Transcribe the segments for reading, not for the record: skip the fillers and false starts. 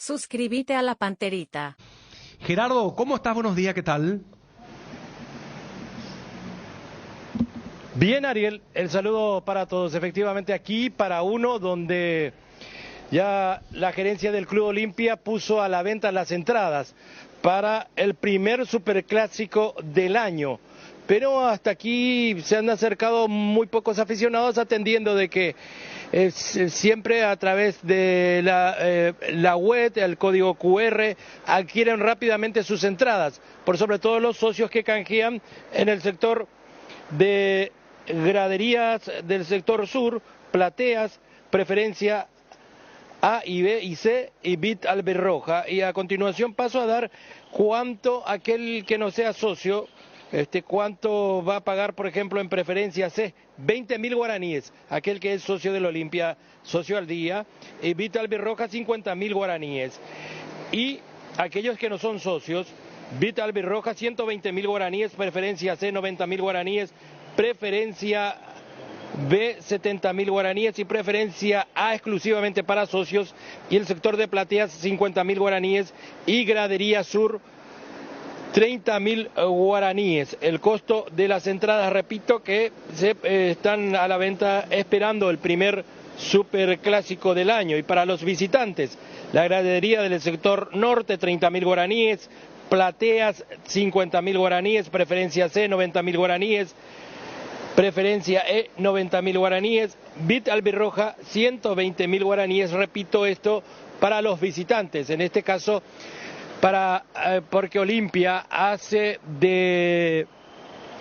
Suscríbete a la Panterita. Gerardo, ¿cómo estás? Buenos días, ¿qué tal? Bien, Ariel, el saludo para todos. Efectivamente, aquí para uno donde ya la gerencia del Club Olimpia puso a la venta las entradas para el primer superclásico del año. Pero hasta aquí se han acercado muy pocos aficionados, atendiendo de que siempre a través de la web, el código QR, adquieren rápidamente sus entradas, por sobre todo los socios que canjean en el sector de graderías del sector sur, plateas, preferencia A y B y C y Bit Alberroja. Y a continuación paso a dar cuánto aquel que no sea socio, cuánto va a pagar, por ejemplo, en preferencia C, 20.000 guaraníes, aquel que es socio del Olimpia, socio al día, y Bit Alberroja 50.000 guaraníes. Y aquellos que no son socios, Bit Alberroja 120.000 guaraníes, preferencia C 90.000 guaraníes, preferencia B 70.000 guaraníes y preferencia A exclusivamente para socios, y el sector de plateas 50.000 guaraníes y gradería sur 30.000 guaraníes. El costo de las entradas, repito, que están a la venta esperando el primer superclásico del año. Y para los visitantes, la gradería del sector norte 30.000 guaraníes, plateas 50.000 guaraníes, preferencia C 90.000 guaraníes, preferencia E 90.000 guaraníes, Bit Albirroja 120.000 guaraníes. Repito esto para los visitantes, en este caso porque Olimpia hace de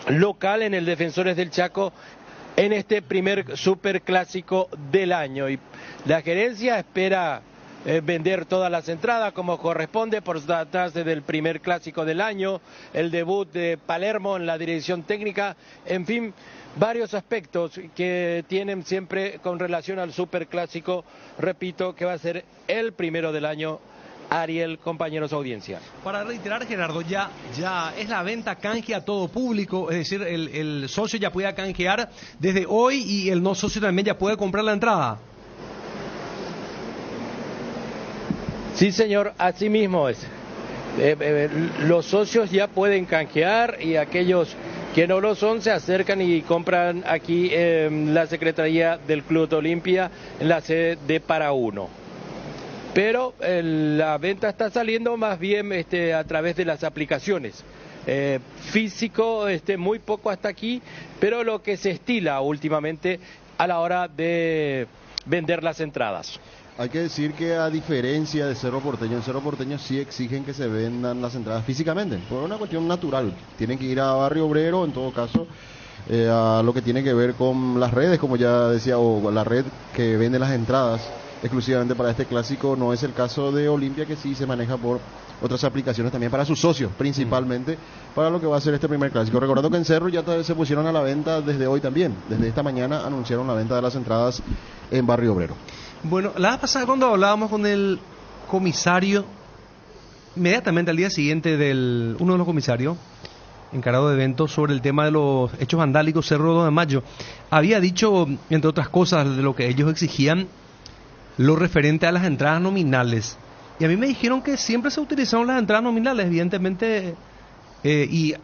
local en el Defensores del Chaco en este primer superclásico del año. Y la gerencia espera vender todas las entradas como corresponde por tratarse del primer clásico del año, el debut de Palermo en la dirección técnica, en fin, varios aspectos que tienen siempre con relación al superclásico, repito, que va a ser el primero del año. Ariel, compañeros, audiencia. Para reiterar, Gerardo, ya es la venta canje a todo público, es decir, el socio ya puede canjear desde hoy y el no socio también ya puede comprar la entrada. Sí, señor, así mismo es. Los socios ya pueden canjear y aquellos que no lo son se acercan y compran aquí en la Secretaría del Club Olimpia, en la sede de Para Uno. Pero la venta está saliendo más bien a través de las aplicaciones. Físico, muy poco hasta aquí, pero lo que se estila últimamente a la hora de vender las entradas. Hay que decir que a diferencia de Cerro Porteño, en Cerro Porteño sí exigen que se vendan las entradas físicamente, por una cuestión natural. Tienen que ir a Barrio Obrero, en todo caso, a lo que tiene que ver con las redes, como ya decía, o la red que vende las entradas exclusivamente para este clásico. No es el caso de Olimpia, que sí se maneja por otras aplicaciones también para sus socios, principalmente para lo que va a ser este primer clásico. Recordando que en Cerro ya se pusieron a la venta desde hoy también, desde esta mañana anunciaron la venta de las entradas en Barrio Obrero. Bueno, la vez pasada cuando hablábamos con el comisario, inmediatamente al día siguiente uno de los comisarios encargado de eventos, sobre el tema de los hechos vandálicos Cerro 2 de Mayo, había dicho, entre otras cosas, de lo que ellos exigían, lo referente a las entradas nominales. Y a mí me dijeron que siempre se utilizaron las entradas nominales, evidentemente, y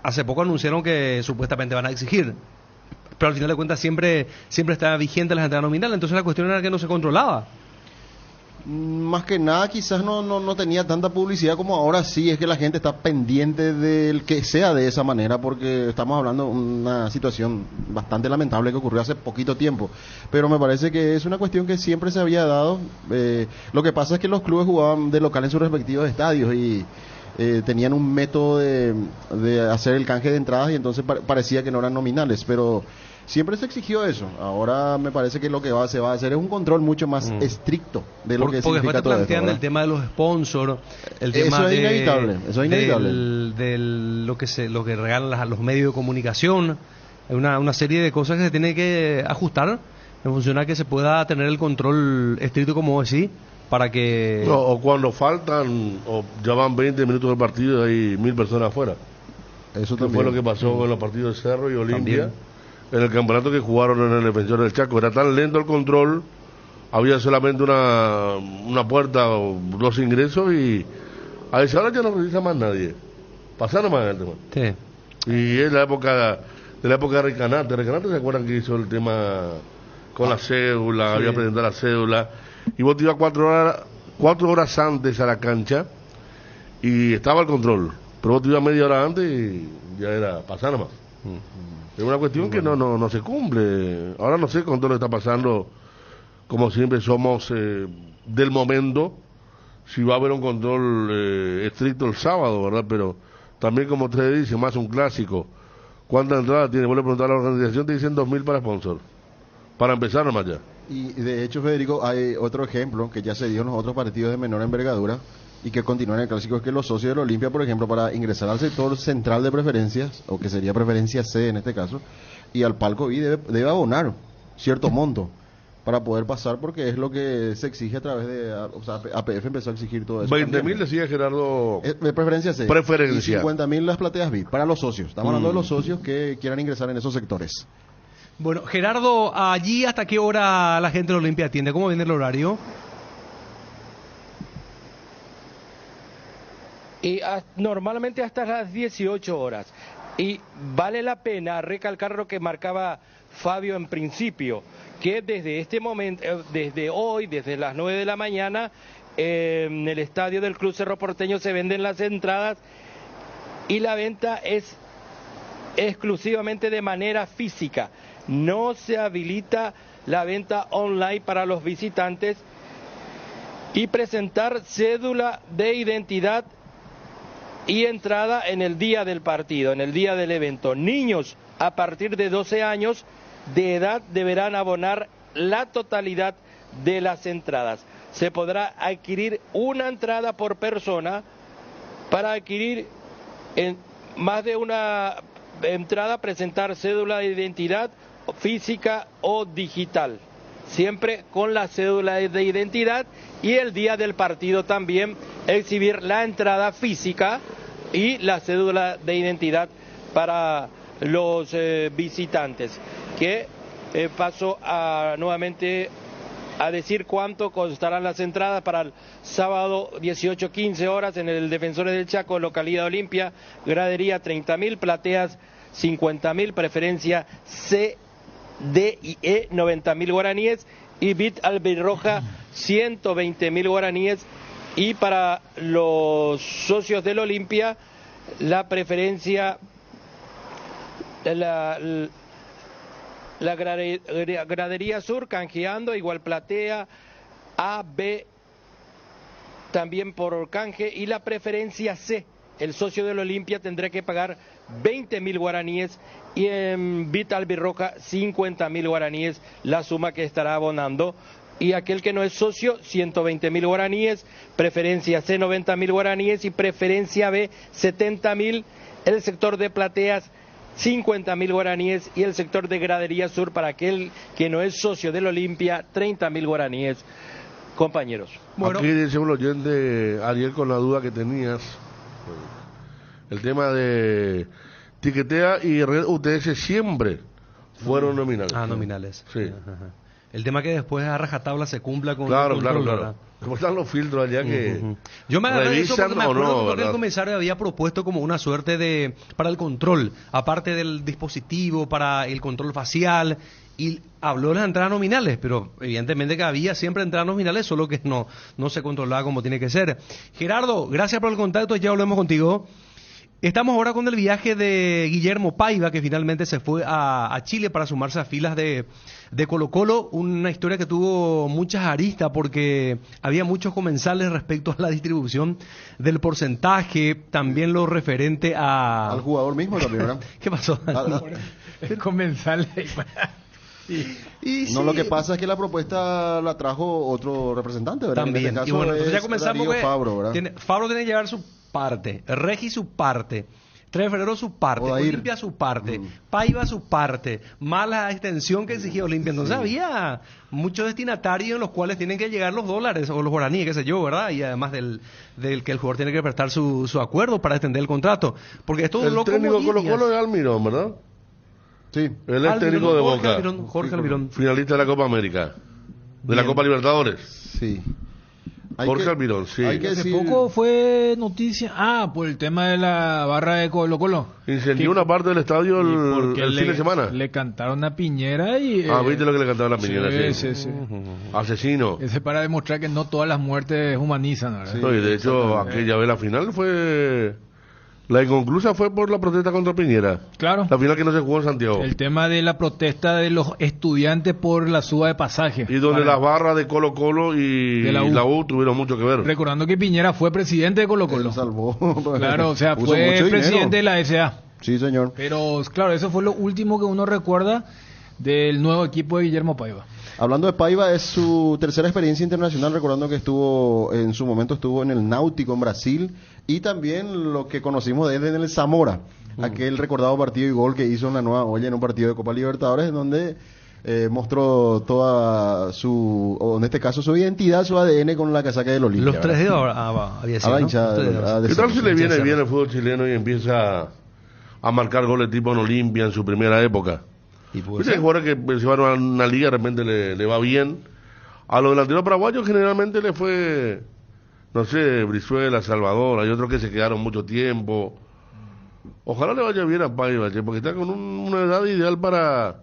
hace poco anunciaron que supuestamente van a exigir. Pero al final de cuentas siempre está vigente las entradas nominales, entonces la cuestión era que no se controlaba. Más que nada quizás no tenía tanta publicidad como ahora. Sí, es que la gente está pendiente del que sea de esa manera, porque estamos hablando de una situación bastante lamentable que ocurrió hace poquito tiempo, pero me parece que es una cuestión que siempre se había dado. Lo que pasa es que los clubes jugaban de local en sus respectivos estadios y tenían un método de hacer el canje de entradas, y entonces parecía que no eran nominales, pero siempre se exigió eso. Ahora me parece que lo que se va a hacer es un control mucho más estricto de lo que significa todo esto. Porque plantean el tema de los sponsors, el tema eso es inevitable, de lo que regalan los medios de comunicación, una serie de cosas que se tiene que ajustar en función a que se pueda tener el control estricto, como decís, para que... No, o cuando faltan, o ya van 20 minutos del partido y hay 1.000 personas afuera. Eso también fue lo que pasó en los partidos de Cerro y Olimpia. También. En el campeonato que jugaron en el Defensor del Chaco, era tan lento el control había solamente una puerta o 2 ingresos y a esa hora ya no realiza más nadie. Pasaron más el tema. Sí. Y es la época de Recanate. Recanate, ¿se acuerdan que hizo el tema con la cédula? Sí. Había presentado la cédula. Y vos te ibas 4 horas antes a la cancha y estaba el control. Pero vos te ibas media hora antes y ya era pasar nomás. Es una cuestión que no se cumple. Ahora no sé con todo lo que está pasando. Como siempre somos del momento, si va a haber un control estricto el sábado, ¿verdad? Pero también, como usted dice, más un clásico. ¿Cuántas entradas tiene? Vos le preguntás a la organización, te dicen 2.000 para sponsor. Para empezar nomás ya. Y de hecho, Federico, hay otro ejemplo que ya se dio en los otros partidos de menor envergadura y que continúa en el clásico, es que los socios del Olimpia, por ejemplo, para ingresar al sector central de preferencias, o que sería preferencia C en este caso, y al palco B debe abonar cierto monto para poder pasar, porque es lo que se exige a través de, o sea, APF empezó a exigir todo eso. 20.000 decía Gerardo. De preferencia C. Preferencia. Y 50.000 las plateas VIP para los socios. Estamos hablando de los socios que quieran ingresar en esos sectores. Bueno, Gerardo, allí hasta qué hora la gente de Olimpia atiende, ¿cómo viene el horario? Y normalmente hasta las 18 horas. Y vale la pena recalcar lo que marcaba Fabio en principio, que desde este momento, desde hoy, desde las 9 de la mañana, en el estadio del Club Cerro Porteño se venden las entradas y la venta es exclusivamente de manera física. No se habilita la venta online para los visitantes, y presentar cédula de identidad y entrada en el día del partido, en el día del evento. Niños a partir de 12 años de edad deberán abonar la totalidad de las entradas. Se podrá adquirir una entrada por persona. Para adquirir más de una entrada, presentar cédula de identidad física o digital, siempre con la cédula de identidad, y el día del partido también exhibir la entrada física y la cédula de identidad para los visitantes. Que paso nuevamente a decir cuánto costarán las entradas para el sábado 18-15 horas en el Defensores del Chaco, localidad Olimpia. Gradería 30.000, plateas 50.000, preferencia C, D y E 90.000 guaraníes, y Bit Albirroja 120.000 guaraníes. Y para los socios del Olimpia, la preferencia, la gradería sur canjeando, igual platea A, B también por canje, y la preferencia C, el socio del Olimpia tendrá que pagar 20.000 guaraníes, y en Vita Albirroja 50.000 guaraníes, la suma que estará abonando. Y aquel que no es socio, 120.000 guaraníes, preferencia C 90.000 guaraníes y preferencia B 70.000, el sector de plateas 50.000 guaraníes y el sector de gradería sur para aquel que no es socio del Olimpia 30.000 guaraníes. Compañeros. Bueno. Aquí dice un oyente, Ariel, con la duda que tenías, el tema de Tiquetea y Red UTS siempre fueron nominales. Ah, nominales. Sí. Ajá. El tema que después a rajatabla se cumpla con Claro, el claro, control, claro. ¿verdad? ¿Cómo están los filtros allá que Yo me agarré eso porque revisan me o acuerdo no? porque el ¿Verdad? comisario había propuesto como una suerte de para el control, aparte del dispositivo, para el control facial, y habló de las entradas nominales, pero evidentemente que había siempre entradas nominales, solo que no se controlaba como tiene que ser. Gerardo, gracias por el contacto, ya volvemos contigo. Estamos ahora con el viaje de Guillermo Paiva, que finalmente se fue a Chile para sumarse a filas de Colo-Colo. Una historia que tuvo muchas aristas porque había muchos comensales respecto a la distribución del porcentaje, también lo referente Al jugador mismo también, ¿verdad? ¿Qué pasó? El comensal. No, lo que pasa es que la propuesta la trajo otro representante, ¿verdad? También. En este caso Y bueno, entonces ya es comenzamos. Darío Fabro, ¿verdad? Fabro tiene que llevar su parte, Regi su parte, 3 de febrero su parte, Odair. Olimpia su parte, Paiva su parte, más la extensión que exigía Olimpia. Entonces había muchos destinatarios en los cuales tienen que llegar los dólares o los guaraníes, qué sé yo, ¿verdad? Y además del que el jugador tiene que prestar su acuerdo para extender el contrato. Porque esto El duró técnico como 10 Colo-Colo días. es Almirón, ¿verdad? Sí. Él es técnico de Jorge Boca. Almirón, Jorge Almirón. Finalista de la Copa América. de la Copa Libertadores. Sí. Jorge Almirón, sí. Hay que Hace decir, poco fue noticia, por el tema de la barra de Colo Colo. Incendió una parte del estadio Porque el fin de semana. le cantaron a Piñera y... ¿Viste lo que le cantaron a Piñera? Sí. Asesino. Ese para demostrar que no todas las muertes humanizan, ¿verdad? No, y de hecho, aquella vez la final fue... La inconclusa fue por la protesta contra Piñera. Claro. La final que no se jugó en Santiago. El tema de la protesta de los estudiantes por la suba de pasaje. Y donde las barras de Colo Colo y De la la U. U tuvieron mucho que ver. Recordando que Piñera fue presidente de Colo Colo. él salvó. Claro, o sea, Puso fue mucho presidente de dinero. la SA. Sí, señor. Pero, claro, eso fue lo último que uno recuerda del nuevo equipo de Guillermo Paiva. Hablando de Paiva, es su tercera experiencia internacional, recordando que en su momento estuvo en el Náutico en Brasil y también lo que conocimos de él en el Zamora, aquel recordado partido y gol que hizo en la Nueva Olla en un partido de Copa Libertadores, en donde mostró toda o en este caso su identidad, su ADN con la casaca del Olimpia. Los 3 dedos había sido, ¿no? hinchada, Los 3 dedos. a ¿Qué tal si le viene Sí, bien el fútbol chileno y empieza a marcar goles tipo en Olimpia en su primera época? Y puede Viste que ser. jugadores que se van a una liga de repente le va bien. A los delanteros paraguayos generalmente le fue, no sé, Brizuela, Salvador, hay otros que se quedaron mucho tiempo. Ojalá le vaya bien a Paiva, che, porque está con una edad ideal para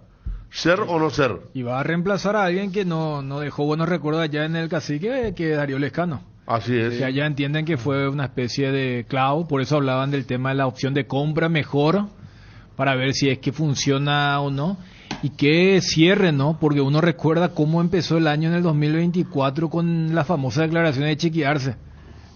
ser o no ser. Y va a reemplazar a alguien que no dejó buenos recuerdos allá en el Cacique, que es Darío Lescano. Así es. Que allá entienden que fue una especie de clavo, por eso hablaban del tema de la opción de compra mejor, para ver si es que funciona o no, y que cierre, ¿no? Porque uno recuerda cómo empezó el año en el 2024 con la famosa declaración de Chiquiarse,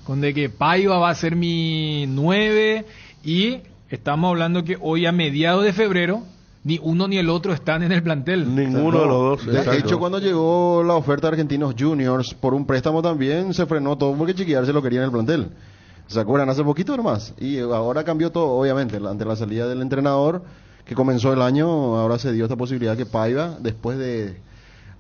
con de que Paiva va a ser mi 9, y estamos hablando que hoy a mediados de febrero ni uno ni el otro están en el plantel. Ninguno de los dos. De exacto. hecho, cuando llegó la oferta de Argentinos Juniors por un préstamo también, se frenó todo porque Chiquiarse lo quería en el plantel. ¿Se acuerdan? Hace poquito nomás. Y ahora cambió todo, obviamente, ante la salida del entrenador que comenzó el año. Ahora se dio esta posibilidad que Paiva, después de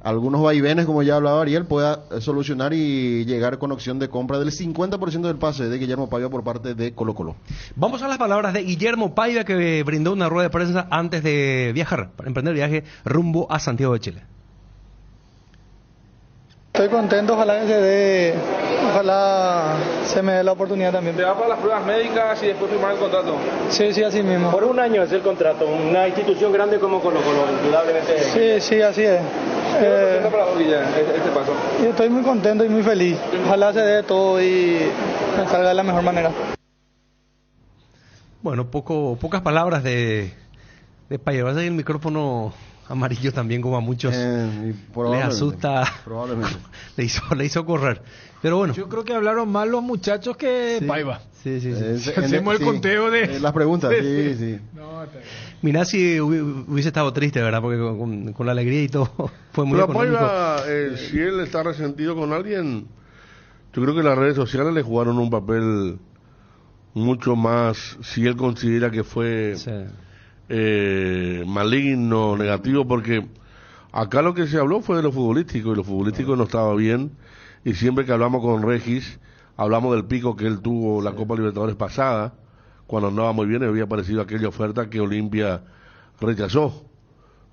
algunos vaivenes, como ya hablaba Ariel, pueda solucionar y llegar con opción de compra del 50% del pase de Guillermo Paiva por parte de Colo Colo. Vamos a las palabras de Guillermo Paiva, que brindó una rueda de prensa antes de viajar, para emprender el viaje rumbo a Santiago de Chile. Estoy contento, ojalá se me dé la oportunidad también. ¿Te va para las pruebas médicas y después firmar el contrato? Sí, así mismo. Por un año es el contrato, una institución grande como Colo Colo, indudablemente. Sí, así es. ¿Qué representa para vos, Guilla, este paso? Y estoy muy contento y muy feliz. Ojalá se dé todo y me salga de la mejor manera. Bueno, pocas palabras de Paiva. El micrófono amarillo también, como a muchos les asusta, Probablemente. le hizo correr. Pero bueno, Yo creo que hablaron más los muchachos que Paiva. sí. Hacemos el conteo de... las preguntas, sí. No, está bien. Mirá si hubiese estado triste, ¿verdad? Porque con la alegría y todo fue muy Pero económico. Paiva, si él está resentido con alguien, yo creo que las redes sociales le jugaron un papel mucho más, si él considera que fue Sí. maligno, negativo, porque acá lo que se habló fue de lo futbolístico, y lo futbolístico no estaba bien, y siempre que hablamos con Regis, hablamos del pico que él tuvo la Copa Libertadores pasada, cuando andaba muy bien y había aparecido aquella oferta que Olimpia rechazó.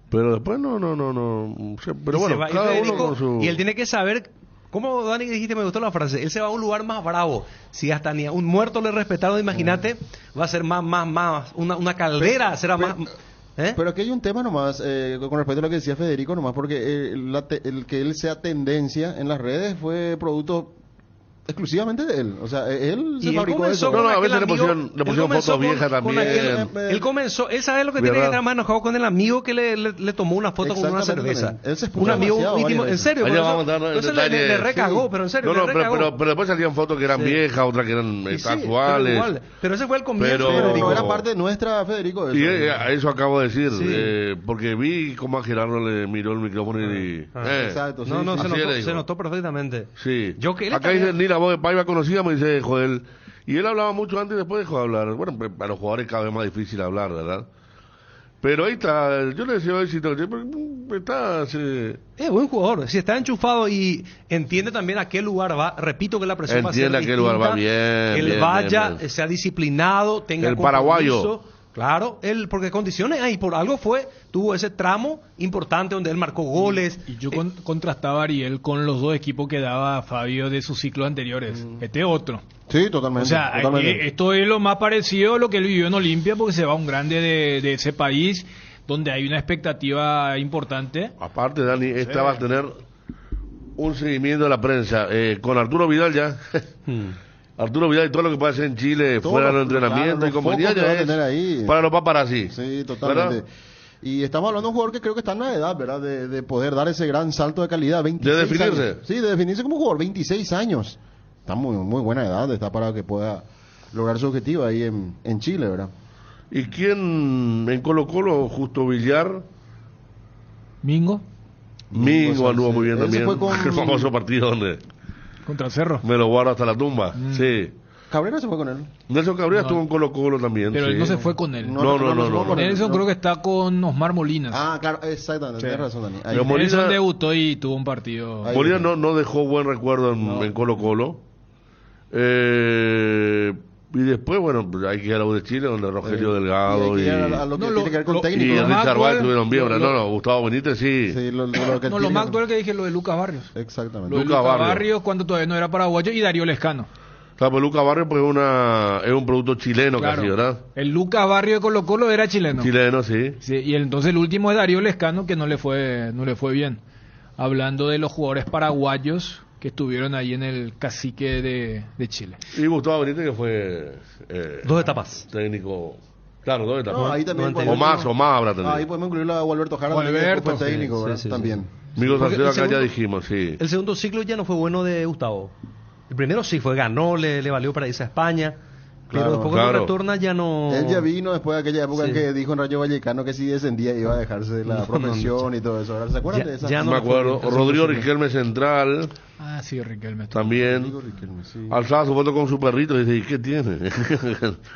Pero después no. O sea, pero Y bueno, se va, y cada uno Federico, con su... y él tiene que saber, como Dani dijiste, me gustó la frase, él se va a un lugar más bravo. Si hasta ni a un muerto le respetaron, imagínate, va a ser más una caldera, será más... ¿eh? Pero aquí hay un tema nomás, con respecto a lo que decía Federico nomás, porque el que él sea tendencia en las redes fue producto exclusivamente de él. O sea, él se Y él fabricó comenzó eso. No, con a aquel veces le amigo- pusieron él comenzó fotos viejas también. Él comenzó, él sabe lo que tiene que ¿Verdad? estar más enojado con el amigo que le tomó una foto con una Exactamente, cerveza. también. Él se expuso Un amigo demasiado íntimo, varias en veces. serio. Allá por eso- vamos a entrar en entonces detalle. le recagó, Sí. pero en serio, No, le recagó. pero después salían fotos que eran Sí. viejas, otras que eran Y sí, actuales. pero igual. Pero ese fue el comienzo. Pero- Pero Federico. no era parte nuestra, Federico. Eso. Y eso acabo de decir, Sí. porque vi cómo a Gerardo le miró el micrófono y... Exacto, sí, No, sí, se así le notó, digo. se notó perfectamente. Sí. Yo que él Acá también- dice, ni la voz de Paiva conocida, me dice Joel. Y él hablaba mucho antes y después dejó de hablar. Bueno, para los jugadores cada vez más difícil hablar, ¿verdad? Pero ahí está, yo le decía hoy, está... Es buen jugador. Si está enchufado y entiende también a qué lugar va, repito que la presión va a ser Entiende a qué lugar va, distinta, bien, que él bien, vaya, bien. sea disciplinado, tenga El compromiso. paraguayo. Claro, él, porque condiciones hay, por algo tuvo ese tramo importante donde él marcó goles. Y yo contrastaba a Ariel con los dos equipos que daba Fabio de sus ciclos anteriores. Este otro. Sí, totalmente. O sea, totalmente. esto es lo más parecido a lo que él vivió en Olimpia, porque se va un grande de ese país donde hay una expectativa importante. Aparte, Dani, esta va a tener un seguimiento de la prensa. Con Arturo Vidal ya. Arturo Vidal y todo lo que puede hacer en Chile, Todo fuera lo- del entrenamiento claro, y los compañía, focos que va a ya tener ahí. es para los paparazzi. Sí, totalmente. ¿Verdad? Y estamos hablando de un jugador que creo que está en la edad, ¿verdad? De poder dar ese gran salto de calidad. 26 De definirse. años. Sí, de definirse como jugador. 26 años. Está muy buena edad. Está para que pueda lograr su objetivo ahí en Chile, ¿verdad? ¿Y quién en Colo Colo? Justo Villar. Mingo Mingo anduvo muy bien Él se también. fue con- El famoso partido donde contra Cerro. me lo guardo hasta la tumba. Sí. Cabrera se fue con él. Nelson Cabrera No. estuvo en Colo Colo también. Pero sí. él no se fue con él. No. se fue con él, Nelson no. creo que está con Osmar Molinas. Ah, claro, exactamente. Sí. Tienes razón, Dani. Ahí. Pero Molina- Nelson debutó y tuvo un partido. Ahí. Molina no dejó buen recuerdo en Colo Colo. Y después, bueno, pues hay que ir a la U de Chile, donde Rogelio Delgado Y y, hay que ir a lo que No, tiene que ver con lo- y técnico. lo ¿no? más- Richard actual- White estuvieron bien. lo- No, Gustavo Benítez sí. Sí, lo que No, tiene lo más que- actual que dije lo de Lucas Barrios. Exactamente. Lo de Lucas Lucas Barrios. Barrios cuando todavía no era paraguayo y Darío Lescano. Claro, pues Lucas Barrio pues es un producto chileno Claro. casi, ¿verdad? El Lucas Barrios de Colo Colo era chileno. Chileno, sí. Sí, y entonces el último es Darío Lescano que no le fue bien. Hablando de los jugadores paraguayos que estuvieron ahí en el cacique de Chile. Y Gustavo Benítez que fue 2 etapas. técnico. Claro, 2 etapas. No, ahí también No, podemos- o más habrá tenido. Ahí podemos incluir a Gualberto Jara, también, que Gualberto, fue técnico, sí, ¿verdad? sí, sí. También. Miguel Porque Salcedo el acá ya segundo- dijimos, sí. El segundo ciclo ya no fue bueno de Gustavo. El primero sí fue, ganó, le valió para irse a España. Pero Claro, después cuando claro. retorna ya no... Él ya vino después de aquella época Sí. en que dijo en Rayo Vallecano que si descendía iba a dejarse la profesión y todo eso. ¿Verdad? ¿Se acuerdan Ya- de esa? ya No me acuerdo. fue- Rodrigo Riquelme Central Ah, sí, Riquelme. también. Rodrigo Riquelme, sí. Alzaba su foto con su perrito y dice, ¿y qué tiene?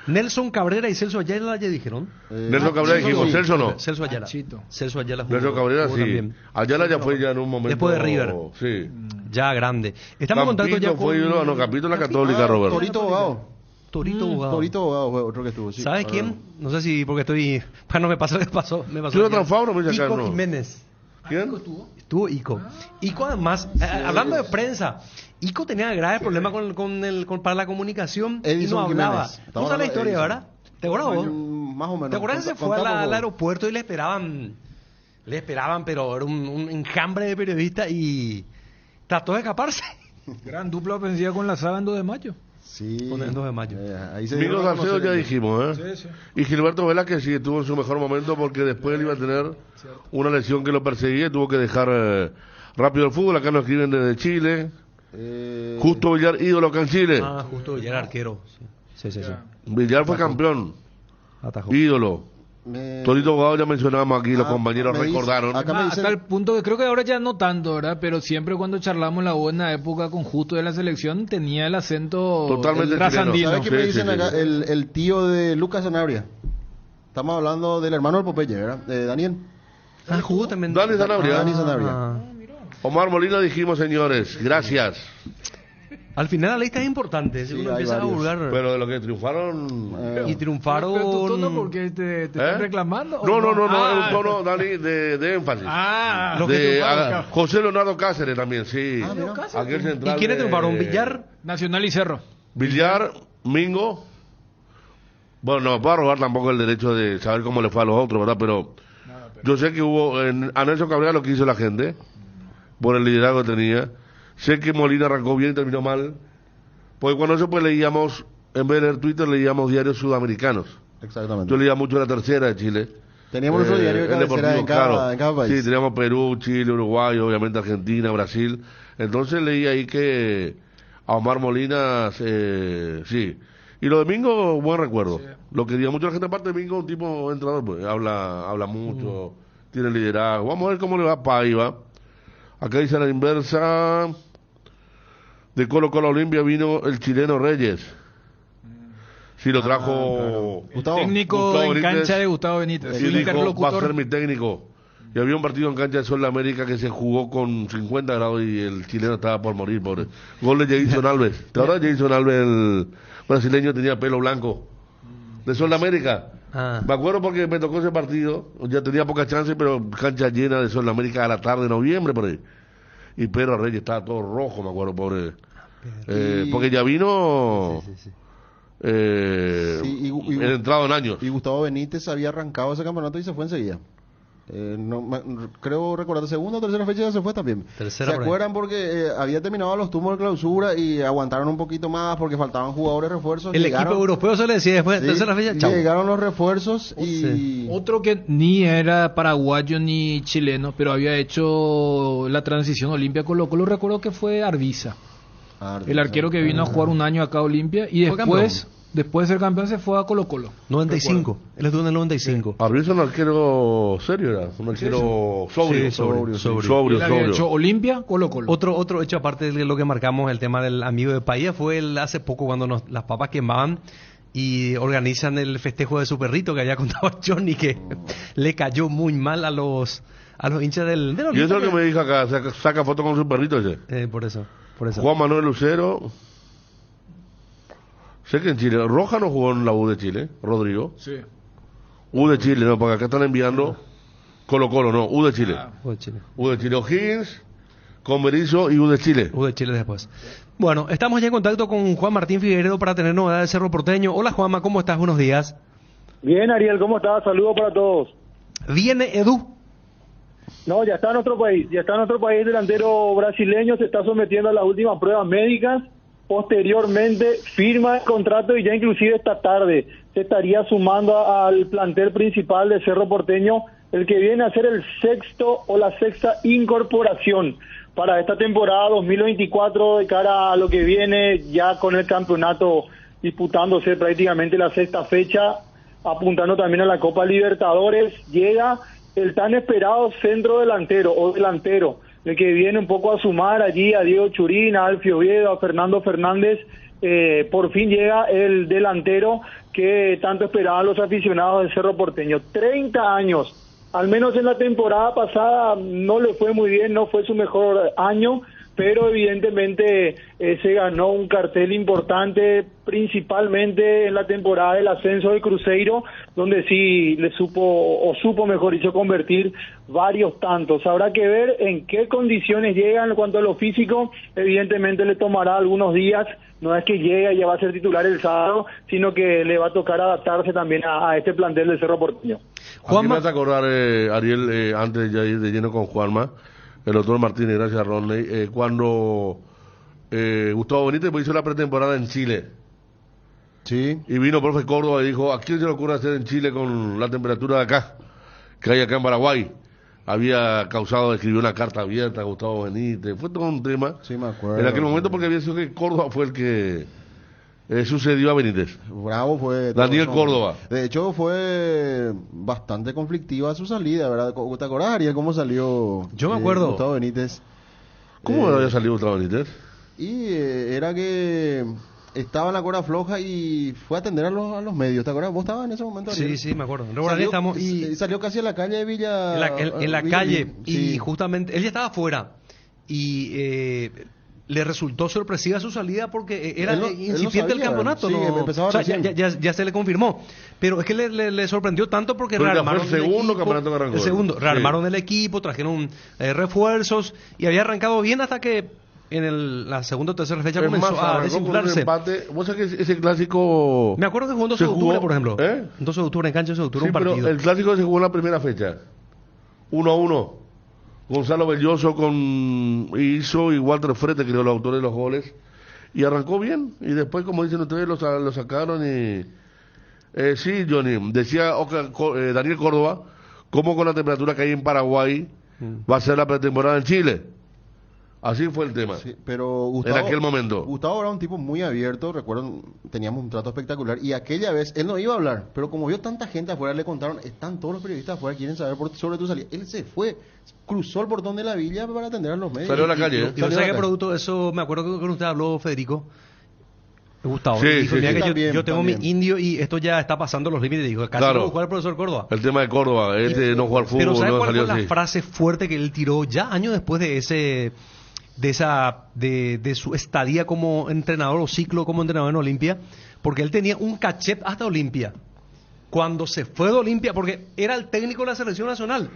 Nelson Cabrera y Celso Ayala ya dijeron. Nelson Cabrera dijimos, sí. Celso no. Celso Ayala. Chito. Celso Ayala jugó, Nelson Cabrera jugó sí. también. Ayala ya fue ya en un momento. Después de River. Sí. Ya grande. Estamos en contacto ya Campito fue con... ídolo, no, Campito en la Católica, Roberto. Torito Abogado. Torito Abogado. Torito Abogado fue otro que estuvo, sí. ¿Sabes quién? No sé si porque estoy... Para no me pasó lo que pasó. Me pasó ¿Quién ayer. otro Fabro? Me dice acá, Ico no. Jiménez. ¿Quién? Estuvo Ico. Ico además, hablando de prensa, Ico tenía graves problemas para la comunicación y Edison no hablaba. Jiménez. ¿Tú Estamos sabes la hablando de historia, Edison. verdad? ¿Te acuerdas vos? Más o menos. ¿Te acuerdas que se fue Contá, por al favor. aeropuerto y le esperaban, pero era un enjambre de periodistas y trató de escaparse? Gran dupla ofensiva con la saga en 2 de mayo. Sí. Con el 2 de mayo. Ahí se Miguel dieron a Salcedo conocer ya ellos. dijimos, ¿eh? Sí, sí. Y Gilberto Vela que sí estuvo en su mejor momento porque después él iba a tener una lesión que lo perseguía y tuvo que dejar rápido el fútbol. Acá nos escriben desde Chile. Justo Villar, ídolo acá en Chile. Ah, justo, ya era arquero. Sí. Villar fue campeón, Atajó. ídolo. Me- Torito Abogado ya mencionábamos aquí, los Ah, compañeros me dice- recordaron. acá me dicen- Hasta el punto que creo que ahora ya no tanto, ¿verdad? Pero siempre cuando charlamos la buena época con Justo de la selección tenía el acento Totalmente trasandino. ¿Sabes qué me Sí, dicen sí, acá? sí. El tío de Lucas Sanabria. Estamos hablando del hermano del Popeye, ¿verdad? De Daniel. Ah, jugó también. Dani Sanabria. Dani Sanabria. Ah. Omar Molina dijimos, señores, gracias. Al final la lista es importante. Si Sí, uno hay empieza a varios. divulgar. Pero de lo que triunfaron... Y triunfaron. Pero tu tono, ¿por qué te están reclamando? ¿o No, Ah, es un tono, Dani, de énfasis. Ah, Los que De triunfaron. José Leonardo Cáceres también, sí. Ah, mira. Aquel ¿Y central quiénes de- triunfaron? ¿Villar? Nacional y Cerro. Villar, Mingo. Bueno, no me puedo robar tampoco el derecho de saber cómo le fue a los otros, ¿verdad? Pero yo sé que hubo a Nelson Cabrera lo que hizo la gente, por el liderazgo que tenía. Sé que Molina arrancó bien y terminó mal. Porque cuando eso pues leíamos, en vez de leer Twitter, leíamos diarios sudamericanos. Exactamente. Yo leía mucho La Tercera de Chile. Teníamos nuestro diario de el cabecera Deportivo, en cada, claro. en cada país. Sí, teníamos Perú, Chile, Uruguay, obviamente Argentina, Brasil. Entonces leí ahí que a Omar Molina, sí. Y lo de Mingo, buen recuerdo. Lo que diga mucho la gente, aparte de Mingo, un tipo entrenador, pues habla mucho, tiene liderazgo. Vamos a ver cómo le va a Paiva. Acá dice a la inversa, de Colo Colo Olimpia vino el chileno Reyes. Sí, lo trajo... Gustavo. Técnico Gustavo en Benítez. cancha de Gustavo Benítez. Y Su dijo, va a interlocutor. ser mi técnico. Y había un partido en cancha de Sol de América que se jugó con 50 grados y el chileno estaba por morir, pobre. Gol de Jason Alves. ¿Te acuerdas de Jason Alves, el brasileño, tenía pelo blanco? De Sol de América. Ah. Me acuerdo porque me tocó ese partido, ya tenía poca chance, pero cancha llena de Sol de América a la tarde de noviembre por ahí. Y Pedro Reyes estaba todo rojo, me acuerdo, pobre. Porque ya vino Sí, entrado en años. Y Gustavo Benítez había arrancado ese campeonato y se fue enseguida. Creo recordar, segunda o tercera fecha ya se fue también. Tercera ¿Se por ahí. acuerdan? Porque había terminado los tumos de clausura y aguantaron un poquito más porque faltaban jugadores refuerzos. El Llegaron- equipo europeo se le decía después de Sí, tercera fecha, chau. llegaron los refuerzos y... Otro que ni era paraguayo ni chileno, pero había hecho la transición Olimpia Colo-Colo, recuerdo que fue Arbiza, el arquero que vino a jugar un año acá a Olimpia y Fue después de ser campeón se fue a Colo-Colo. 95. Él estuvo en el 95. Abril un arquero serio, era un arquero sobrio. Sí, sobrio. Él había hecho Olimpia, Colo-Colo. Otro hecho aparte de lo que marcamos, el tema del amigo de Paía, fue hace poco cuando las papas quemaban y organizan el festejo de su perrito, que había contado Johnny que le cayó muy mal a los hinchas del Y eso Olimpia. es lo que me dijo acá, saca foto con su perrito ese. Por eso. Juan Manuel Lucero. Sé que en Chile, Roja no jugó en la U de Chile, Rodrigo. Sí. U de Chile, no, porque acá están enviando Colo-Colo, no, U de Chile. U de Chile. U de Chile, O'Higgins, Conmerizo y U de Chile. U de Chile después. Bueno, estamos ya en contacto con Juan Martín Figueredo para tener novedades de Cerro Porteño. Hola Juanma, ¿cómo estás? Buenos días. Bien, Ariel, ¿cómo estás? Saludos para todos. Viene Edu. No, ya está en otro país, delantero brasileño, se está sometiendo a las últimas pruebas médicas, posteriormente firma el contrato y ya inclusive esta tarde se estaría sumando al plantel principal de Cerro Porteño, el que viene a ser el sexto o la sexta incorporación para esta temporada 2024 de cara a lo que viene ya con el campeonato disputándose prácticamente la sexta fecha, apuntando también a la Copa Libertadores. Llega el tan esperado centro delantero o delantero, el que viene un poco a sumar allí a Diego Churín, a Alfio Oviedo, a Fernando Fernández. Por fin llega el delantero que tanto esperaban los aficionados de Cerro Porteño. 30 años, al menos en la temporada pasada no le fue muy bien, no fue su mejor año, pero evidentemente se ganó un cartel importante, principalmente en la temporada del ascenso de Cruzeiro, donde sí le supo mejor dicho, convertir varios tantos. Habrá que ver en qué condiciones llega en cuanto a lo físico, evidentemente le tomará algunos días, no es que llegue y ya va a ser titular el sábado, sino que le va a tocar adaptarse también a este plantel del Cerro Porteño. Aquí me hace acordar, Ariel, antes de ya ir de lleno con Juanma, el doctor Martínez, gracias Rodney, cuando Gustavo Benítez hizo la pretemporada en Chile. Sí. Y vino profe Córdoba y dijo, ¿a quién se le ocurre hacer en Chile con la temperatura de acá, que hay acá en Paraguay? Había causado, escribió una carta abierta a Gustavo Benítez, fue todo un tema. Sí, me acuerdo. En aquel momento porque había sido que Córdoba fue el que sucedió a Benítez. Bravo fue Daniel Córdoba. De hecho fue bastante conflictiva su salida, ¿verdad? ¿Te acordás, Ariel, cómo salió? Yo me acuerdo. Gustavo Benítez. ¿Cómo había salido Gustavo Benítez? Y era que estaba en la cuerda floja y fue a atender a los medios, ¿te acuerdas? ¿Vos estabas en ese momento, Ariel? Sí, me acuerdo. Salió casi a la calle de Villa... En la Villa calle, sí. y justamente él ya estaba afuera y le resultó sorpresiva su salida porque era Él no incipiente el sabía, campeonato. sí, ¿no? empezaba O sea, recién. ya se le confirmó, pero es que le sorprendió tanto porque Pero ya rearmaron fue el segundo equipo, campeonato que arrancó. el segundo, Sí. rearmaron el equipo, trajeron refuerzos y había arrancado bien hasta que en la segunda o tercera fecha Es comenzó más, a arrancó con un desinflarse. empate. ¿Vos sabés que ese clásico... Me acuerdo que jugó en 12 se de octubre, jugó, por ejemplo. ¿eh? 12 de octubre, en cancha 12 de octubre, Sí, un partido. pero el clásico se jugó en la primera fecha. 1-1. Gonzalo Belloso hizo y Walter Frete, creo, los autores de los goles. Y arrancó bien. Y después, como dicen ustedes, lo sacaron y... sí, Johnny, decía Daniel Córdoba, cómo con la temperatura que hay en Paraguay va a ser la pretemporada en Chile. Así fue el tema. Sí, pero Gustavo, en aquel momento. Gustavo era un tipo muy abierto, recuerdo, teníamos un trato espectacular y aquella vez él no iba a hablar, pero como vio tanta gente afuera, le contaron, están todos los periodistas afuera, quieren saber sobre tu salida. Él se fue, cruzó el portón de la villa para atender a los medios. Salió a la calle, ¿eh? Y no sé qué producto, eso me acuerdo que con usted habló Federico. Gustavo. Sí, Dijo, sí, mira sí. que También, yo tengo también. mi indio y esto ya está pasando los límites. Dijo, casi Claro. no jugar el profesor Córdoba. El tema de Córdoba, no jugar fútbol, Pero ¿sabe no cuál salió fue la así. frase fuerte que él tiró ya años después de su estadía como entrenador o ciclo como entrenador en Olimpia? Porque él tenía un cachet hasta Olimpia. cuando se fue de Olimpia, porque era el técnico de la selección nacional.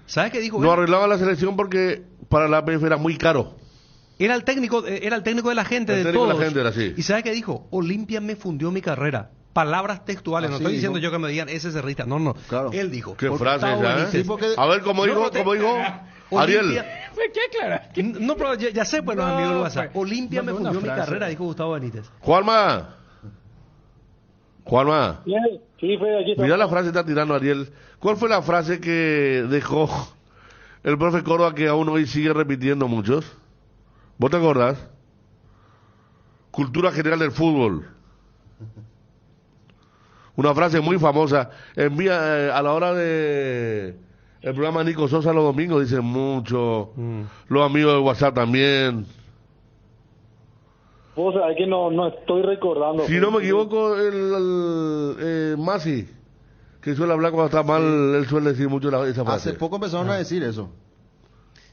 ¿Sabes qué dijo? No él? arreglaba la selección porque para la APF era muy caro. Era el técnico de la gente, El de técnico de todos. la gente era así. ¿Y sabes qué dijo? Olimpia me fundió mi carrera. Palabras textuales, no Así estoy diciendo dijo. yo que me digan ese cerrista, no. Claro. Él dijo. Qué por frase Gustavo esa, ¿eh? Benítez. Sí, porque- A ver, ¿cómo dijo? Ariel. Olimpia- ¿Qué clara? No, pero ya sé, pues, los No, amigos del WhatsApp. pues, Olimpia no me fue una fundió mi frase. carrera, dijo Gustavo Benítez. Juanma. Sí, Fede, aquí está. Mira la frase que está tirando Ariel. ¿Cuál fue la frase que dejó el profe Córdoba que aún hoy sigue repitiendo muchos? ¿Vos te acordás? Cultura general del fútbol. Una frase muy famosa. Envía a la hora de el programa Nico Sosa los domingos, dicen mucho. Los amigos de WhatsApp también. Vos sabés que no estoy recordando. Si no me equivoco, el Masi, que suele hablar cuando está mal, él suele decir mucho esa frase. Hace poco empezaron a decir eso.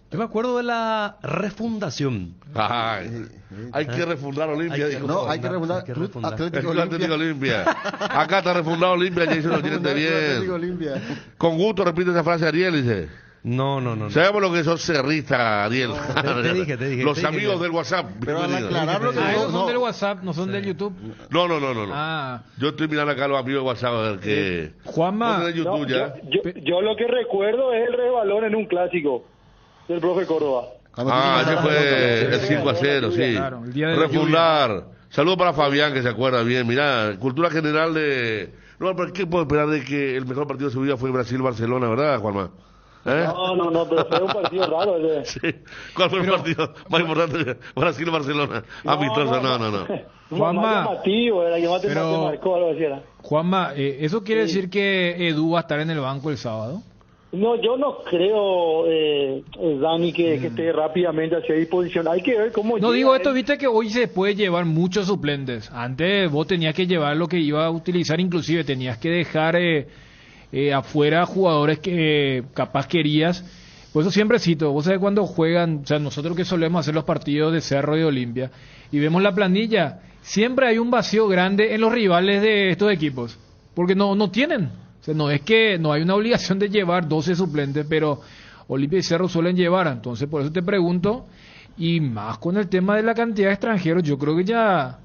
Yo me acuerdo de la refundación. Ay, hay que refundar Olimpia. dijo. No, hay que refundar hay que Club refundar. Atlético El Atlético Olimpia. Olimpia. Acá está refundado Olimpia, ya hizo lo tienen de Atlético bien. Olimpia. Con gusto repite esa frase Ariel, dice. No. Sabemos lo que sos cerrista, Ariel. Te dije. Los amigos del WhatsApp. Pero al bienvenidos. aclarar lo que Ah, esos no, son no. del WhatsApp, no son del YouTube. No. Ah, Yo estoy mirando acá a los amigos de WhatsApp a ver qué. Juanma, ¿Vos tenés No, YouTube ya? yo lo que recuerdo es el resbalón en un clásico del profe Córdoba. Ese fue el 5-0, sí. Claro, el día de Refundar. Saludos para Fabián, que se acuerda bien. Mirá, cultura general de... No, pero ¿qué puedo esperar de que el mejor partido de su vida fue Brasil-Barcelona, verdad, Juanma? ¿Eh? No, pero fue un partido raro ese. Sí. ¿Cuál fue el partido más importante? Brasil-Barcelona. Amistoso, no. Juanma. Más llamativo, era que más te Pero- marcó, algo así era. Juanma, ¿eso quiere decir que Edu va a estar en el banco el sábado? No, yo no creo, Dani, que esté rápidamente hacia disposición. Hay que ver cómo No llega digo esto, él. viste que hoy se puede llevar muchos suplentes. Antes vos tenías que llevar lo que iba a utilizar, inclusive tenías que dejar afuera jugadores que capaz querías. Por eso siempre cito, vos sabés cuando juegan, o sea, nosotros que solemos hacer los partidos de Cerro y de Olimpia, y vemos la planilla, siempre hay un vacío grande en los rivales de estos equipos, porque no tienen. O sea, no es que no hay una obligación de llevar 12 suplentes, pero Olimpia y Cerro suelen llevar. Entonces, por eso te pregunto, y más con el tema de la cantidad de extranjeros, yo creo que ya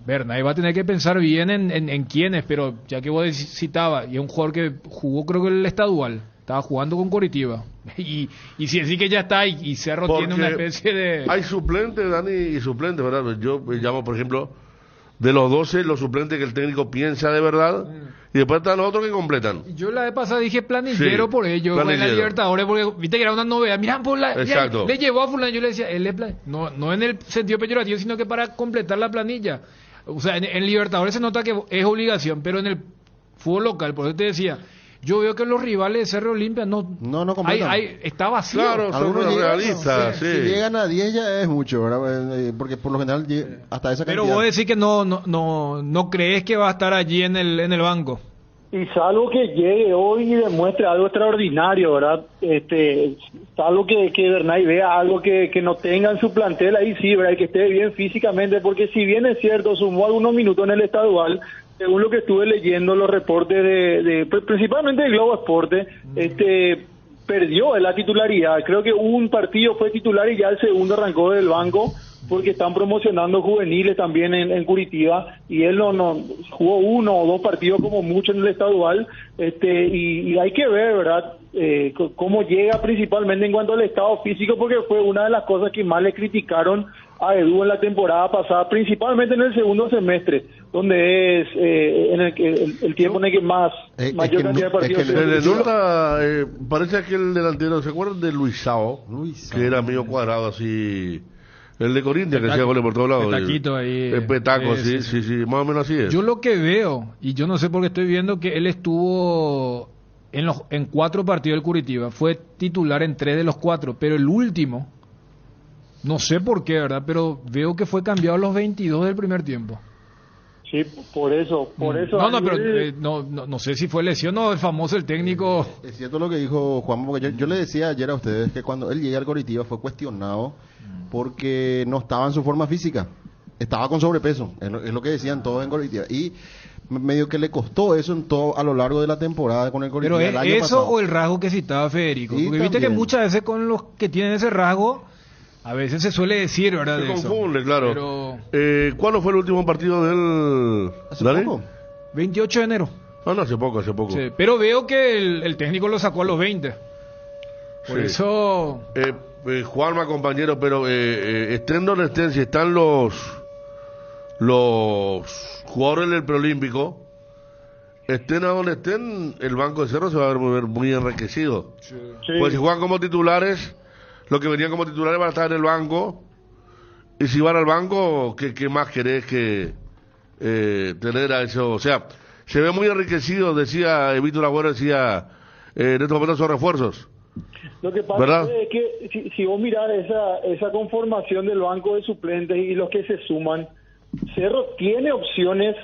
Bernay va a tener que pensar bien en quiénes, pero ya que vos citabas, y es un jugador que jugó creo que el estadual, estaba jugando con Coritiba, y si así que ya está, y Cerro tiene una Porque especie de... hay suplentes, Dani, y suplentes, ¿verdad? Yo llamo, por ejemplo, de los 12, los suplentes que el técnico piensa de verdad, y después están los otros que completan. Yo la vez pasada dije planillero Sí, por ello, fue en la planillero. Libertadores, porque viste que era una novedad. Mirá, Exacto. le llevó a fulano, yo le decía, no en el sentido peyorativo, sino que para completar la planilla. O sea, en Libertadores se nota que es obligación, pero en el fútbol local, por eso te decía, yo veo que los rivales de Cerro Olimpia no completan. está vacío. Claro, son Algunos los llegan, realistas, si sí. llegan a 10 ya es mucho, ¿verdad? Porque por lo general hasta esa Pero cantidad. vos decís que no crees que va a estar allí en el banco. Y salvo que llegue hoy y demuestre algo extraordinario, ¿verdad? Salvo que Bernay vea algo que no tenga en su plantel, ahí sí, ¿verdad? Y que esté bien físicamente, porque si bien es cierto, sumó algunos minutos en el estadual, según lo que estuve leyendo los reportes principalmente de Globo Esporte, perdió la titularidad. Creo que un partido fue titular y ya el segundo arrancó del banco, porque están promocionando juveniles también en Curitiba, y él no jugó 1 o 2 partidos como mucho en el estadual, y hay que ver, ¿verdad? Cómo llega principalmente en cuanto al estado físico, porque fue una de las cosas que más le criticaron a Edu en la temporada pasada, principalmente en el segundo semestre, donde es en el tiempo en el que mayor cantidad de partidos Se le nota, parece aquel delantero, ¿se acuerdan de Luisao? Que era medio cuadrado así, el de Corinthians, que hacía goles por todos lados. El taquito ahí. El petaco, sí, más o menos así es. Yo lo que veo, y yo no sé por qué estoy viendo que él estuvo en 4 partidos del Curitiba, fue titular en 3 de los 4, pero el último, no sé por qué, ¿verdad? Pero veo que fue cambiado a los 22 del primer tiempo. Sí, por eso. No, pero no sé si fue lesión o el famoso, el técnico. Es cierto lo que dijo Juan, porque yo le decía ayer a ustedes que cuando él llega al Coritiba fue cuestionado porque no estaba en su forma física. estaba con sobrepeso, es lo que decían todos en Coritiba. Y medio que le costó eso en todo a lo largo de la temporada con el Coritiba. Pero el año eso pasado. o el rasgo que citaba Federico. Sí, Porque viste que también. muchas veces con los que tienen ese rasgo, a veces se suele decir, ¿verdad? Se de eso. confunde, claro. Pero ¿Cuándo fue el último partido del Hace Dani? poco. 28 de enero. Ah, no, hace poco. Sí, pero veo que el técnico lo sacó a los 20. Por Sí. eso... Juanma, compañero, pero estén donde estén, si están los jugadores del preolímpico, estén a donde estén, el banco de Cerro se va a ver muy enriquecido. Sí. Pues si juegan como titulares, los que venían como titulares van a estar en el banco, y si van al banco, ¿qué más querés que tener a eso? O sea, se ve muy enriquecido, decía Víctor Agüero, decía, en estos momentos son refuerzos. Lo que pasa ¿Verdad? es que si vos mirás esa conformación del banco de suplentes y los que se suman, Cerro tiene opciones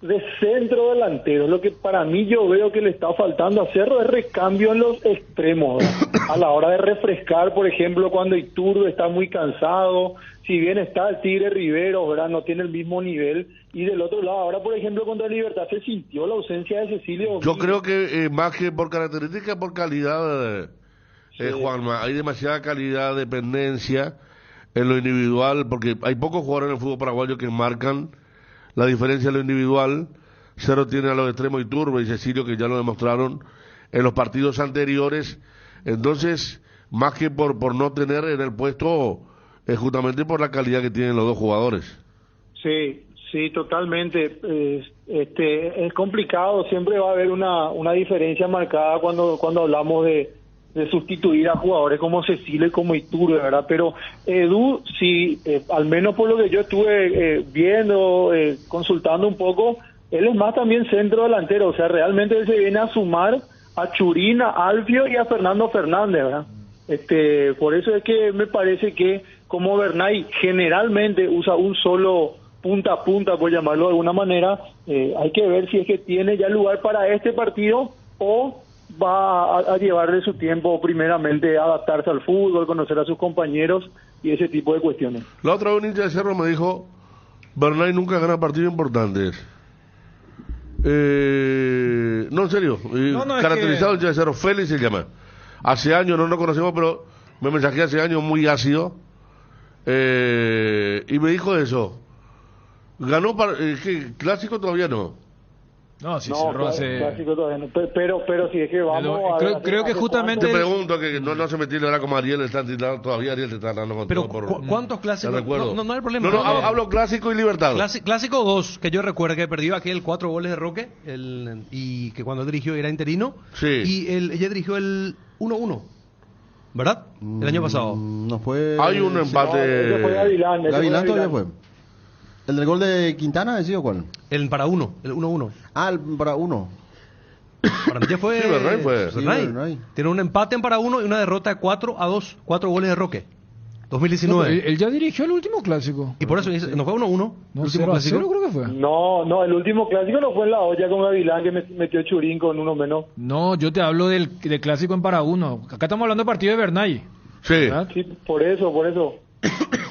de centro delantero. Lo que para mí yo veo que le está faltando a Cerro es recambio en los extremos, ¿verdad? A la hora de refrescar, por ejemplo, cuando Iturbe está muy cansado, si bien está el Tigre Rivero, ¿verdad? No tiene el mismo nivel. Y del otro lado, ahora por ejemplo contra Libertad se sintió la ausencia de Cecilio Yo Domínguez. creo que más que por características, por calidad, Juanma, hay demasiada calidad, dependencia en lo individual, porque hay pocos jugadores en el fútbol paraguayo que marcan la diferencia en lo individual. Cerro tiene a los extremos Iturbe y Cecilio, que ya lo demostraron en los partidos anteriores. Entonces, más que por no tener en el puesto, es justamente por la calidad que tienen los dos jugadores. Sí, totalmente. Es complicado, siempre va a haber una diferencia marcada cuando hablamos de sustituir a jugadores como Cecilio y como Iturbe, ¿verdad? Pero Edu, sí, al menos por lo que yo estuve viendo, consultando un poco, él es más también centro delantero, o sea, realmente él se viene a sumar a Churín, a Alfio y a Fernando Fernández, ¿verdad? Por eso es que me parece que como Bernay generalmente usa un solo punta a punta, por llamarlo de alguna manera, hay que ver si es que tiene ya lugar para este partido o va a llevarle su tiempo primeramente a adaptarse al fútbol, conocer a sus compañeros y ese tipo de cuestiones. La otra vez un hincha de Cerro me dijo, Bernay nunca gana partidos importantes. No, en serio, No, es caracterizado que- hincha de Cerro, Félix se llama. Hace años, no nos conocemos, pero me mensajé hace años muy ácido, y me dijo eso. Ganó, ¿qué? Clásico todavía no. No, si No, Cerro hace... clásico todavía no. Pero si es que vamos Creo que justamente- Te pregunto, que no se metió ahora como Ariel, está titulado todavía, Ariel te está dando con Pero todo ¿cuántos te clásicos? recuerdo. No hay problema. No, hablo clásico y Libertad. Clásico 2, que yo recuerdo que perdió aquel 4 goles de Roque, y que cuando dirigió era interino. Sí. Y ella dirigió el 1-1, ¿verdad? El año pasado. No fue. Hay un empate. ese fue Gavilán. Gavilán todavía fue. ¿El del gol de Quintana decía cuál? El para 1, el 1-1. Ah, el para uno. Para mí ya fue. Sí, Bernay fue. Sí, Bernay. Bernay. Tiene un empate en para 1 y una derrota 4-2. 4 goles de Roque. 2019. No, él ya dirigió el último clásico. Y por eso no fue 1-1. No, el último 0-0 clásico. creo que fue. No, el último clásico no fue en la olla con Gavilán, que metió Churín con uno menos. No, yo te hablo del clásico en para uno. Acá estamos hablando de partido de Bernay. Sí. ¿verdad? Sí, por eso.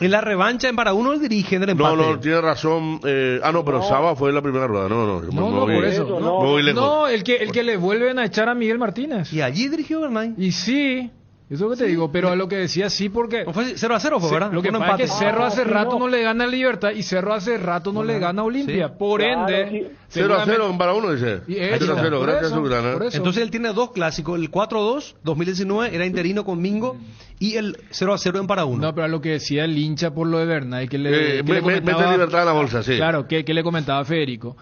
En la revancha en para 1 el dirige en el empate. No, tiene razón. Pero Saba fue la primera rueda. No, No, me no, voy- por eso. Eso, No, me voy lejos. no, el que le vuelven a echar a Miguel Martínez. Y allí dirigió Bernay. Y sí, eso que te digo, pero a lo que decía sí porque... No fue 0-0, fue, ¿verdad? Lo que Un pasa es que empate. Cerro hace sí, rato no. no le gana a Libertad y Cerro hace rato no le gana a Olimpia. Sí. Por Claro, ende... sí. 0-0 en para uno, dice. Y eso, 0-0, por gracias eso, a Subirana. por eso. Entonces él tiene 2 clásicos, el 4-2, 2019, era interino con Mingo, y el 0-0 en para 1. No, pero a lo que decía el hincha por lo de Bernay, que Mete le comentaba... Libertad en la bolsa, sí. Claro, que le comentaba Federico.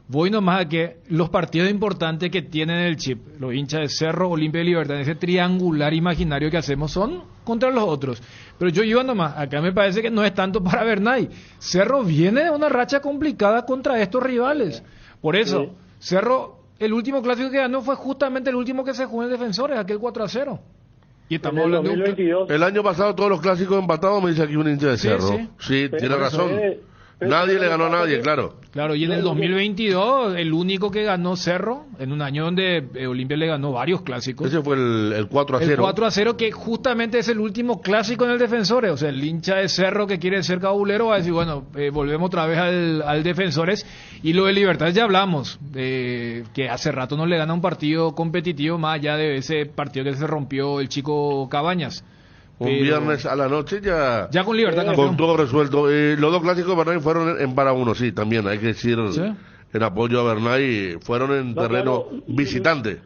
Voy nomás a que los partidos importantes que tienen el chip, los hinchas de Cerro, Olimpia y Libertad, ese triangular imaginario que hacemos son contra los otros. Pero yo iba nomás, acá me parece que no es tanto para Bernay. Cerro viene de una racha complicada contra estos rivales. Por eso, Cerro, el último clásico que ganó fue justamente el último que se jugó en Defensores, aquel 4-0. Y En estamos el hablando de un... 2022. El año pasado todos los clásicos empatados, me dice aquí un hincha de Sí, Cerro. sí. Sí, tiene Pero razón. eso es- Nadie le ganó a nadie, claro. Claro, y en el 2022, el único que ganó Cerro, en un año donde Olimpia le ganó varios clásicos. Ese fue el 4-0. El 4-0, que justamente es el último clásico en el Defensores. O sea, el hincha de Cerro que quiere ser cabulero va a decir, bueno, volvemos otra vez al Defensores. Y lo de Libertad ya hablamos, que hace rato no le gana un partido competitivo, más allá de ese partido que se rompió el chico Cabañas. Un viernes a la noche ya con Libertad con campeón. todo resuelto. Los dos clásicos de Bernay fueron en para uno, sí, también hay que decir, ¿Sí? en apoyo a Bernay, fueron en terreno visitante.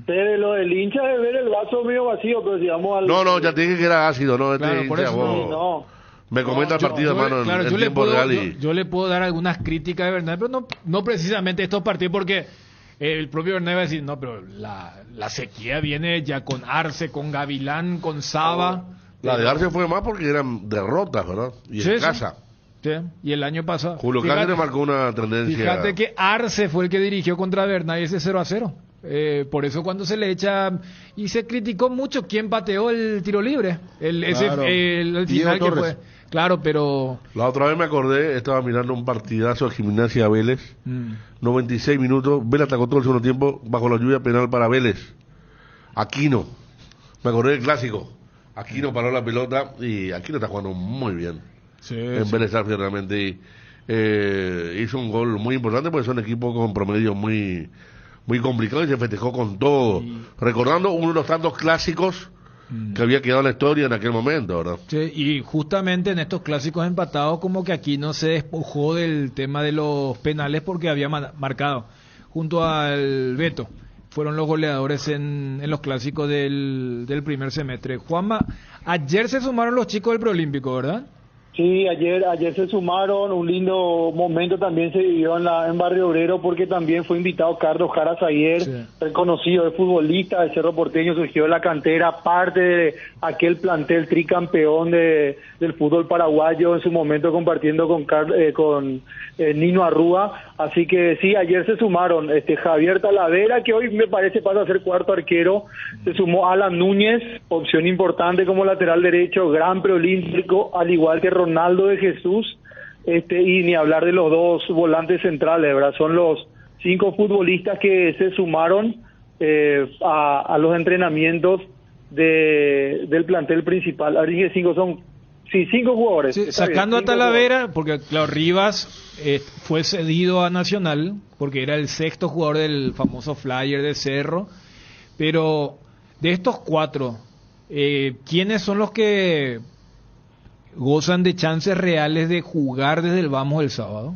Pero lo del hincha de ver el vaso medio vacío, pero si vamos al... No, ya te dije que era ácido, ¿no? Claro, por hincha, eso vos, no. me comenta el partido, hermano, Claro, en yo le tiempo puedo, real y... yo le puedo dar algunas críticas de Bernay, pero no precisamente estos partidos, porque el propio Bernay va a decir, no, pero la sequía viene ya con Arce, con Gavilán, con Saba. La de Arce fue más porque eran derrotas, ¿verdad? Y Sí, en sí. casa. Sí, y el año pasado. Julio Cáceres marcó una tendencia. Fíjate que Arce fue el que dirigió contra Bernay ese 0-0. Por eso cuando se le echa, y se criticó mucho quién pateó el tiro libre, el final Diego que fue. Torres. Claro, pero La otra vez me acordé, estaba mirando un partidazo de Gimnasia Vélez, 96 minutos, Vélez atacó todo el segundo tiempo bajo la lluvia penal para Vélez. Aquino, me acordé del clásico. Aquino paró la pelota y Aquino está jugando muy bien en Vélez Sarsfield realmente. Y, hizo un gol muy importante porque son equipos con promedio muy complicado y se festejó con todo, recordando uno de los tantos clásicos que había quedado en la historia en aquel momento, ¿verdad? sí, y justamente en estos clásicos empatados como que aquí no se despojó del tema de los penales porque había marcado junto al Beto. Fueron los goleadores en los clásicos del primer semestre. Juanma, ayer se sumaron los chicos del Preolímpico, ¿verdad? Sí, ayer se sumaron, un lindo momento también se vivió en Barrio Obrero porque también fue invitado Carlos Jaras ayer, Sí. reconocido, es futbolista del Cerro Porteño, surgió de la cantera, parte de aquel plantel tricampeón del fútbol paraguayo en su momento compartiendo con Nino Arrúa, así que sí, ayer se sumaron Javier Talavera, que hoy me parece pasa a ser cuarto arquero, se sumó Alan Núñez, opción importante como lateral derecho, gran preolímpico, al igual que Ronaldo de Jesús, y ni hablar de los dos volantes centrales, ¿verdad? Son los 5 futbolistas que se sumaron a los entrenamientos del plantel principal. Ahora dije 5, son 5 jugadores. Sí, Está sacando bien, a 5 Talavera, porque claro, Rivas fue cedido a Nacional, porque era el 6º jugador del famoso Flyer de Cerro, pero de estos 4, ¿quiénes son los que gozan de chances reales de jugar desde el vamos el sábado?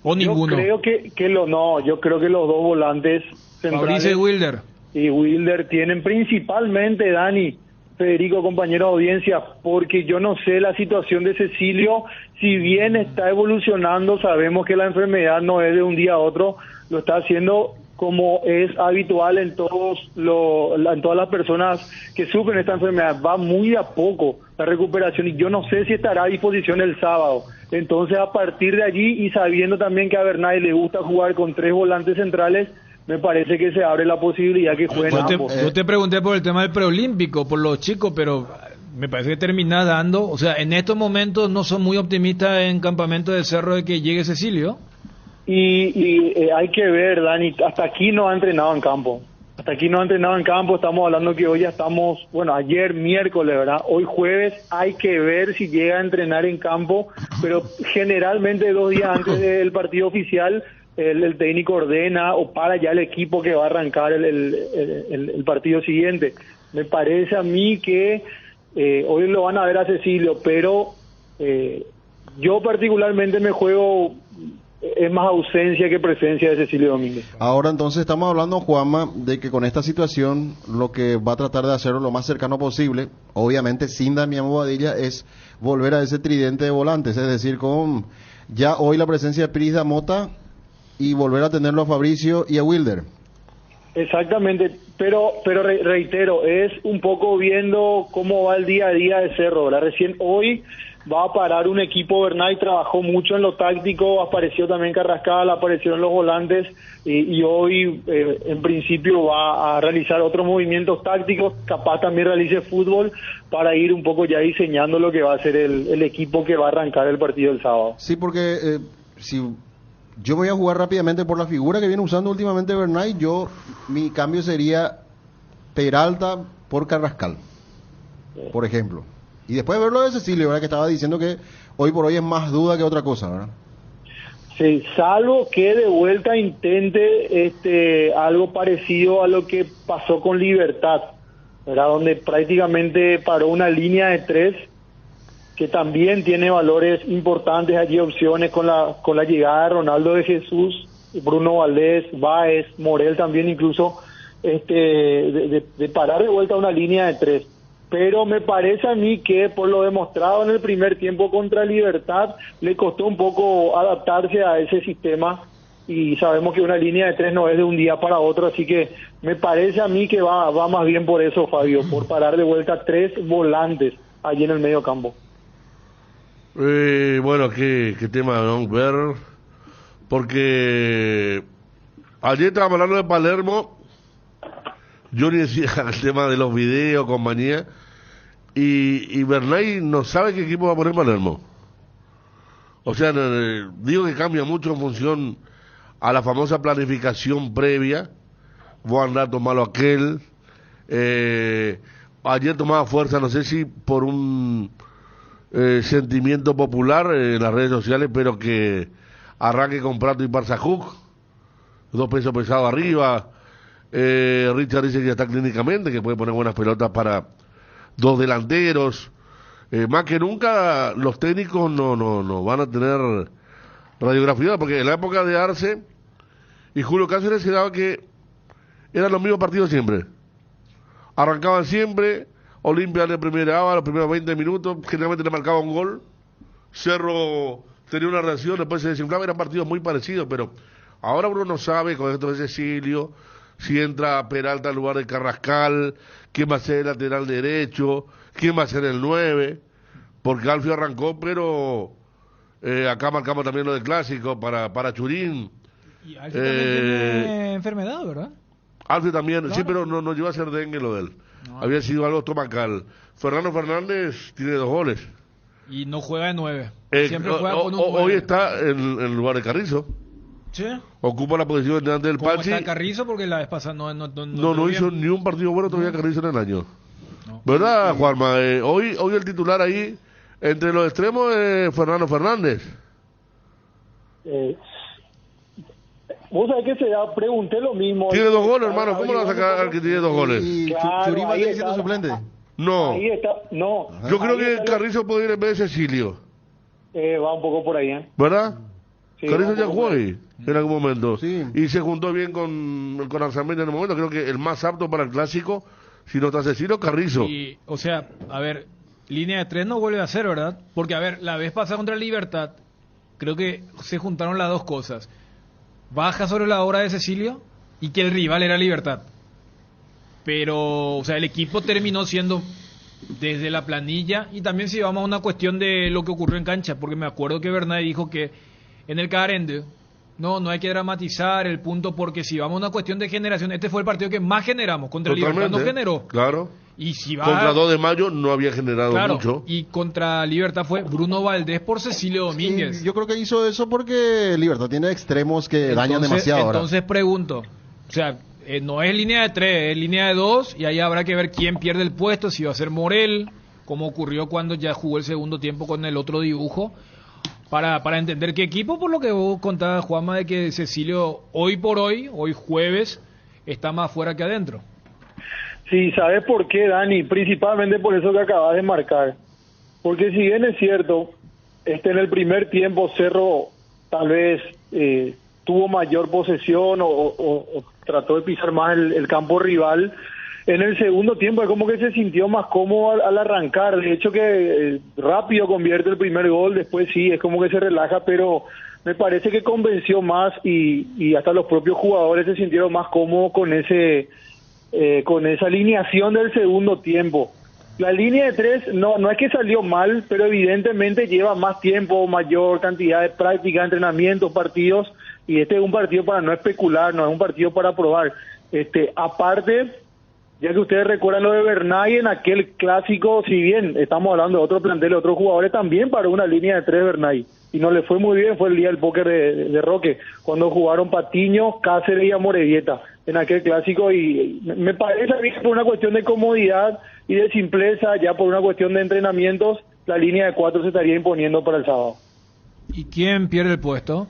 ¿O ninguno? Yo creo yo creo que los dos volantes centrales Fabricio y Wilder tienen principalmente, Dani, Federico, compañero de audiencia, porque yo no sé la situación de Cecilio, si bien está evolucionando, sabemos que la enfermedad no es de un día a otro, lo está haciendo como es habitual en todas las personas que sufren esta enfermedad, va muy a poco la recuperación y yo no sé si estará a disposición el sábado. Entonces, a partir de allí y sabiendo también que a Bernay le gusta jugar con 3 volantes centrales, me parece que se abre la posibilidad que jueguen ambos. Yo te pregunté por el tema del preolímpico, por los chicos, pero me parece que terminás dando, o sea, en estos momentos no son muy optimistas en Campamento de Cerro de que llegue Cecilio. Y hay que ver, Dani, hasta aquí no ha entrenado en campo. Estamos hablando que hoy ya estamos, ayer miércoles, ¿verdad? Hoy jueves hay que ver si llega a entrenar en campo, pero generalmente 2 días antes del partido oficial el técnico ordena o para ya el equipo que va a arrancar el partido siguiente. Me parece a mí que hoy lo van a ver a Cecilio, pero yo particularmente me juego... es más ausencia que presencia de Cecilio Domínguez. Ahora entonces estamos hablando, Juanma, de que con esta situación lo que va a tratar de hacerlo lo más cercano posible, obviamente sin Damián Bobadilla, es volver a ese tridente de volantes, es decir, con ya hoy la presencia de Prisda Mota y volver a tenerlo a Fabricio y a Wilder. Exactamente, pero reitero, es un poco viendo cómo va el día a día de Cerro, ¿verdad? Recién hoy va a parar un equipo. Bernay trabajó mucho en lo táctico, apareció también Carrascal, aparecieron los volantes y hoy en principio va a realizar otros movimientos tácticos, capaz también realice fútbol para ir un poco ya diseñando lo que va a ser el equipo que va a arrancar el partido el sábado. Sí, porque si yo voy a jugar rápidamente por la figura que viene usando últimamente Bernay, mi cambio sería Peralta por Carrascal, por ejemplo. Y después verlo de Cecilio, ¿verdad? Que estaba diciendo que hoy por hoy es más duda que otra cosa, ¿verdad? Sí, salvo que de vuelta intente algo parecido a lo que pasó con Libertad, ¿verdad? Donde prácticamente paró una línea de 3 que también tiene valores importantes allí, opciones con la llegada de Ronaldo de Jesús, Bruno Valdés, Báez, Morel también incluso, de parar de vuelta una línea de 3. Pero me parece a mí que por lo demostrado en el primer tiempo contra Libertad, le costó un poco adaptarse a ese sistema y sabemos que una línea de 3 no es de un día para otro, así que me parece a mí que va más bien por eso, Fabio, por parar de vuelta 3 volantes allí en el medio campo. Bueno, qué tema, ¿no? Ver, porque ayer estábamos hablando de Palermo, yo ni decía el tema de los videos, compañía, y Bernay no sabe qué equipo va a poner Palermo. O sea, digo que cambia mucho en función a la famosa planificación previa. Voy a andar tomando aquel. Ayer tomaba fuerza, no sé si por un sentimiento popular en las redes sociales, pero que arranque con Prato y Parzajuc, 2 pesos pesados arriba. Richard dice que ya está clínicamente, que puede poner buenas pelotas para 2 delanteros. Más que nunca los técnicos no van a tener radiografía, porque en la época de Arce y Julio Cáceres se daba que eran los mismos partidos siempre. Arrancaban siempre, Olimpia le primeraba los primeros 20 minutos, generalmente le marcaba un gol, Cerro tenía una reacción, después se desinflaba, eran partidos muy parecidos, pero ahora uno no sabe con esto de Cecilio, si entra Peralta en lugar de Carrascal, quién va a ser el lateral derecho, quién va a ser el 9, porque Alfio arrancó, pero acá marcamos también lo del clásico para Churín. Y Alfio también tiene enfermedad, ¿verdad? Alfio también, claro. Sí, pero no llegó a ser dengue lo de él. No. Había sido algo estomacal. Fernando Fernández tiene 2 goles. Y no juega de 9. Siempre juega con un 9. Hoy está en lugar de Carrizo. ¿Sí? Ocupa la posición delante del ¿Cómo Pachi. está Carrizo? Porque la vez pasada no hizo bien. ni un partido bueno todavía Carrizo en el año. No. ¿Verdad, Juanma? Hoy el titular ahí, entre los extremos, es Fernando Fernández. Vos sabés que pregunté lo mismo. Tiene 2 goles, hermano. ¿Cómo lo va a sacar al que tiene 2 goles? ¿Y Claro, Churín va a ahí seguir siendo está. suplente? No. Ahí está, no. Yo creo Ahí que está Carrizo puede ir en vez de Cecilio. va un poco por ahí, ¿eh? ¿Verdad? Sí, Carrizo va un ya poco jugó por ahí en algún momento. Sí. Y se juntó bien con Arzamendi en el momento. Creo que el más apto para el clásico, si no está Cecilio, Carrizo. Y, o sea, a ver, línea de 3 no vuelve a hacer, ¿verdad? Porque, a ver, la vez pasada contra Libertad, creo que se juntaron las dos cosas. Baja sobre la obra de Cecilio y que el rival era Libertad. Pero, o sea, el equipo terminó siendo desde la planilla y también si vamos a una cuestión de lo que ocurrió en cancha, porque me acuerdo que Bernay dijo que en el Carende no hay que dramatizar el punto porque si vamos a una cuestión de generación, este fue el partido que más generamos, contra el Libertad no generó. Claro. Y si va Contra 2 de mayo no había generado claro, mucho. y contra Libertad fue Bruno Valdés por Cecilio Domínguez. Sí, yo creo que hizo eso porque Libertad tiene extremos que dañan demasiado ahora. Entonces pregunto, o sea, no es línea de 3, es línea de 2 y ahí habrá que ver quién pierde el puesto, si va a ser Morel, como ocurrió cuando ya jugó el segundo tiempo con el otro dibujo, para entender qué equipo, por lo que vos contabas, Juanma, de que Cecilio hoy por hoy jueves, está más fuera que adentro. Sí, ¿sabes por qué, Dani? Principalmente por eso que acabas de marcar. Porque si bien es cierto, en el primer tiempo Cerro tal vez tuvo mayor posesión o trató de pisar más el campo rival, En el segundo tiempo es como que se sintió más cómodo al arrancar. De hecho que rápido convierte el primer gol, después sí, es como que se relaja, pero me parece que convenció más y hasta los propios jugadores se sintieron más cómodos con con esa alineación del segundo tiempo. La línea de tres no es que salió mal, pero evidentemente lleva más tiempo, mayor cantidad de práctica, entrenamientos, partidos, y este es un partido para no especular, no es un partido para probar. Aparte, ya que ustedes recuerdan lo de Bernay en aquel clásico, si bien estamos hablando de otro plantel, de otros jugadores, también para una línea de tres Bernay, y no le fue muy bien, fue el día del póker de Roque, cuando jugaron Patiño, Cáceres y Amorebieta en aquel clásico, y me parece a mí que por una cuestión de comodidad y de simpleza, ya por una cuestión de entrenamientos, la línea de 4 se estaría imponiendo para el sábado. ¿Y quién pierde el puesto?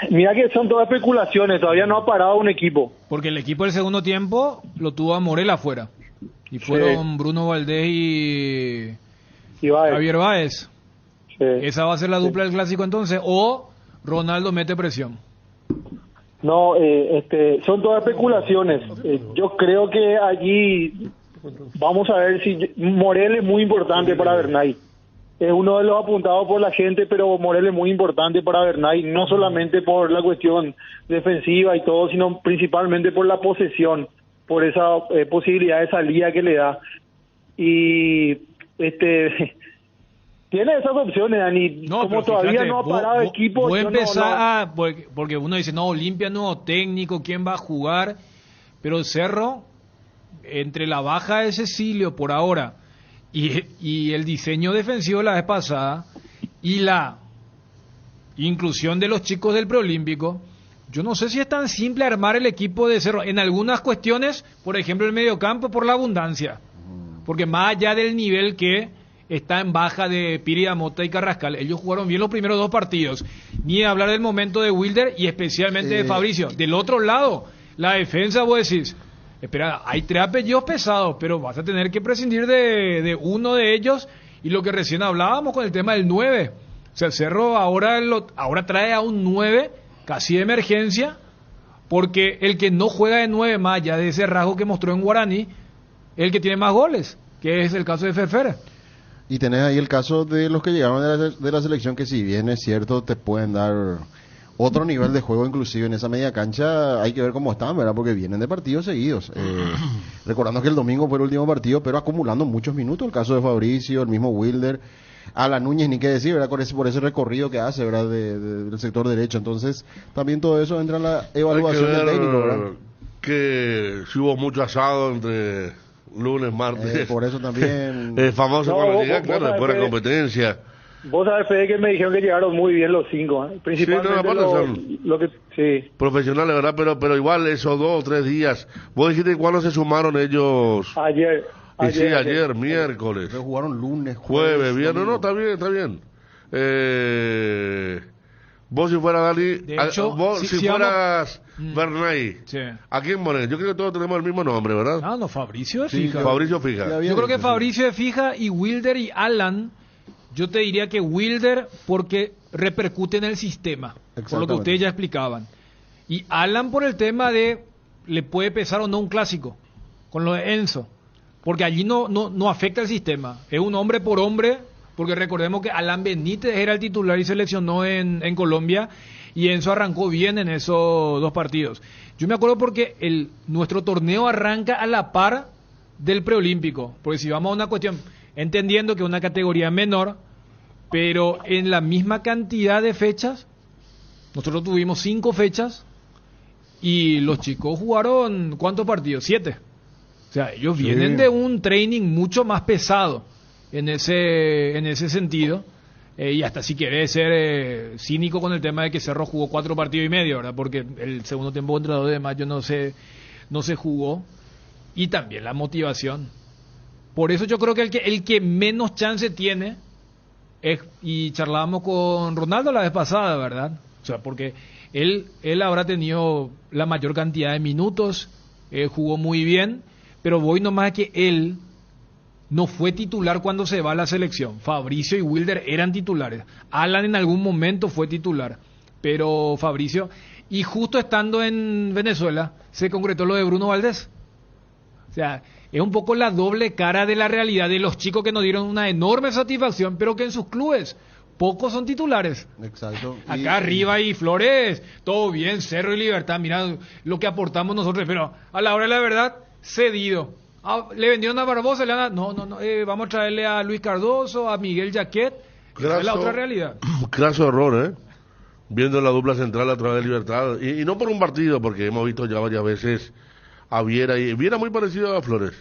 Mira que son todas especulaciones, todavía no ha parado un equipo. Porque el equipo del segundo tiempo lo tuvo a Morel afuera. Y fueron Bruno Valdés y Báez. Javier Báez. Sí. ¿Esa va a ser la dupla del clásico entonces? ¿O Ronaldo mete presión? No, son todas especulaciones. Yo creo que allí vamos a ver si Morel es muy importante para Bernay. Es uno de los apuntados por la gente, pero Morel es muy importante para Bernay, no solamente por la cuestión defensiva y todo, sino principalmente por la posesión, por esa posibilidad de salida que le da. Y tiene esas opciones, Dani. No, como pero todavía fíjate, no ha parado el equipo. Voy a yo empezar porque uno dice, no, Olimpia nuevo técnico, ¿quién va a jugar? Pero Cerro, entre la baja de Cecilio por ahora y el diseño defensivo la vez pasada y la inclusión de los chicos del preolímpico, yo no sé si es tan simple armar el equipo de Cerro. En algunas cuestiones, por ejemplo el mediocampo, por la abundancia, porque más allá del nivel que está en baja de Piri, Mota y Carrascal, ellos jugaron bien los primeros 2 partidos, ni hablar del momento de Wilder y especialmente de Fabricio. Del otro lado, la defensa, vos decís, espera, hay 3 apellidos pesados, pero vas a tener que prescindir de uno de ellos, y lo que recién hablábamos con el tema del 9. O sea, Cerro ahora trae a un 9 casi de emergencia, porque el que no juega de 9 más allá de ese rasgo que mostró en Guaraní, el que tiene más goles, que es el caso de Ferfera. Y tenés ahí el caso de los que llegaron de la selección, que si bien es cierto te pueden dar otro nivel de juego, inclusive en esa media cancha. Hay que ver cómo están, ¿verdad? Porque vienen de partidos seguidos. Recordando que el domingo fue el último partido, pero acumulando muchos minutos. El caso de Fabricio, el mismo Wilder, Alan Núñez, ni qué decir, ¿verdad? Por ese recorrido que hace, ¿verdad? Del sector derecho. Entonces, también todo eso entra en la evaluación del técnico, ¿verdad? Que si hubo mucho asado entre lunes, martes. Por eso también. Famoso No, para la vos- liga, vos claro, sabés después de la que- competencia. Vos sabés, Fede, que me dijeron que llegaron muy bien los 5, principalmente Sí, no, aparte son- lo que sí. Profesionales, ¿verdad? Pero igual esos 2 o 3 días. Vos dijiste cuándo se sumaron ellos. Ayer. Y sí, ayer, miércoles, Pero jugaron lunes, jueves, viernes. domingo. No, está bien, está bien. Vos si fueras Dani, De hecho, vos si si fueras vamos- Bernay, Sí. ¿a quién pones? Yo creo que todos tenemos el mismo nombre, ¿verdad? Ah, no, Fabricio es Sí, fija. Fabricio Ya Fija. había Yo creo que dicho, sí. Fabricio es fija, y Wilder y Alan, yo te diría que Wilder porque repercute en el sistema, por lo que Exactamente. ustedes ya explicaban. Y Alan por el tema de le puede pesar o no un clásico, con lo de Enzo, porque allí no afecta el sistema, es un hombre por hombre, porque recordemos que Alan Benítez era el titular y seleccionó en Colombia, y Enzo arrancó bien en esos 2 partidos. Yo me acuerdo porque nuestro torneo arranca a la par del preolímpico, porque si vamos a una cuestión, entendiendo que es una categoría menor, pero en la misma cantidad de fechas, nosotros tuvimos 5 fechas y los chicos jugaron, ¿cuántos partidos? 7. O sea, ellos vienen de un training mucho más pesado en ese sentido. Y hasta si querés ser cínico con el tema de que Cerro jugó 4 partidos y medio, ¿verdad? Porque el segundo tiempo contra 2 de mayo no se jugó. Y también la motivación. Por eso yo creo que el que menos chance tiene es, y charlábamos con Ronaldo la vez pasada, ¿verdad? O sea, porque él habrá tenido la mayor cantidad de minutos, jugó muy bien, pero voy nomás a que él no fue titular cuando se va a la selección. Fabricio y Wilder eran titulares. Alan en algún momento fue titular, pero Fabricio, y justo estando en Venezuela se concretó lo de Bruno Valdés. O sea, es un poco la doble cara de la realidad de los chicos que nos dieron una enorme satisfacción, pero que en sus clubes pocos son titulares. Exacto. Acá arriba y Flores, todo bien, Cerro y Libertad, mira lo que aportamos nosotros, pero a la hora de la verdad, cedido. Le vendieron a Barbosa, no, vamos a traerle a Luis Cardoso, a Miguel Jaquet, esa es la otra realidad. Craso error, viendo la dupla central a través de Libertad, y no por un partido, porque hemos visto ya varias veces a Viera, y Viera muy parecido a Flores.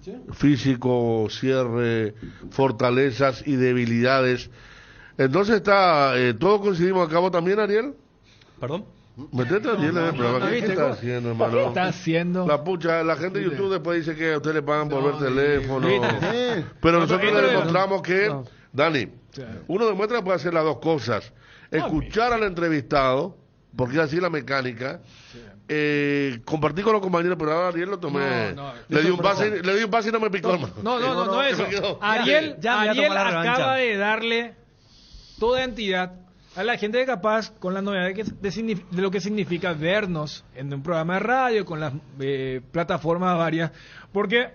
¿Sí? Físico, cierre, fortalezas y debilidades. Entonces está, todos coincidimos acá, ¿vos también, Ariel? ¿Perdón? Metete a Ariel en el programa. ¿Qué está haciendo, hermano? ¿Qué está haciendo? La pucha, la gente de YouTube después dice que a usted le pagan por ver teléfono. ¿Viste? Pero nosotros pero le esto- demostramos que, Dani, uno demuestra que puede hacer las dos cosas. Escuchar al entrevistado, porque es así la mecánica. Compartir con los compañeros, pero ahora Ariel lo tomé. Le di un pase y no me picó, hermano. No, eso. Ariel tomar la revancha. acaba de darle toda entidad a la gente de Capaz con la novedad de lo que significa vernos en un programa de radio con las plataformas varias, porque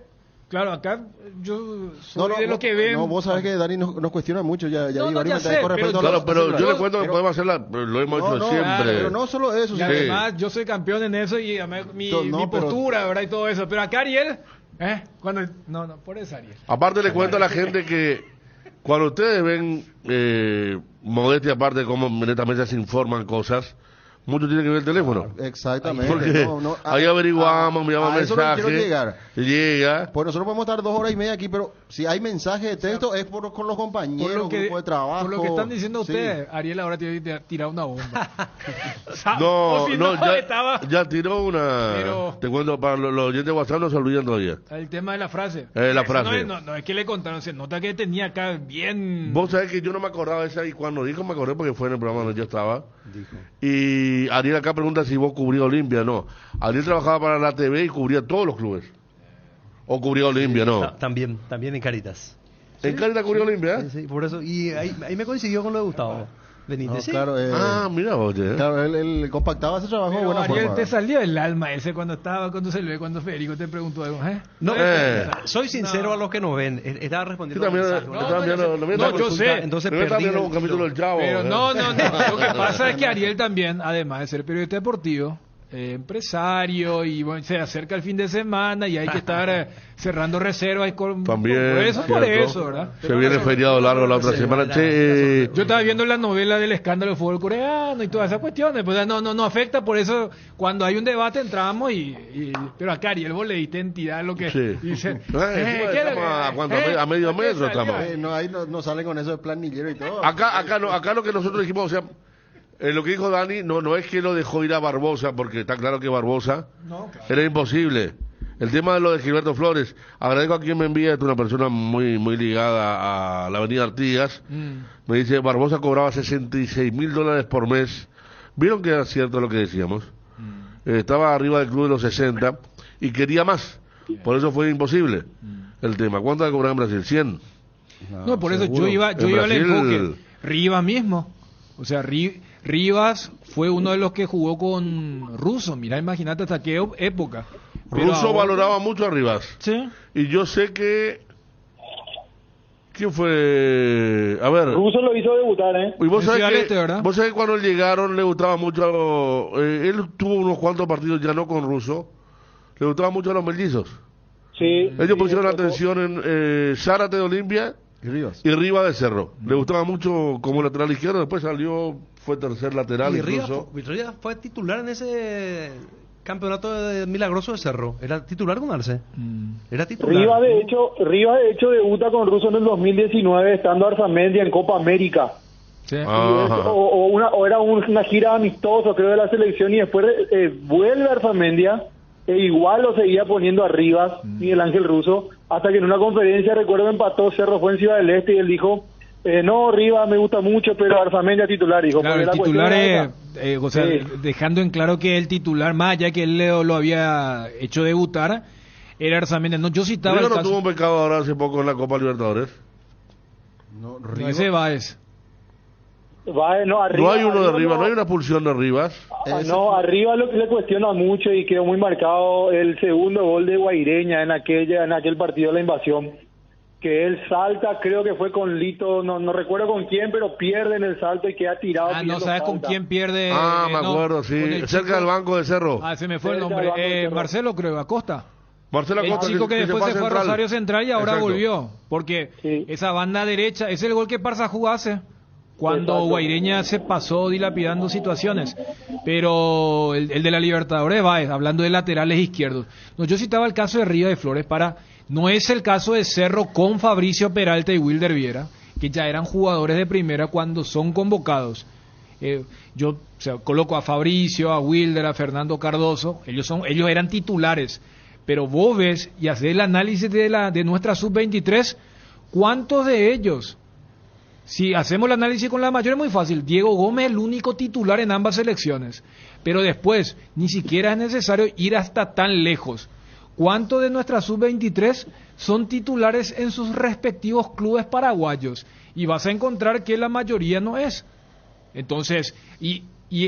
claro, acá yo soy de lo que ven. No, vos sabés que Dani nos cuestiona mucho, ya No, vi no, varios ya mensajes sé, con respecto Claro, a los pero yo celulares. le cuento que Pero- podemos hacerla, lo hemos hecho no, siempre. pero no solo eso, Y sí. además yo soy campeón en eso y además mi No, pero- postura, ¿verdad? Y todo eso, pero acá Ariel, cuando no, por eso Ariel. Aparte le cuento a la gente que cuando ustedes ven, modestia aparte, cómo netamente se informan cosas, mucho tiene que ver el teléfono. Exactamente. Porque ahí averiguamos, enviamos a eso no mensajes. quiero llegar. Llega. Pues nosotros podemos estar 2 horas y media aquí, pero si hay mensaje de texto es con los compañeros, grupo de trabajo. Por lo que están diciendo Sí. ustedes, Ariel ahora tiene que tirar una bomba. No, estaba ya tiró una. Pero- Te cuento, para los oyentes de WhatsApp no se olvidan todavía. el tema de la frase. La Eso frase. No es que le contaron, se nota que tenía acá bien. Vos sabés que yo no me acordaba de esa y cuando dijo me acordé porque fue en el programa donde yo estaba. Y Ariel acá pregunta si vos cubrías Olimpia. No, Ariel trabajaba para la TV y cubría todos los clubes. O cubría Olimpia, no. También en Caritas. ¿En Caritas cubrió Olimpia? Sí, por eso. Y ahí me coincidió con lo de Gustavo Benítez. No, sí. claro, Mira, oye. claro, él compactaba ese trabajo de Pero buena Ariel, forma. te salió el alma ese cuando se le ve cuando Federico te preguntó algo, No, Eh. soy sincero No. a los que nos ven. Estaba Sí, respondiendo también, al mensaje. estaba viendo- lo vi en la yo consulta. sé. Entonces Lo vi perdí también en un el capítulo del Chavo. Pero no. Lo que pasa es que Ariel también, además de ser periodista deportivo, empresario y bueno, se acerca el fin de semana y hay que estar cerrando reservas También, por cierto. eso, ¿verdad? Se viene el feriado largo la otra semana. Che, Yo estaba viendo la novela del escándalo del fútbol coreano y todas esas cuestiones, pues no afecta, por eso cuando hay un debate entramos pero acá Ariel vos le diste entidad a lo que Sí. dicen. Estamos a cuánto, a medio metro estamos. No, ahí no salen con eso de planillero y todo. Acá lo que nosotros dijimos, o sea, lo que dijo Dani, no es que lo dejó ir a Barbosa, porque está claro que Barbosa era imposible. El tema de lo de Gilberto Flores, agradezco a quien me envía, es una persona muy ligada a la avenida Artigas, me dice, Barbosa cobraba $66,000 por mes. ¿Vieron que era cierto lo que decíamos? Estaba arriba del club de los 60 y quería más, por eso fue imposible el tema. ¿Cuánto ha cobrado en Brasil? 100. No, por eso seguro. yo iba En al Brasil- enfoque. Rivas mismo. O sea, Rivas fue uno de los que jugó con Russo. Mira, imagínate hasta qué época. Pero Russo ahora- valoraba mucho a Rivas. Sí. Y yo sé que... ¿Quién fue? A ver... Russo lo hizo debutar, ¿eh? Y vos En sabés Ciudad que, Este, ¿verdad? vos sabés que cuando llegaron le gustaba mucho... él tuvo unos cuantos partidos ya no con Russo. Le gustaba mucho a los mellizos. Sí. Ellos sí, pusieron tocó. atención en Zárate de Olimpia Y Rivas. y Rivas de Cerro. Le gustaba mucho como lateral izquierdo. Después salió, fue tercer lateral Y Rivas incluso. fue titular en ese campeonato milagroso de Cerro. Era titular con Arce. Era titular. Rivas de hecho debuta con Russo en el 2019 estando Arzamendia en Copa América. Sí. Y Ajá. o era una gira amistosa, creo, de la selección, y después vuelve Arzamendia, e igual lo seguía poniendo a Rivas, Miguel Ángel Russo, hasta que en una conferencia, recuerdo, empató Cerro, fue en Ciudad del Este, y él dijo, no, Rivas me gusta mucho, pero Arzamendia titular, dijo. Claro, porque el la titular cuestión era es, o sea, Sí. dejando en claro que el titular, más allá que él lo había hecho debutar, era Arzamendia. No, yo citaba River el no tuvo caso. un pecado ahora hace poco en la Copa Libertadores. No, No, ese Baez. No, arriba, No hay uno de arriba Rivas, no hay una expulsión de Rivas. No, arriba lo que le cuestiona mucho y quedó muy marcado el segundo gol de Guaireña en aquel partido de la invasión, que él salta, creo que fue con Lito, no recuerdo con quién, pero pierde en el salto y queda tirado. No sabes con quién pierde. Me acuerdo, sí, cerca del banco de Cerro. Se me fue el nombre. Marcelo, creo, Acosta. Marcelo El Acosta, chico que después se fue a Rosario Central y ahora Exacto. volvió, porque esa banda derecha, es el gol que Parsajú hace cuando Exacto. Guaireña se pasó dilapidando situaciones, pero el de la Libertadores va hablando de laterales izquierdos. No, yo citaba el caso de Río de Flores no es el caso de Cerro con Fabricio Peralta y Wilder Viera, que ya eran jugadores de primera cuando son convocados. Yo coloco a Fabricio, a Wilder, a Fernando Cardoso, ellos eran titulares, pero vos ves y haces el análisis de nuestra sub-23, ¿cuántos de ellos? Si hacemos el análisis con la mayor es muy fácil. Diego Gómez es el único titular en ambas selecciones. Pero después, ni siquiera es necesario ir hasta tan lejos. ¿Cuántos de nuestra sub-23 son titulares en sus respectivos clubes paraguayos? Y vas a encontrar que la mayoría no es. Entonces, y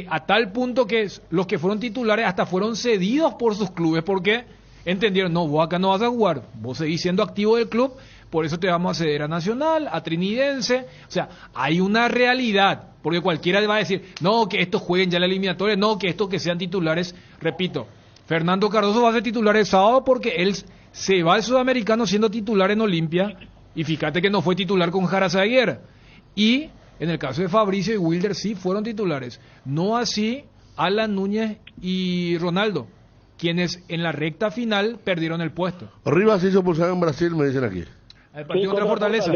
a tal punto que los que fueron titulares hasta fueron cedidos por sus clubes, porque entendieron, no, vos acá no vas a jugar, vos seguís siendo activo del club, por eso te vamos a ceder a Nacional, a Trinidense. O sea, hay una realidad, porque cualquiera va a decir, no, que estos jueguen ya la eliminatoria, no, que estos que sean titulares. Repito, Fernando Cardoso va a ser titular el sábado porque él se va al Sudamericano siendo titular en Olimpia, y fíjate que no fue titular con Jara Zaguer. Y en el caso de Fabricio y Wilder sí fueron titulares, no así Alan Núñez y Ronaldo, quienes en la recta final perdieron el puesto. Rivas se hizo expulsar en Brasil, me dicen aquí. El partido contra Fortaleza.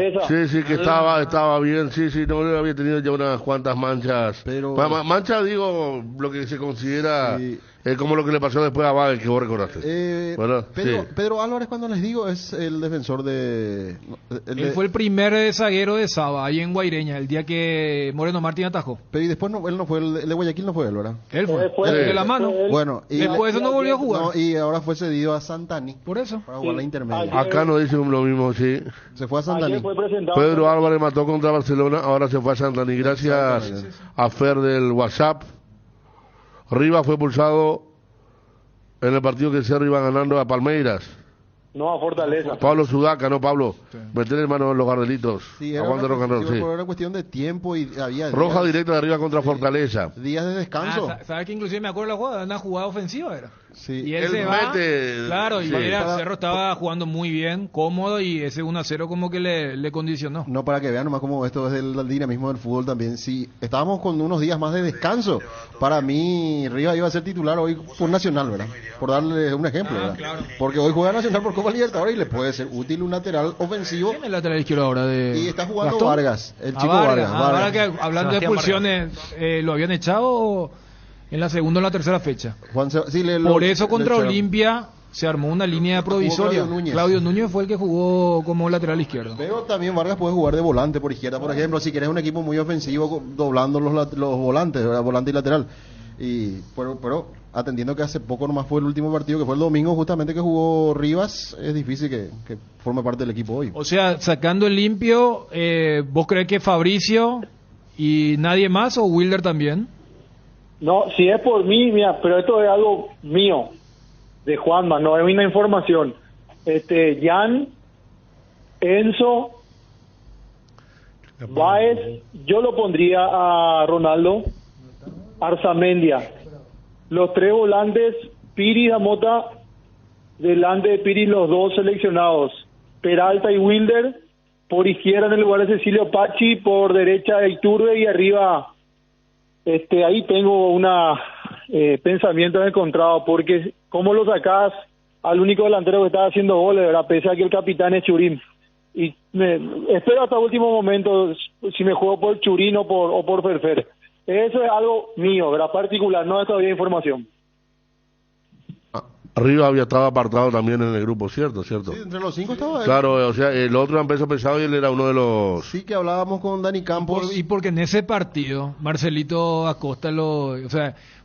Sí, que estaba bien, no había tenido ya unas cuantas manchas. Pero mancha, digo, lo que se considera como lo que le pasó después a Babel, que vos recordaste. Pedro Álvarez, cuando les digo, es el defensor de... Él fue el primer zaguero de Saba, ahí en Guaireña, el día que Moreno Martín atajó. Pero y después él no fue, el de Guayaquil no fue él, ¿verdad? Él fue, el de la mano. Bueno, y después de eso no volvió a jugar. Y ahora fue cedido a Santani. Por eso. Para jugar la intermedia. Acá no dicen lo mismo, sí. Se fue a Santani. Pedro Álvarez mató contra Barcelona, ahora se fue a Santani. Gracias a Fer del WhatsApp. Rivas fue expulsado en el partido que Cerro iba ganando a Palmeiras. No, a Fortaleza. Pablo Sudaca, no Pablo. Meter el mano en los gardelitos. Sí, Aguante rock and roll, sí. Era cuestión de tiempo y había Roja días, directa de arriba contra Fortaleza. días de descanso. ¿Sabes que inclusive me acuerdo de la jugada? Una jugada ofensiva era. Sí. Y él Él se va. mete, Claro, y sí. Cerro estaba jugando muy bien, cómodo, y ese 1-0 como que le condicionó. No, para que vean nomás cómo esto es el dinamismo del fútbol también. Si estábamos con unos días más de descanso, para mí Rivas iba a ser titular hoy por Nacional, ¿verdad? Por darle un ejemplo, ¿verdad? Claro. Porque hoy juega Nacional por Copa Libertadores y le puede ser útil un lateral ofensivo. ¿Quién es el lateral izquierdo ahora de Y está jugando Gastón? Vargas, el chico Vargas. Ahora que hablando de Sebastián expulsiones, ¿lo habían echado en la segunda o la tercera fecha? Por eso contra le echaron. Olimpia se armó una línea provisoria. Claudio Núñez. Claudio Núñez fue el que jugó como lateral izquierdo. Pero también Vargas puede jugar de volante por izquierda, por ejemplo, si querés un equipo muy ofensivo, doblando los volantes, ¿verdad? Volante y lateral. Pero atendiendo que hace poco nomás fue el último partido, que fue el domingo justamente que jugó Rivas, es difícil que forme parte del equipo hoy. O sea, sacando el limpio, ¿vos crees que Fabricio y nadie más o Wilder también? No, si es por mí, mira, pero esto es algo mío, de Juanma, no es una información. Jan, Enzo, Baez, yo lo pondría a Ronaldo, Arzamendia, los tres volantes, Piri y Damota, delante de Piri los dos seleccionados, Peralta y Wilder, por izquierda en el lugar de Cecilio Pachi, por derecha Iturbe y arriba, ahí tengo una pensamiento encontrado, porque ¿cómo lo sacás al único delantero que está haciendo goles, ¿verdad? Pese a que el capitán es Churín? Y espero hasta el último momento si me juego por Churín o por Ferfer. Eso es algo mío, ¿verdad? Particular, no es todavía información. Rivas había estado apartado también en el grupo, ¿cierto? Sí, entre los 5 estaba él. Claro, o sea, el otro empezó pesado y él era uno de los... Sí, que hablábamos con Dani Campos. Y porque en ese partido, Marcelito Acosta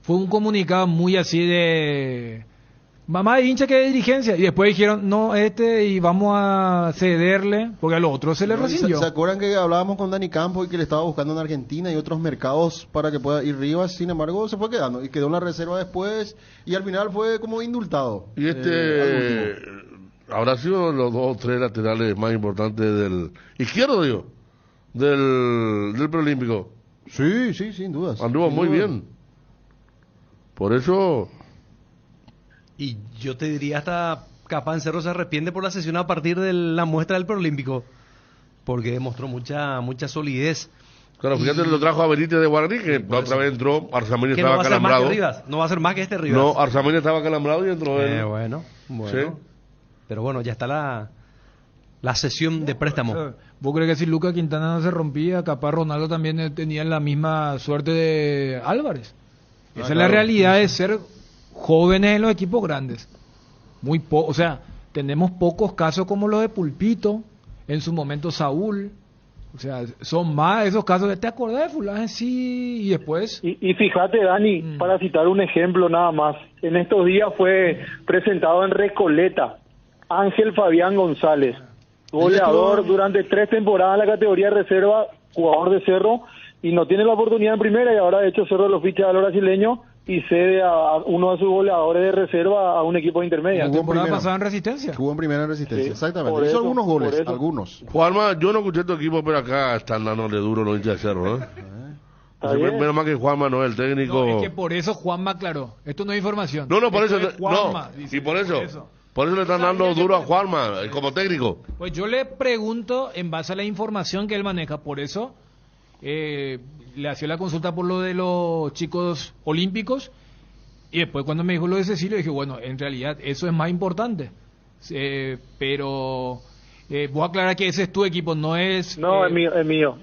fue un comunicado muy así de Mamá de hincha que de dirigencia. Y después dijeron, no, y vamos a cederle, porque a los otros se le rescindió. ¿Se acuerdan que hablábamos con Dani Campos y que le estaba buscando en Argentina y otros mercados para que pueda ir Rivas? Sin embargo, se fue quedando y quedó en la reserva después y al final fue como indultado. Y habrá sido los 2 o 3 laterales más importantes del izquierdo, digo, del preolímpico. Sí, sin dudas. Anduvo muy bien. Por eso... Y yo te diría hasta capaz en Cerro se arrepiente por la sesión a partir de la muestra del preolímpico, porque demostró mucha solidez. Claro, fíjate, lo trajo a Benítez de Guaraní, que la otra vez entró, Arzamendi Que estaba no va a ser más calambrado. que Rivas, no va a ser más que este Rivas. No, Arzamendi estaba calambrado y entró él. Bueno. Sí. Pero bueno, ya está la sesión de préstamo. ¿Vos crees que si Lucas Quintana no se rompía, capaz Ronaldo también tenía la misma suerte de Álvarez? Esa es la realidad de ser jóvenes en los equipos grandes. O sea, tenemos pocos casos como los de Pulpito, en su momento Saúl. O sea, son más esos casos de ¿te acordás de fulano? Sí, y después... Y fíjate, Dani, para citar un ejemplo nada más, en estos días fue presentado en Recoleta Ángel Fabián González, goleador durante 3 temporadas en la categoría de reserva, jugador de Cerro, y no tiene la oportunidad en primera, y ahora de hecho Cerro lo ficha a los brasileños y cede a uno de sus goleadores de reserva a un equipo de intermedia. La temporada pasada en Resistencia. Jugó en primera en Resistencia, Sí, exactamente. por Hizo eso, algunos goles, por eso. algunos. Juanma, yo no escuché tu equipo, pero acá están dándole duro los hinchas de Cerro, ¿eh? Está bien. Menos mal que Juanma no es el técnico. No, es que por eso Juanma aclaró. Esto no es información. No, por Esto eso. es Juanma, No, dice, y por eso le están dando duro a Juanma como técnico. Pues yo le pregunto en base a la información que él maneja, por eso le hacía la consulta por lo de los chicos olímpicos y después cuando me dijo lo de Cecilio dije, bueno, en realidad eso es más importante. Pero voy a aclarar que ese es tu equipo, no es... No, es mío.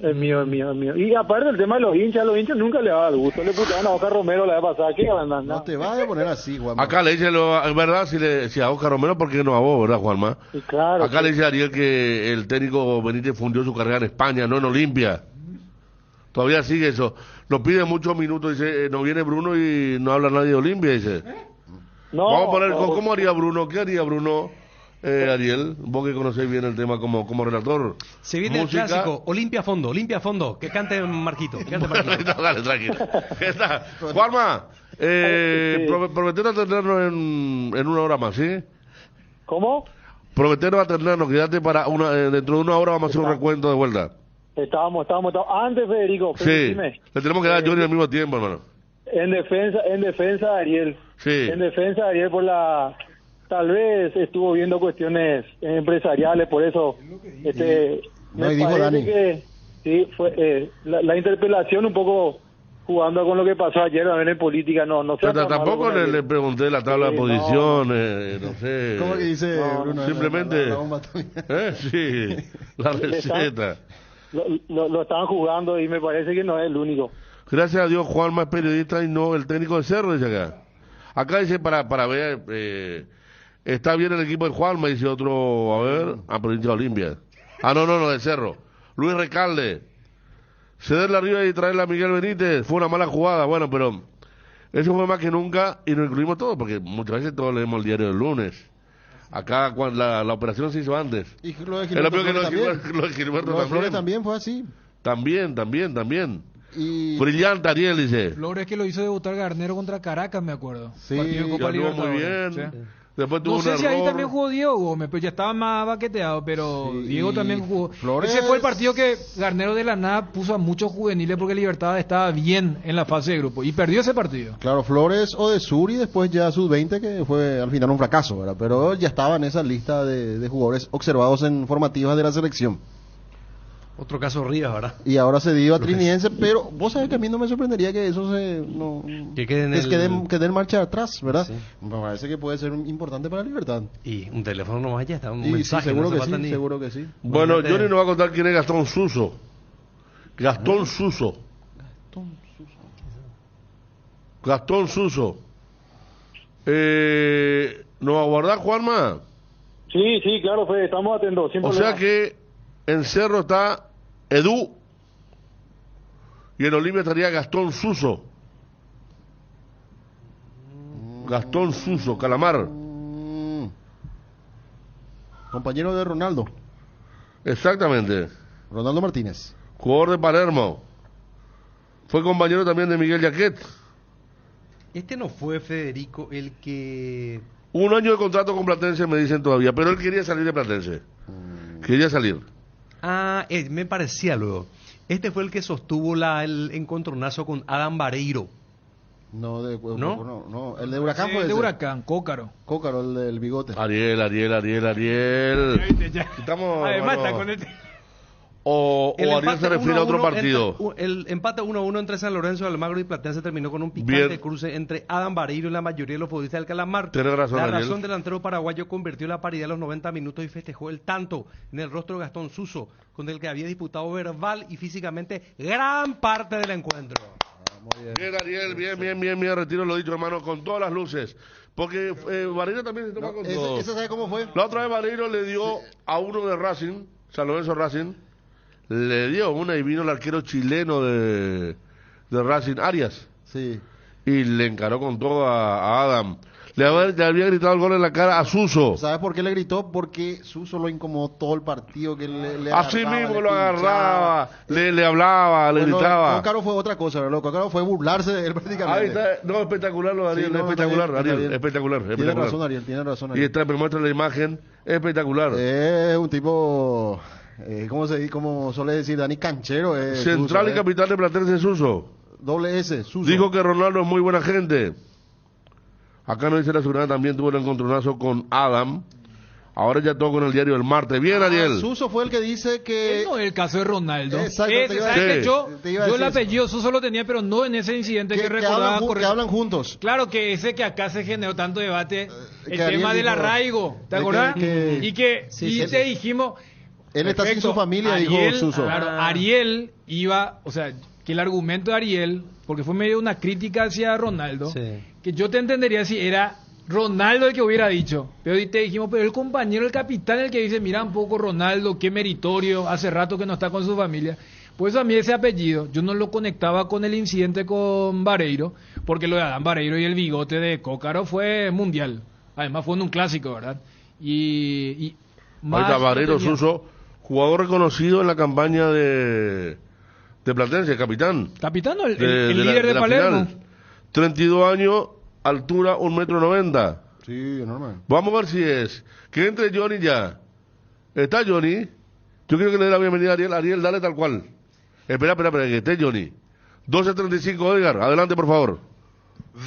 Y aparte el tema de los hinchas nunca le va a dar gusto. Le putaban a Oscar Romero la vez pasada. ¿Qué ganan? No te vas a poner así, Juan. Acá le dice, es verdad, si a Oscar Romero, ¿por qué no a vos, verdad, Juanma? Y claro. Acá le dice Ariel que el técnico Benítez fundió su carrera en España, no en Olimpia. Todavía sigue eso. Nos pide muchos minutos, dice, no viene Bruno y no habla nadie de Olimpia, dice. No, Vamos a poner, no, ¿cómo haría Bruno? ¿Qué haría Bruno, Ariel? Vos que conocés bien el tema como relator. Se viene Música. el clásico, Olimpia Fondo, que cante Marquito. No, dale, tranquilo. Está. Juanma, prometer atendernos en 1 hora más, ¿sí? ¿Cómo? Prometer atendernos, quédate para dentro de 1 hora vamos a hacer un recuento de vuelta. Estábamos. Antes, Federico, Sí, permíteme. le tenemos que dar a Johnny al mismo tiempo, hermano. En defensa de Ariel. Sí. En defensa de Ariel tal vez estuvo viendo cuestiones empresariales, por eso No, me y dijo parece Dani. que sí fue la interpelación un poco jugando con lo que pasó ayer también en política, no sea Pero tan tampoco malo con le Ariel. pregunté la tabla de Sí, posiciones, no sé. ¿Cómo que dice Bruno? Simplemente. La bomba atómica. Sí, la receta. Lo estaban jugando y me parece que no es el único. Gracias a Dios, Juanma es periodista y no el técnico de Cerro, dice acá. Acá dice para ver, está bien el equipo de Juanma, dice otro, a ver, provincia de Olimpia. No, de Cerro. Luis Recalde. Cederle arriba y traerle a Miguel Benítez, fue una mala jugada, bueno, pero eso fue más que nunca y nos incluimos todos, porque muchas veces todos leemos el diario del lunes. Acá cuando la operación se hizo antes. Y lo de Es lo Gilberto peor que Flores lo de Gilberto Lo de Flores también. también fue así. También. Y Brillante Ariel, dice. Flores que lo hizo debutar Garnero contra Caracas, me acuerdo. Sí, Partido de Y Copa anduvo muy Libertadores. bien. Sí. Después tuvo No sé un si ahí error. también jugó Diego Gómez, pero ya estaba más baqueteado, pero Sí, Diego y también jugó. Flores- Ese fue el partido que Garnero de la nada puso a muchos juveniles porque Libertad estaba bien en la fase de grupo y perdió ese partido. claro, Flores o de Sur y después ya Sub-20, que fue al final un fracaso, ¿verdad? Pero ya estaba en esa lista de jugadores observados en formativas de la selección. Otro caso Rivas, ¿verdad? Y ahora se dio a Trinidense, pero vos sabés que a mí no me sorprendería que eso Que quede en quede en marcha atrás, ¿verdad? Sí. Me parece que puede ser importante para Libertad. Y un teléfono nomás ya está, un Y sí, mensaje. seguro no que hace falta sí, ni- seguro que sí. Bueno, Imagínate. Johnny nos va a contar quién es Gastón Suso. Gastón Suso. ¿Nos va a guardar, Juanma? Sí, claro, Fede, estamos atentos. Sin O problema. sea que en Cerro está Edu y en Olimpia estaría Gastón Suso. Calamar. Compañero de Ronaldo, Exactamente. Ronaldo Martínez. Jugador de Palermo. Fue compañero también de Miguel Jaquet. Este no fue Federico el que... Un año de contrato con Platense me dicen todavía, pero él quería salir de Platense. Quería salir. Ah, me parecía luego. Este fue el que sostuvo el encontronazo con Adam Vareiro. No, ¿No? no, el de Huracán Sí, fue el de ese. Huracán, Cócaro. Cócaro, el del bigote. Ariel. Estamos, Además bueno, está con el... O Ariel se refiere a otro partido. El empate 1-1 entre San Lorenzo de Almagro y Platense terminó con un picante Bien. cruce entre Adam Vareiro y la mayoría de los futbolistas del Calamar. Tienes razón, La Ariel. razón delantero paraguayo convirtió la paridad a los 90 minutos y festejó el tanto en el rostro de Gastón Suso, con el que había disputado verbal y físicamente gran parte del encuentro. Bien, Ariel, bien, retiro lo dicho, hermano, con todas las luces. Porque Vareiro también se toma con todo. ¿Esa sabe cómo fue? La otra vez Vareiro le dio a uno de Racing, San Lorenzo Racing, le dio una y vino el arquero chileno de Racing, Arias, Sí. y le encaró con todo a Adam. Le había gritado el gol en la cara a Suso. ¿Sabes por qué le gritó? Porque Suso lo incomodó todo el partido, que le Así agarraba, mismo le lo pinchaba. agarraba, le hablaba, le Bueno, gritaba. Cócaro fue otra cosa, ¿verdad? Cócaro fue burlarse de él prácticamente. Ahí está, no, espectacular lo de Ariel, Sí, no, espectacular, está bien, Ariel, está bien. espectacular. Tiene razón, Y Ariel. esta me muestra la imagen, espectacular. Es un tipo, ¿cómo suele decir Dani Canchero? Central Suso, y capital de Platense Suso. Doble S, Suso. Dijo que Ronaldo es muy buena gente. Acá nos dice la seguridad, también tuvo el encontronazo con Adam. Ahora ya todo con el diario El Martes. Bien, Ariel. Suso fue el que dice que... No es el caso de Ronaldo. Exacto, Ese, te iba a ¿sabes decir. qué? Yo Te iba a el decir apellido Suso lo tenía, pero no en ese incidente que que recordaba. que hablan juntos. Claro que ese que acá se generó tanto debate, el que tema Ariel del dijo- arraigo, ¿te de acordás? que- y que sí, y sí. te dijimos... Él está sin perfecto, su familia, dijo Ariel, Suso. Claro, Ariel iba, o sea, que el argumento de Ariel, porque fue medio una crítica hacia Ronaldo, Sí. que yo te entendería si era Ronaldo el que hubiera dicho, pero te dijimos, pero el compañero, el capitán, el que dice, mira un poco Ronaldo, qué meritorio, hace rato que no está con su familia. Por eso a mí ese apellido, yo no lo conectaba con el incidente con Vareiro, porque lo de Adán Vareiro y el bigote de Cócaro fue mundial, además fue en un clásico, ¿verdad? Y Ahí está Vareiro tenía- Suso, jugador reconocido en la campaña de Platense, capitán. Capitán, ¿no? El de líder la de Palermo. final. 32 años, altura 1,90 m. Sí, normal. Vamos a ver si es. Que entre Johnny ya. ¿Está Johnny? Yo quiero que le dé la bienvenida a Ariel. Ariel, dale tal cual. Espera, que esté Johnny. 12:35, Edgar. Adelante, por favor.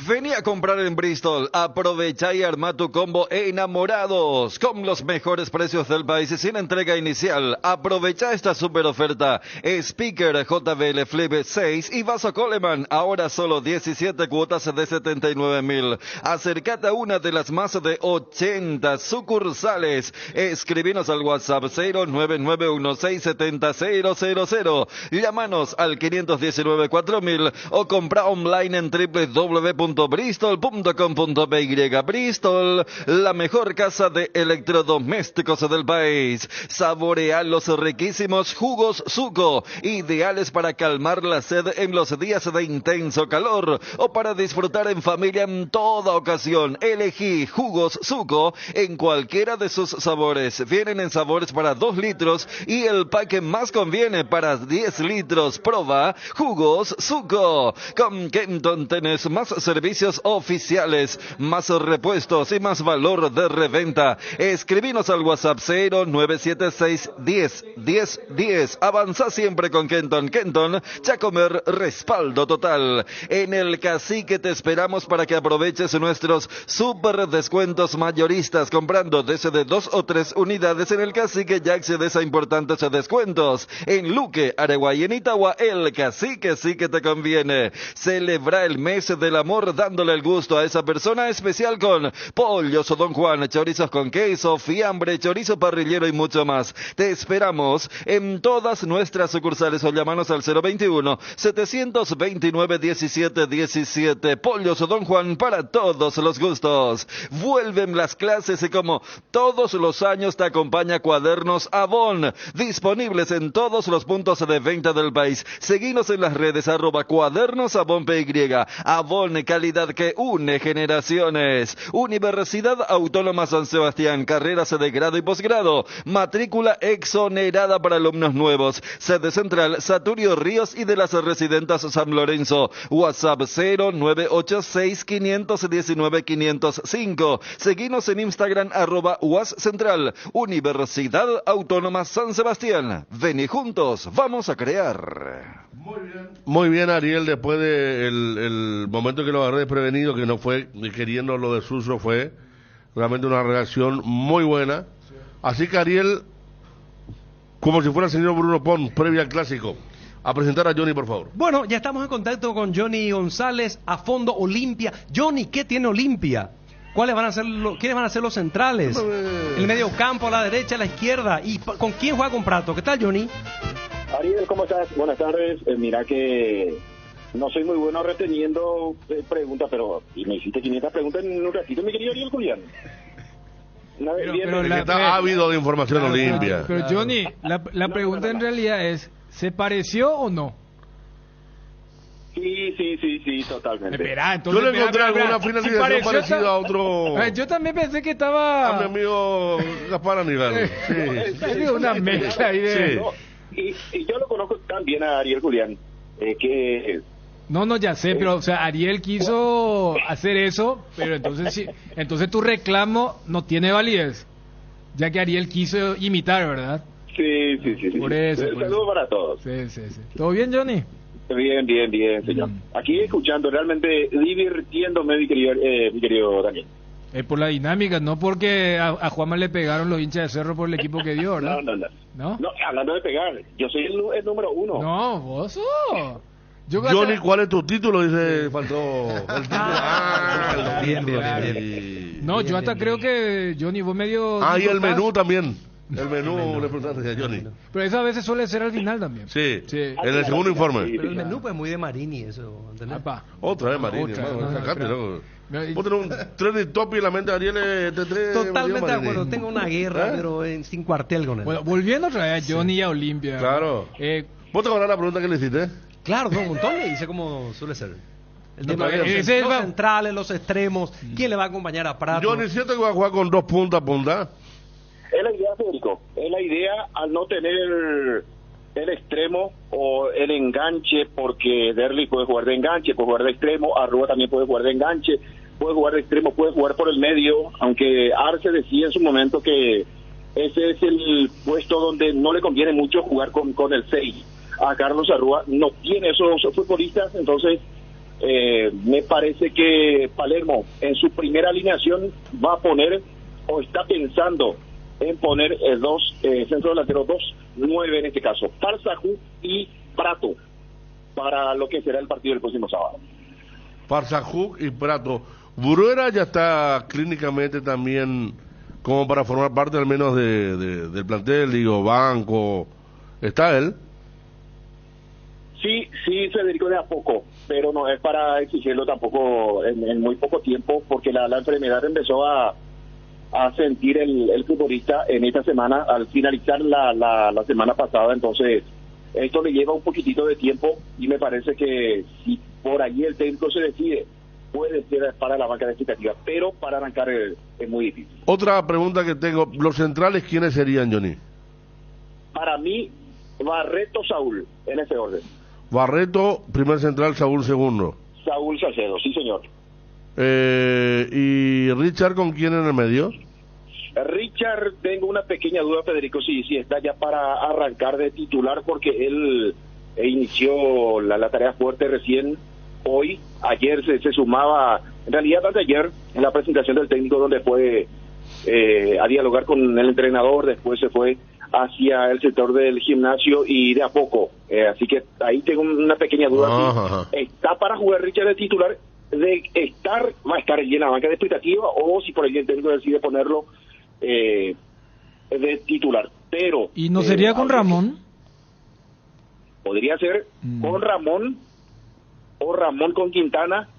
Vení a comprar en Bristol, aprovecha y arma tu combo enamorados con los mejores precios del país y sin entrega inicial. Aprovecha esta super oferta. Speaker JBL Flip 6 y vaso Coleman, ahora solo 17 cuotas de 79.000. Acércate a una de las más de 80 sucursales. Escribinos al WhatsApp 099167000. Llámanos al 519-4000 o compra online en www.bristol.com.py. Bristol, la mejor casa de electrodomésticos del país. Saborea los riquísimos jugos Suco, ideales para calmar la sed en los días de intenso calor o para disfrutar en familia en toda ocasión. Elegí jugos Suco en cualquiera de sus sabores. Vienen en sabores para 2 litros y el pack que más conviene para 10 litros. Proba jugos Suco. Con Kenton tenés más servicios oficiales, más repuestos y más valor de reventa. Escribinos al WhatsApp 09761 10 Avanza siempre con Kenton. Kenton, Chacomer, respaldo total. En el Cacique te esperamos para que aproveches nuestros super descuentos mayoristas. Comprando desde 2 o 3 unidades en el Cacique ya accedes a importantes descuentos. En Luque, Araguay y en Itagua, el Cacique sí que te conviene. Celebra el mes del amor dándole el gusto a esa persona especial con pollos Don Juan, chorizos con queso, fiambre, chorizo parrillero y mucho más. Te esperamos en todas nuestras sucursales o llamanos al 021-729-1717. Pollos Don Juan para todos los gustos. Vuelven las clases y como todos los años te acompaña Cuadernos Avon, disponibles en todos los puntos de venta del país. Seguinos en las redes @Cuadernos Avon PY. Avon calidad que une generaciones. Universidad Autónoma San Sebastián, carreras de grado y posgrado, matrícula exonerada para alumnos nuevos, sede central Saturio Ríos y de las Residentas San Lorenzo, WhatsApp 0986-519-505, seguinos en Instagram @UASCentral, Universidad Autónoma San Sebastián, vení juntos, vamos a crear. Muy bien, Ariel, después del momento que lo agarré desprevenido, que no fue queriendo lo de Suso, fue realmente una reacción muy buena. Así que, Ariel, como si fuera el señor Bruno Pons, previa al clásico, a presentar a Johnny, por favor. Bueno, ya estamos en contacto con Johnny González, a fondo Olimpia. Johnny, ¿qué tiene Olimpia? ¿Quiénes van a ser los centrales? El medio campo, a la derecha, a la izquierda. ¿Y con quién juega con Prato? ¿Qué tal, Johnny? Ariel, ¿cómo estás? Buenas tardes. Mira que no soy muy bueno reteniendo preguntas, pero y me hiciste 500 preguntas en un ratito, mi querido Ariel Julián. Pero está ávido de información Olimpia. Pero Johnny, la pregunta en realidad es, ¿se pareció o no? Sí, totalmente. Espera, entonces, yo le encontré alguna finalización parecida a otro. Yo también pensé que estaba. A mi amigo Gaspar Aníbal. Sí. Una mezcla ahí de. Sí. No, y yo lo conozco tan bien a Ariel Julián, que. No, ya sé, pero o sea, Ariel quiso hacer eso, pero entonces tu reclamo no tiene validez, ya que Ariel quiso imitar, ¿verdad? Sí. Por eso. Saludos para todos. Sí. ¿Todo bien, Johnny? Bien, señor. Aquí escuchando, realmente divirtiéndome, mi querido Daniel. Por la dinámica, no porque a Juanma le pegaron los hinchas de Cerro por el equipo que dio, ¿verdad? No, hablando de pegar, yo soy el número uno. No, vos sos. Johnny, ¿cuál es tu título? Dice, faltó el título. Bien. No, yo hasta creo que Johnny, vos medio. Y el menú también. El menú le preguntaste a Johnny. Pero eso a veces suele ser al final también. Sí. En el segundo informe. Pero el menú pues muy de Marini, eso. ¿Entendés? Otra vez Marini. Sacate, ¿no? Vos tenés un trending topic en la mente de Ariel. Totalmente de acuerdo. Tengo una guerra, pero sin cuartel con él. Bueno, volviendo otra vez a Johnny y a Olimpia. Claro. ¿Vos te acordás la pregunta que le hiciste? Claro, un montón le hice como suele ser. El tema No, de los centrales, los extremos, ¿quién le va a acompañar a Prato? Johnny, ¿siento que va a jugar con dos puntas, punta? Es la idea, Federico. Es la idea al no tener el extremo o el enganche, porque Derli puede jugar de enganche, puede jugar de extremo, Arrua también puede jugar de enganche, puede jugar de extremo, puede jugar por el medio, aunque Arce decía en su momento que ese es el puesto donde no le conviene mucho jugar con el 6. A Carlos Arrua no tiene esos futbolistas, entonces me parece que Palermo en su primera alineación va a poner o está pensando en poner dos centro delantero, 2-9 en este caso, Farsajú y Prato, para lo que será el partido del próximo sábado. Farsajú y Prato. Bruera ya está clínicamente también como para formar parte al menos del plantel, digo, banco. ¿Está él? Sí, Federico, de a poco, pero no es para exigirlo tampoco en muy poco tiempo, porque la enfermedad empezó a sentir el futbolista en esta semana, al finalizar la semana pasada. Entonces esto le lleva un poquitito de tiempo y me parece que si por allí el técnico se decide, puede ser para la banca de expectativa, pero para arrancar es muy difícil. Otra pregunta que tengo, ¿los centrales quiénes serían, Johnny? Para mí, Barreto, Saúl, en ese orden. Barreto, primer central, Saúl segundo. Saúl Salcedo, sí señor. ¿Y Richard con quién en el medio? Richard, tengo una pequeña duda, Federico, si está ya para arrancar de titular, porque él inició la tarea fuerte recién hoy. Ayer se sumaba, en realidad antes de ayer, en la presentación del técnico, donde fue a dialogar con el entrenador, después se fue hacia el sector del gimnasio y de a poco, así que ahí tengo una pequeña duda. Si está para jugar Richard de titular, va a estar en la banca de expectativa, o si por ahí el técnico decide ponerlo de titular. Pero ¿y no sería con Ramón? Podría ser con Ramón, o Ramón con Quintana,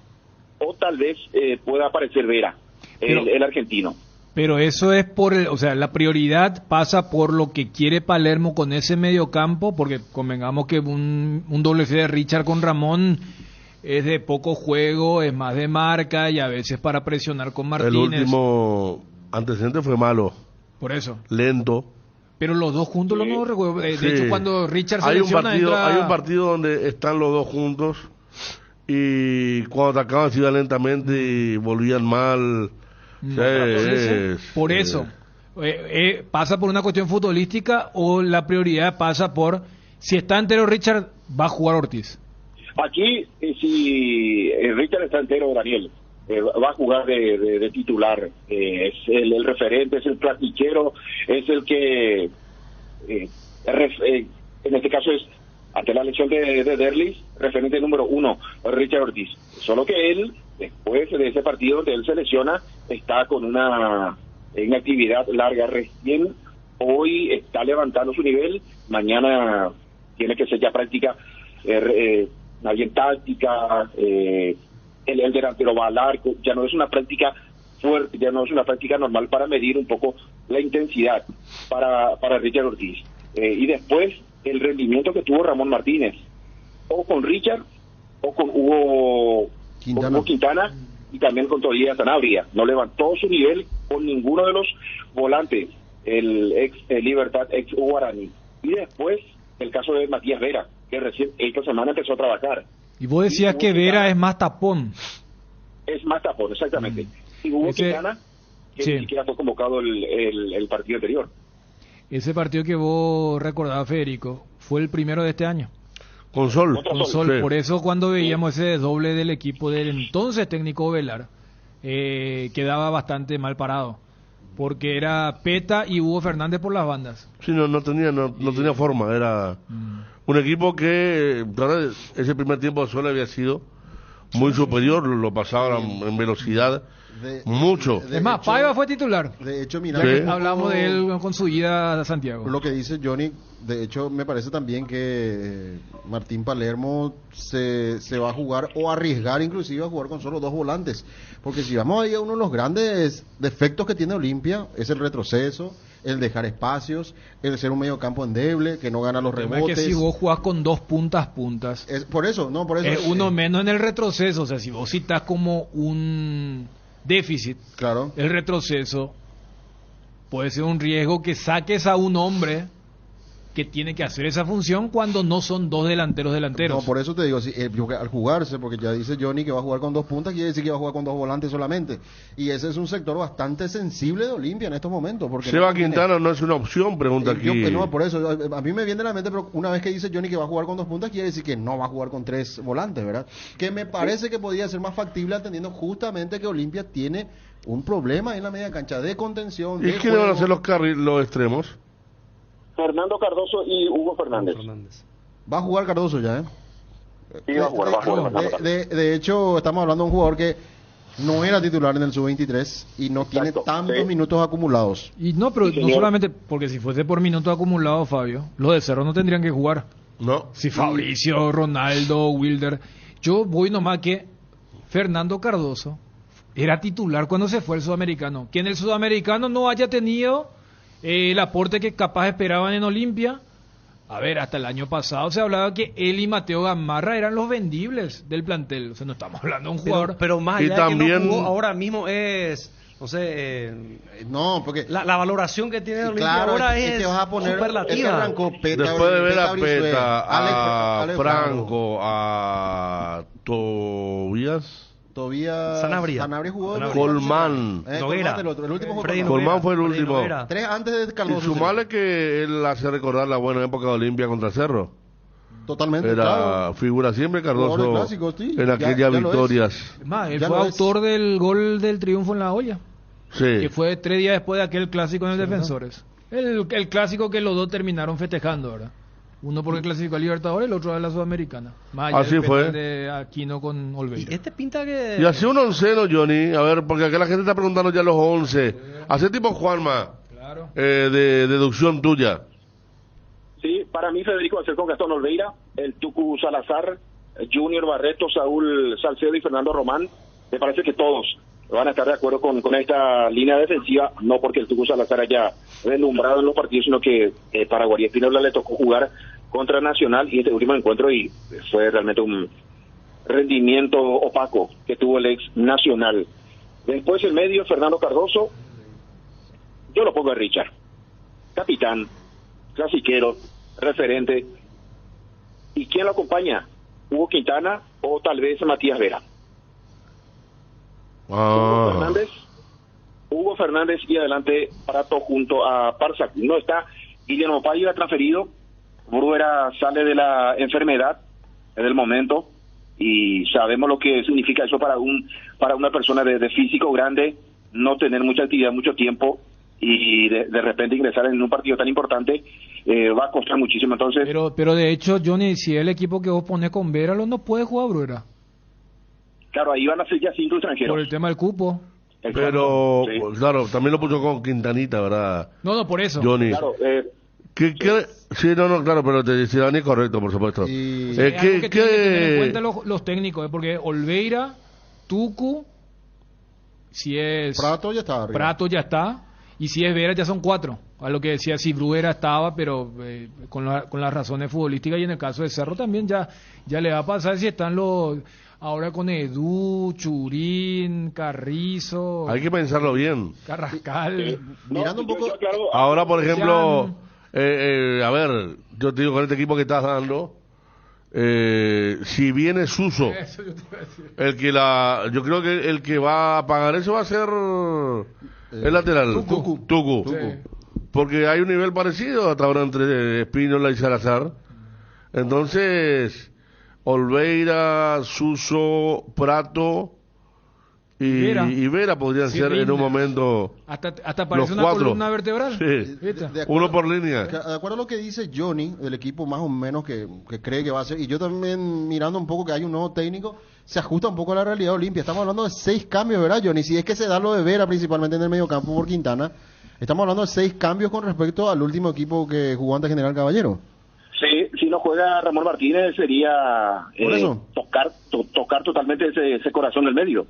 o tal vez pueda aparecer Vera, el argentino. Pero eso es o sea, la prioridad pasa por lo que quiere Palermo con ese mediocampo, porque convengamos que un doble C de Richard con Ramón es de poco juego, es más de marca y a veces para presionar con Martínez. El último antecedente fue malo. Por eso. Lento. Pero los dos juntos lo no recuerdo. De Sí. hecho, cuando Richard hay selecciona, hay un partido donde están los dos juntos y cuando atacaban se iban lentamente y volvían mal. Por eso. ¿Pasa por una cuestión futbolística o la prioridad pasa por si está entero Richard, va a jugar Ortiz? Aquí, si Richard está entero, Daniel, va a jugar de titular. Es el referente, es el platiquero, es el que, en este caso es, ante la lesión de Derlis, referente número 1, Richard Ortiz. Solo que él, después de ese partido donde él se lesiona, está con una actividad larga. Recién hoy está levantando su nivel, mañana tiene que ser ya práctica, alguien táctica, el delantero va al arco, ya no es una práctica fuerte, ya no es una práctica normal para medir un poco la intensidad para Richard Ortiz. Y después el rendimiento que tuvo Ramón Martínez, o con Richard, o con Hugo Quintana, y también con Tobías Sanabria. No levantó su nivel con ninguno de los volantes, el ex Libertad, ex Guaraní. Y después el caso de Matías Vera, que recién esta semana empezó a trabajar. Y vos decías que Vera es más tapón. Es más tapón, exactamente. Y Hugo Quintana, que ni siquiera fue convocado el partido anterior. Ese partido que vos recordabas, Federico, fue el primero de este año. Con Sol. Con Sol. Sí. Por eso cuando veíamos ese desdoble del equipo del entonces técnico Velar, quedaba bastante mal parado. Porque era Peta y Hugo Fernández por las bandas. Sí, no tenía forma. Era un equipo que ese primer tiempo de Sol había sido muy superior, lo pasaban en velocidad. Mucho. Es más, Paiva fue titular. De hecho, mira, hablamos de él con su ida a Santiago. Lo que dice Johnny, de hecho, me parece también que Martín Palermo se va a jugar o arriesgar inclusive a jugar con solo dos volantes. Porque si vamos ahí a uno de los grandes defectos que tiene Olimpia, es el retroceso, el dejar espacios, el ser un mediocampo endeble, que no gana los rebotes. Es que si vos jugás con dos puntas, por eso. Es uno menos en el retroceso. O sea, si vos citas como un déficit, claro, el retroceso puede ser un riesgo que saques a un hombre que tiene que hacer esa función cuando no son dos delanteros. No, por eso te digo, al jugarse, porque ya dice Johnny que va a jugar con dos puntas, quiere decir que va a jugar con dos volantes solamente, y ese es un sector bastante sensible de Olimpia en estos momentos. Porque Seba Quintana no es una opción, pregunta aquí. No, por eso, a mí me viene a la mente, pero una vez que dice Johnny que va a jugar con dos puntas, quiere decir que no va a jugar con tres volantes, ¿verdad? Que me parece que podría ser más factible atendiendo justamente que Olimpia tiene un problema en la media cancha de contención. ¿Y quiénes van a ser los extremos? Fernando Cardoso y Hugo Fernández. Va a jugar Cardoso ya, ¿eh? Sí, va a jugar. De hecho, estamos hablando de un jugador que no era titular en el Sub-23 y no tiene tantos minutos acumulados. Y no, pero no solamente, porque si fuese por minutos acumulados, Fabio, los de Cerro no tendrían que jugar. No. Si Fabricio, Ronaldo, Wilder. Yo voy nomás que Fernando Cardoso era titular cuando se fue el Sudamericano. Que en el Sudamericano no haya tenido el aporte que capaz esperaban en Olimpia. A ver, hasta el año pasado se hablaba que él y Mateo Gamarra eran los vendibles del plantel. O sea, no estamos hablando de un jugador. Pero más allá de que no jugó, ahora mismo es, no sé, no, porque la valoración que tiene Olimpia claro, ahora es que vas a poner superlativa. Después de ver a Peta, a Franco, a Tobías Sanabria jugó Colmán, Noguera, el último Colmán fue el último. 3 antes de Cardoso. Y sumarle que él hace recordar la buena época de Olimpia contra Cerro. Totalmente. Era figura siempre Cardoso clásico, sí. en aquellas victorias. Él fue autor del gol del triunfo en La Olla. Sí. Que fue 3 días después de aquel clásico en el Defensores. El clásico que los dos terminaron festejando, ¿verdad? Uno porque clasificó a Libertadores, el otro a la Sudamericana. Más allá así fue. De Aquino con Olveira. Y pinta que... Y así un onceno, Johnny. A ver, porque acá la gente está preguntando ya los 11. Hace tipo Juanma. Claro. De deducción tuya. Sí, para mí Federico va a ser con Gastón Olveira, el Tucu Salazar, Junior Barreto, Saúl Salcedo y Fernando Román. Me parece que todos van a estar de acuerdo con esta línea defensiva, no porque el Tucu Salazar haya deslumbrado en los partidos, sino que para Guarí Espinola le tocó jugar contra Nacional y este último encuentro y fue realmente rendimiento opaco que tuvo el ex Nacional. Después el medio, Fernando Cardoso, yo lo pongo a Richard, capitán, clasiquero, referente. ¿Y quién lo acompaña? Hugo Quintana o tal vez Matías Vera. Hugo Fernández y adelante Prato junto a Parza. No está Guillermo Paiva transferido. Bruera sale de la enfermedad en el momento y sabemos lo que significa eso para una persona de físico grande, no tener mucha actividad, mucho tiempo y de repente ingresar en un partido tan importante va a costar muchísimo. Entonces, pero de hecho, Johnny, si el equipo que vos pones con Veralo no puede jugar Bruera. Claro, ahí van a ser ya 5 extranjeros. Por el tema del cupo. Pero, sí. claro, también lo puso con Quintanita, ¿verdad? No, por eso. Johnny. Claro, Sí, no, claro, pero te dice Dani correcto, por supuesto. Es algo que tienen que tener en cuenta los técnicos, porque Olveira, Tucu, si es... Prato ya está arriba. Prato ya está, y si es Vera ya son 4. A lo que decía, si Bruera estaba, pero con las razones futbolísticas, y en el caso de Cerro también ya le va a pasar si están los... Ahora con Edu, Churín, Carrizo... Hay que pensarlo bien. Carrascal... Mirando un poco... Ahora, por ejemplo... a ver, yo te digo, con este equipo que estás dando, si viene Suso, yo creo que el que va a pagar eso va a ser el lateral, Tucu. Sí. Porque hay un nivel parecido hasta ahora entre Espínola y Salazar. Entonces, Olveira, Suso, Prato y Vera podrían ser en un momento hasta parece los una 4. columna vertebral. Sí. Uno por línea. De acuerdo a lo que dice Johnny, del equipo más o menos que cree que va a ser, y yo también mirando un poco que hay un nuevo técnico, se ajusta un poco a la realidad Olimpia. Estamos hablando de 6 cambios, ¿verdad, Johnny? Si es que se da lo de Vera principalmente en el mediocampo por Quintana, estamos hablando de 6 cambios con respecto al último equipo que jugó ante General Caballero. Sí, si no juega Ramón Martínez sería tocar totalmente ese corazón del medio.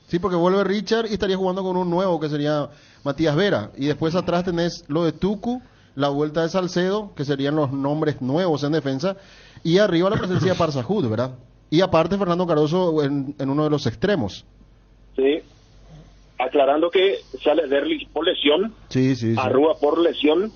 Sí, porque vuelve Richard y estaría jugando con un nuevo que sería Matías Vera. Y después atrás tenés lo de Tucu, la vuelta de Salcedo, que serían los nombres nuevos en defensa. Y arriba la presencia de Parzajud, ¿verdad? Y aparte Fernando Cardoso en uno de los extremos. Sí, aclarando que sale Derlis por lesión, sí. Arrúa por lesión.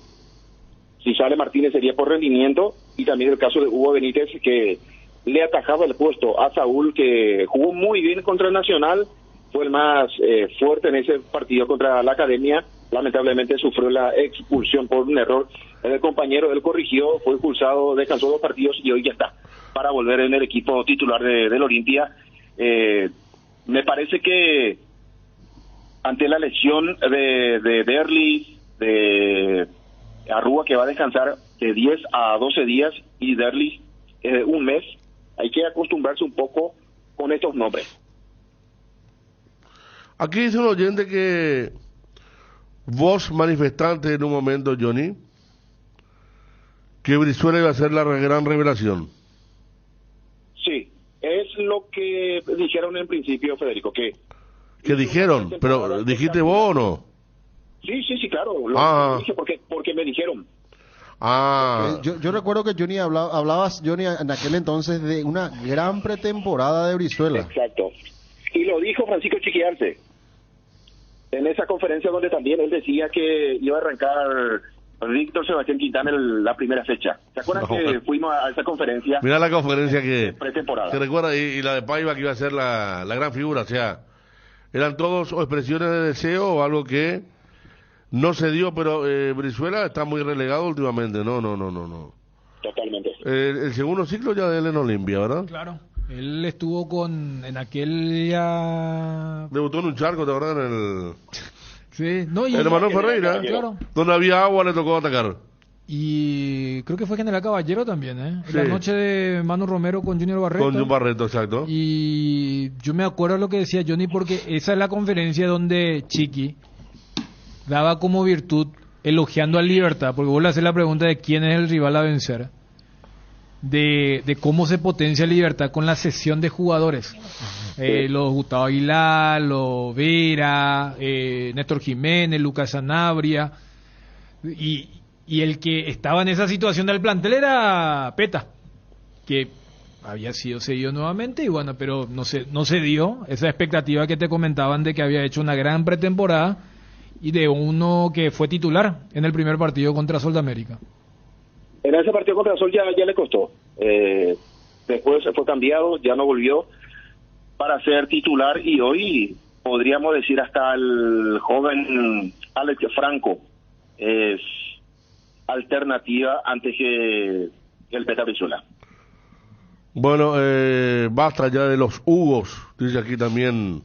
Si sale Martínez sería por rendimiento. Y también el caso de Hugo Benítez, que le atajaba el puesto a Saúl, que jugó muy bien contra el Nacional. Fue el más fuerte en ese partido contra la Academia. Lamentablemente sufrió la expulsión por un error. El compañero, él corrigió, fue expulsado, descansó 2 partidos y hoy ya está para volver en el equipo titular del Olimpia. Me parece que ante la lesión de Derlis, de Arrúa, que va a descansar de 10 a 12 días, y Derlis un mes, hay que acostumbrarse un poco con estos nombres. Aquí dice un oyente que vos manifestaste en un momento, Johnny, que Brizuela iba a ser la gran revelación. Sí, es lo que dijeron en principio, Federico, que dijeron, pero ¿dijiste vos o no? Sí, claro, lo dije porque me dijeron. Yo recuerdo que Johnny hablabas, Johnny, en aquel entonces de una gran pretemporada de Brizuela. Exacto. Y lo dijo Francisco Chiquiarce en esa conferencia donde también él decía que iba a arrancar Víctor Sebastián Quintana en la primera fecha. ¿Se acuerdan que fuimos a esa conferencia? Mira la conferencia que pretemporada. Que recuerda, y la de Paiva, que iba a ser la gran figura. O sea, eran todos o expresiones de deseo o algo que no se dio, pero Brizuela está muy relegado últimamente. No. Totalmente. El segundo ciclo ya de él en Olimpia, ¿verdad? Claro. Él estuvo en aquella... Debutó en un charco, ¿te acuerdas? En el... Sí, no, y... El Manuel Ferreira, claro. Donde había agua le tocó atacar. Y creo que fue General Caballero también, ¿eh? Sí. La noche de Manu Romero con Junior Barreto. Con Junior Barreto, exacto. Y yo me acuerdo lo que decía Johnny, porque esa es la conferencia donde Chiqui daba como virtud elogiando al Libertad, porque vos le haces la pregunta de quién es el rival a vencer. De cómo se potencia Libertad con la sesión de jugadores. Los Gustavo Aguilar, los Vera, Néstor Jiménez, Lucas Sanabria. Y el que estaba en esa situación del plantel era Peta, que había sido seguido nuevamente y bueno, pero no se dio esa expectativa que te comentaban de que había hecho una gran pretemporada y de uno que fue titular en el primer partido contra Sol de América. En ese partido contra Sol ya le costó. Después fue cambiado, ya no volvió para ser titular y hoy podríamos decir hasta el joven Alex Franco es alternativa antes que el Peta Brizuela. Bueno, basta ya de los Hugos, dice aquí también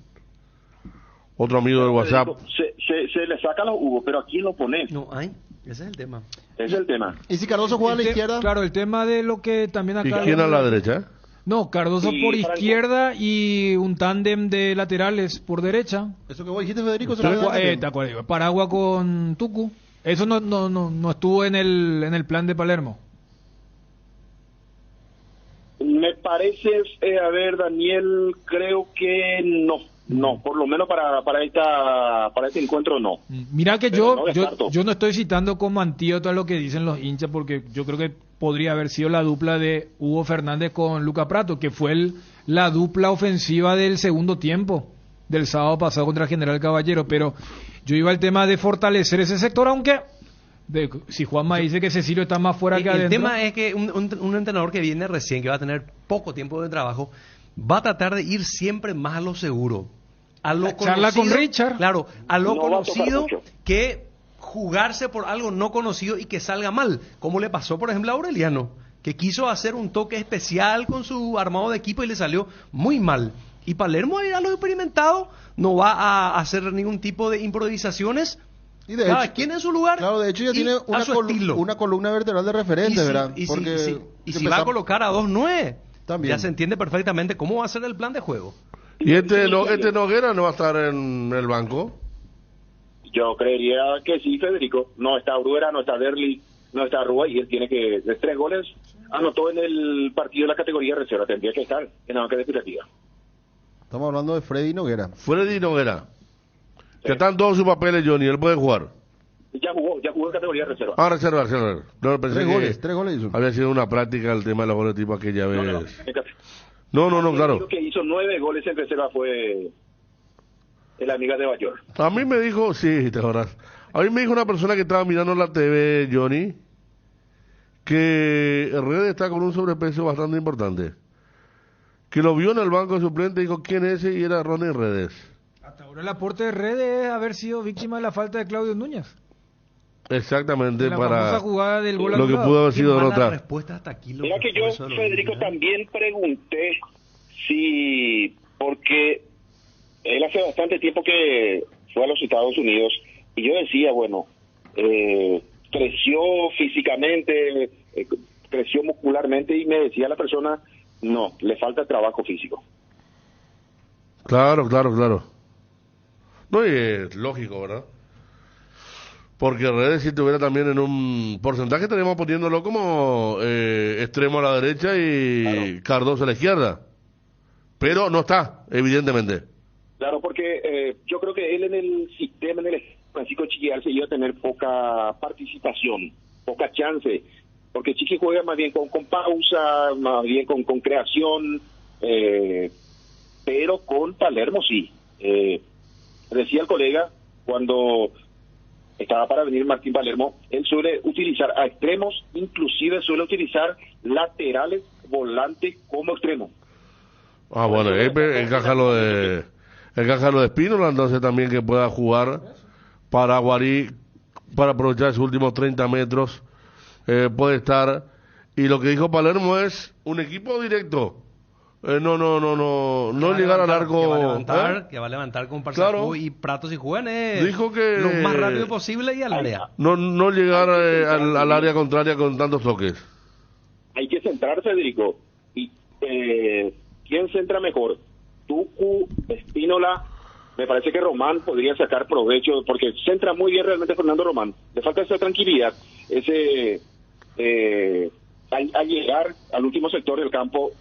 otro amigo del WhatsApp. Se le saca los Hugos, pero ¿a quién lo pones? No hay, ese es el tema. Ese es el tema. ¿Y si Cardoso juega a la izquierda? Claro, el tema de lo que también acá... ¿Y quién a la derecha? No, Cardoso Y por Franco. Izquierda y un tándem de laterales por derecha. Eso que vos dijiste, Federico, se ¿Te lo acuerdas? Paragua con Tucu. Eso no estuvo en el plan de Palermo. Me parece, a ver, Daniel, creo que no, por lo menos para este encuentro no. Mira que Pero no descarto. yo no estoy citando como antídoto a lo que dicen los hinchas, porque yo creo que podría haber sido la dupla de Hugo Fernández con Luca Prato, que fue la dupla ofensiva del segundo tiempo del sábado pasado contra General Caballero, pero yo iba al tema de fortalecer ese sector, aunque si Juanma dice que Cecilio está más fuera que adentro. El tema es que un entrenador que viene recién, que va a tener poco tiempo de trabajo, va a tratar de ir siempre más a lo seguro. A lo conocido, charla con Richard. Claro, a lo No va a tocar conocido, mucho. que jugarse por algo no conocido y que salga mal, como le pasó por ejemplo a Aureliano, que quiso hacer un toque especial con su armado de equipo y le salió muy mal. Y Palermo, a lo experimentado, no va a hacer ningún tipo de improvisaciones. Y de Cada hecho, quien en su lugar. claro, de hecho ya y tiene a su estilo. una columna vertebral de referente, ¿verdad? Y Porque si va a colocar a 2-9, También. ya se entiende perfectamente cómo va a ser el plan de juego. ¿Y este Noguera no va a estar en el banco? Yo creería que sí, Federico. No está Bruera, no está Derli, no está Rúa, y él tiene que, de 3 goles, anotó en el partido de la categoría reserva. Tendría que estar en la banca de expectativa. Estamos hablando de Freddy Noguera. Freddy Noguera. Que están todos sus papeles, Johnny, él puede jugar. Ya jugó en categoría reserva. Ah, reserva. No, pensé Tres goles hizo. había sido una práctica el tema de los goles tipo aquella vez. No, No, claro. Lo que hizo 9 goles en reserva fue el amiga de Nueva York. A mí me dijo, sí, te acordás. A mí me dijo una persona que estaba mirando la TV, Johnny, que Redes está con un sobrepeso bastante importante. Que lo vio en el banco de suplente y dijo, ¿quién es ese? Y era Ronnie Redes. Hasta ahora el aporte de Redes es haber sido víctima de la falta de Claudio Núñez. Exactamente, La para famosa jugada del gol lo que anulado. pudo haber sido Qué mala otra. respuesta hasta aquí. Mira que yo, Federico, también pregunté si, porque él hace bastante tiempo que fue a los Estados Unidos, y yo decía, bueno, creció físicamente, creció muscularmente, y me decía la persona, no, le falta trabajo físico. Claro. No, y es lógico, ¿verdad? Porque Redes, si estuviera también en un porcentaje, estaríamos poniéndolo como extremo a la derecha y Cardoso a la izquierda. Pero no está, evidentemente. Claro, porque yo creo que él en el sistema, en el Francisco Chiquial, se iba a tener poca participación, poca chance, porque Chiqui juega más bien con pausa, más bien con creación, pero con Palermo sí. Decía el colega, cuando estaba para venir Martín Palermo, él suele utilizar a extremos, inclusive suele utilizar laterales, volantes como extremo. Ah, bueno, encaja lo de Espínola, entonces también que pueda jugar para Guarí, para aprovechar sus últimos 30 metros, puede estar. Y lo que dijo Palermo es un equipo directo. No llegar al arco. Que va a levantar con Parzacú, Claro. y Prato si juegan Dijo que lo más rápido posible y al área. No llegar al área contraria con tantos toques. Hay que centrar, Federico. Y ¿quién centra mejor? Tucu, Espínola. Me parece que Román podría sacar provecho, porque centra muy bien realmente Fernando Román. Le falta esa tranquilidad, ese al llegar al último sector del campo,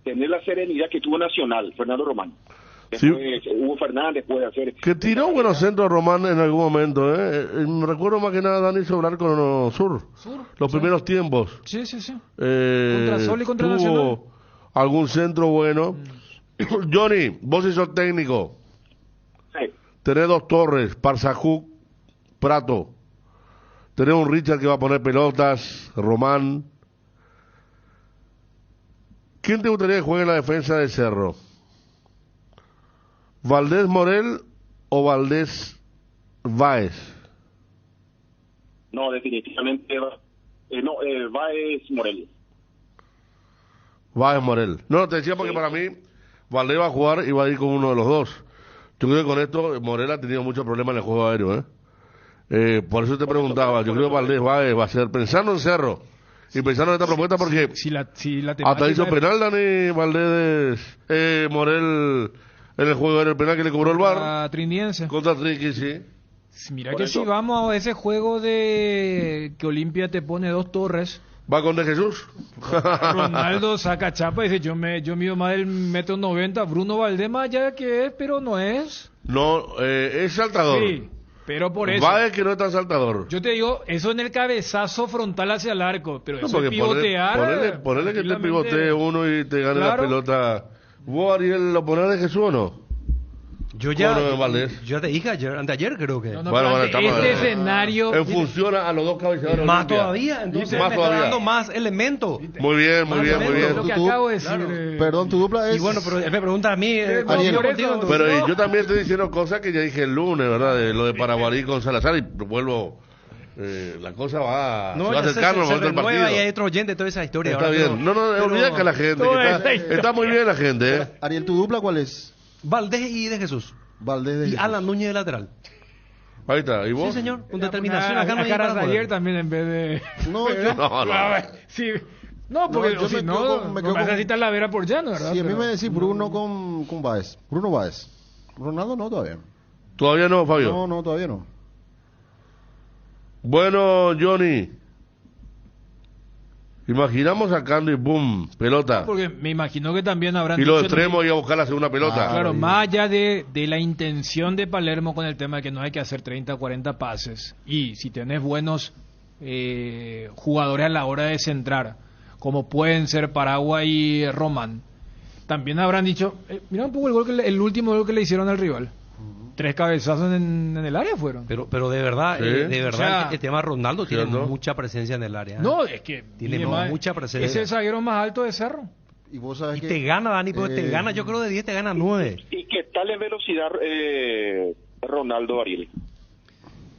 tener la serenidad que tuvo Nacional, Fernando Román. Sí. Después Hugo Fernández puede hacer. Que tiró buenos centros Román en algún momento, me recuerdo más que nada Dani Sobrar con Sur. Los primeros tiempos. Sí. Contra Sol y contra Nacional. Tuvo algún centro bueno. Johnny, vos sos técnico. Sí. Tenés dos torres, Parsajuk, Prato. Tenés un Richard que va a poner pelotas, Román. ¿Quién te gustaría que juegue en la defensa de Cerro? ¿Valdés Morel o Valdés Báez? No, definitivamente Báez Morel. Báez Morel. No, te decía porque para mí Valdés va a jugar y va a ir con uno de los dos. Yo creo que con esto Morel ha tenido muchos problemas en el juego aéreo, por eso te preguntaba. Yo creo que Valdés Báez va a ser, pensando en Cerro y pensando en esta propuesta, porque si la hasta hizo penal Dani Valdés Morel en el juego aéreo, el penal que le cobró el VAR Trindiense. contra Triqui, sí. Mira que si vamos a ese juego de que Olimpia te pone dos torres, ¿Va con De Jesús? Ronaldo saca chapa y dice, yo mido más del 1,90 m, Bruno Valdés más allá que es, pero no es. No, es saltador. Sí, pero por eso. Báez que no es tan saltador. Yo te digo, eso en el cabezazo frontal hacia el arco, pero No, eso es porque pivotear. ponele que te tranquilamente. pivotee uno y te gane Claro. la pelota. ¿Vos, Ariel, lo ponés De Jesús o no? Yo ya te dije anteayer creo que. No, Bueno, pero estamos este escenario. En función a los dos cabeceadores. Más Olimpia. todavía, entonces Más me todavía. está dando más elementos. Muy bien, muy bien, muy bien. Lo que Tú- acabo de decir. Claro. Perdón, tu dupla es... Y bueno, pero él me pregunta a mí, Ariel. por contigo, entonces. Pero y yo también estoy diciendo cosas que ya dije el lunes, ¿verdad? De lo de Paraguarí con Salazar y vuelvo. La cosa va, No, se va ya acercando al se momento del renueva y hay partido. otro oyente toda esa historia. Está ahora, bien. pero- No, pero- olvida que la gente. Toda que esa está muy bien la gente, Ariel, ¿tu dupla cuál es? Valdés y De Jesús. Valdés de Y Jesús. Alan Núñez de lateral. Ahí está. ¿Y vos? Sí, señor, con Era determinación. una- Acá no hay caras para de joder. ayer también en vez de. No, yo... No. Sí. No, porque No, yo o si me no, quedo con- me no quedo con- necesitas la vera por llano, ¿verdad? Si a mí Pero- me decís Bruno con Báez. Bruno Báez. Ronaldo no todavía. Todavía no, Fabio. No, todavía no. Bueno, Johnny. Imaginamos sacando y boom, pelota. Porque me imagino que también habrán Y los dicho- extremos iban a buscar la segunda pelota. Claro, y- más allá de la intención de Palermo con el tema de que no hay que hacer 30 o 40 pases, y si tenés buenos jugadores a la hora de centrar, como pueden ser Paraguay y Román, también habrán dicho, mira un poco el último gol que le hicieron al rival. 3 cabezazos en el área fueron. Pero de verdad, Sí. o O sea, el tema Ronaldo tiene ¿cierto? mucha presencia en el área. No, es que Tiene y además, mucha presencia. Es el zaguero más alto de Cerro. Y vos sabes Y que... te gana, Dani, porque te gana, yo creo de 10 te gana 9. ¿Y qué tal en velocidad Ronaldo Ariel?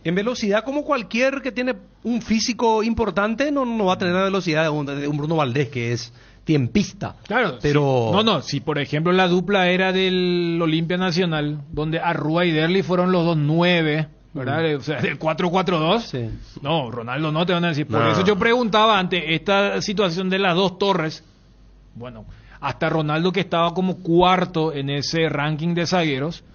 En velocidad, como cualquier que tiene un físico importante, no va a tener la velocidad de un Bruno Valdés, que es tiempista. Claro, pero... si por ejemplo la dupla era del Olimpia Nacional, donde Arrua y Derli fueron los dos 9, ¿verdad? O sea, del 4-4-2. Sí. No, Ronaldo no te van a decir. Por No. eso yo preguntaba ante esta situación de las dos torres, bueno, hasta Ronaldo que estaba como cuarto en ese ranking de zagueros,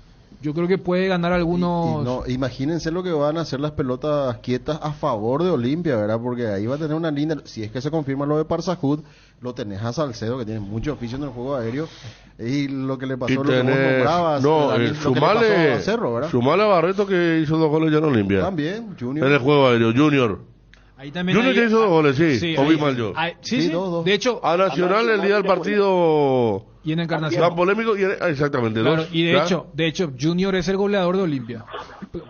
yo creo que puede ganar algunos... Y no, imagínense lo que van a hacer las pelotas quietas a favor de Olimpia, ¿verdad? Porque ahí va a tener una línea, si es que se confirma lo de Parsahud, lo tenés a Salcedo, que tiene mucho oficio en el juego aéreo, y lo que le pasó, Y lo que vos nombrabas, no, Daniel, lo que le pasó a Cerro, ¿verdad? sumale a Barreto que hizo 2 goles ya en Olimpia. También, Junior. En el juego aéreo, Junior. Ahí también Junior ya hizo 2 goles, sí. O vi ahí- mal yo. Sí, Sí, dos. De hecho, A Nacional el día del partido y en Encarnación. tan polémico, exactamente, Claro, 2. y de hecho, Junior es el goleador de Olimpia.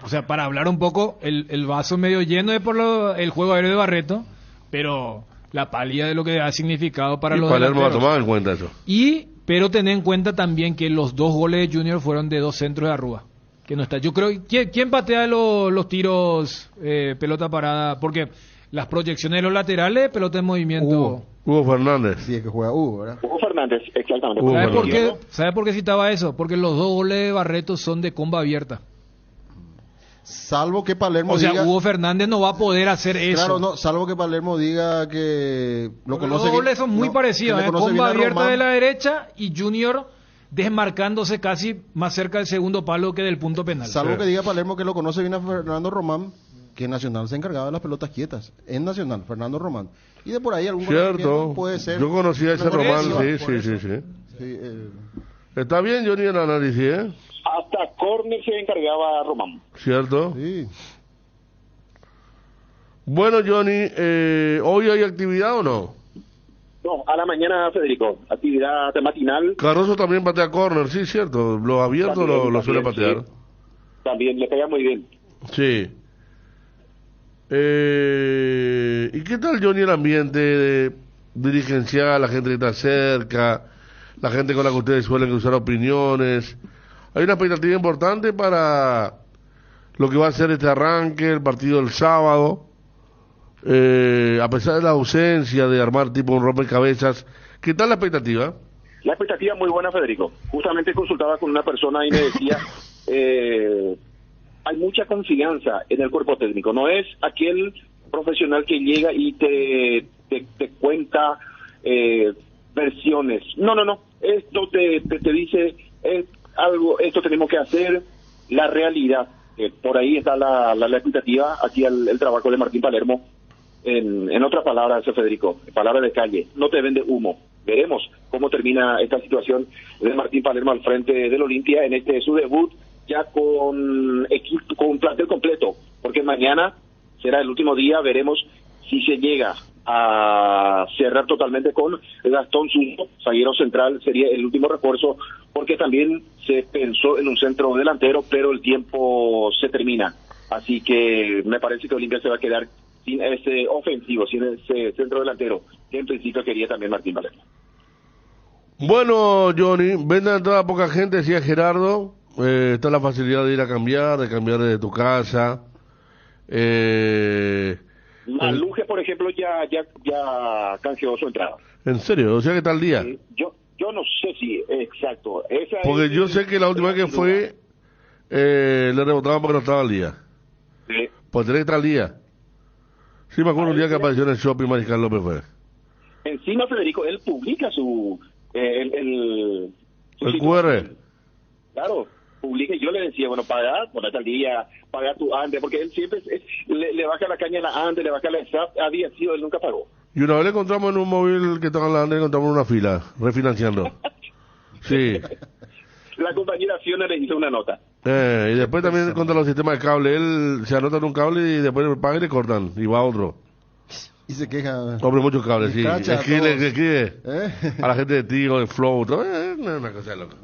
O sea, para hablar un poco, el vaso medio lleno es por el juego aéreo de Barreto, pero la pálida de lo que ha significado para Y los Palermo va a delanteros. tomar en cuenta eso. Pero ten en cuenta también que los 2 goles de Junior fueron de 2 centros de Arrua, que no está. Yo creo, ¿quién patea los tiros pelota parada? Porque las proyecciones de los laterales, pelota en movimiento. Hugo Fernández. Sí, es que juega Hugo, ¿verdad? Hugo Fernández, exactamente. Hugo ¿Sabe por Fernández. qué? ¿Sabe por qué citaba eso? Porque los 2 goles de Barreto son de comba abierta. Salvo que Palermo O sea, diga... Hugo Fernández no va a poder hacer eso. Claro, no, salvo que Palermo diga que lo Porque conoce los bien- goles son muy no, parecidos, que le conoce comba bien a abierta Román. de la derecha y Junior desmarcándose casi más cerca del segundo palo que del punto penal. Salvo Sí. que diga Palermo que lo conoce bien a Fernando Román, que Nacional se encargaba de las pelotas quietas. En Nacional, Fernando Román. Y de por ahí algún Cierto. conocimiento puede ser. Yo conocía ese Por Román, eso, sí. Sí, Está bien, Johnny, el análisis, ¿eh? Hasta córner se encargaba Román. ¿Cierto? Sí. Bueno, Johnny, ¿hoy hay actividad o no? No, a la mañana, Federico, actividad matinal. Cardoso también patea córner, sí, cierto. Los abiertos También, lo suele también, patear. sí. También le pega muy bien. Sí. ¿Y qué tal, Johnny, el ambiente dirigencial, la gente que está cerca, la gente con la que ustedes suelen cruzar opiniones? Hay una expectativa importante para lo que va a ser este arranque, el partido del sábado. A pesar de la ausencia de armar tipo un rompecabezas, ¿qué tal la expectativa? La expectativa muy buena, Federico. Justamente consultaba con una persona y me decía, hay mucha confianza en el cuerpo técnico. No es aquel profesional que llega y te cuenta versiones. No. Esto te dice algo, esto tenemos que hacer, la realidad. Por ahí está la expectativa, aquí el trabajo de Martín Palermo. En otras palabras, Federico, palabras de calle, no te vende humo. Veremos cómo termina esta situación de Martín Palermo al frente del Olimpia en su debut, ya con equipo, con plantel completo, porque mañana será el último día, veremos si se llega a cerrar totalmente con Gastón Zunzo, zaguero central, sería el último refuerzo, porque también se pensó en un centro delantero, pero el tiempo se termina, así que me parece que Olimpia se va a quedar sin ese ofensivo, sin ese centro delantero, que en principio quería también Martín Palermo. Bueno, Johnny, vende a entrada poca gente, decía Gerardo. Está la facilidad de ir a cambiar, de cambiar de tu casa. Maluje, por ejemplo, ya canjeó su entrada. ¿En serio? O sea que está al día. Yo no sé si, exacto. Porque yo sé que la última vez que fue, le rebotaban porque no estaba al día. Sí. Pues tenés que estar al día. Sí, me acuerdo un día que apareció en el shopping Mariscal López fue. Encima, Federico, él publica su el QR. Claro, publica. Yo le decía, bueno, paga, ponete al día, paga tu ANDE, porque él siempre le baja la caña a la ANDE, le baja la SAP, había sido, él nunca pagó. Y una vez le encontramos en un móvil que estaba en la ANDE, le encontramos en una fila, refinanciando. Sí. La compañera Fiona le hizo una nota. Y después también contra los sistemas de cable, él se anota en un cable y después paga y le cortan, y va a otro. Y se queja. Hombre, muchos cables, sí. Escribe a la gente de Tigo, de Flow, todo. Una cosa loca.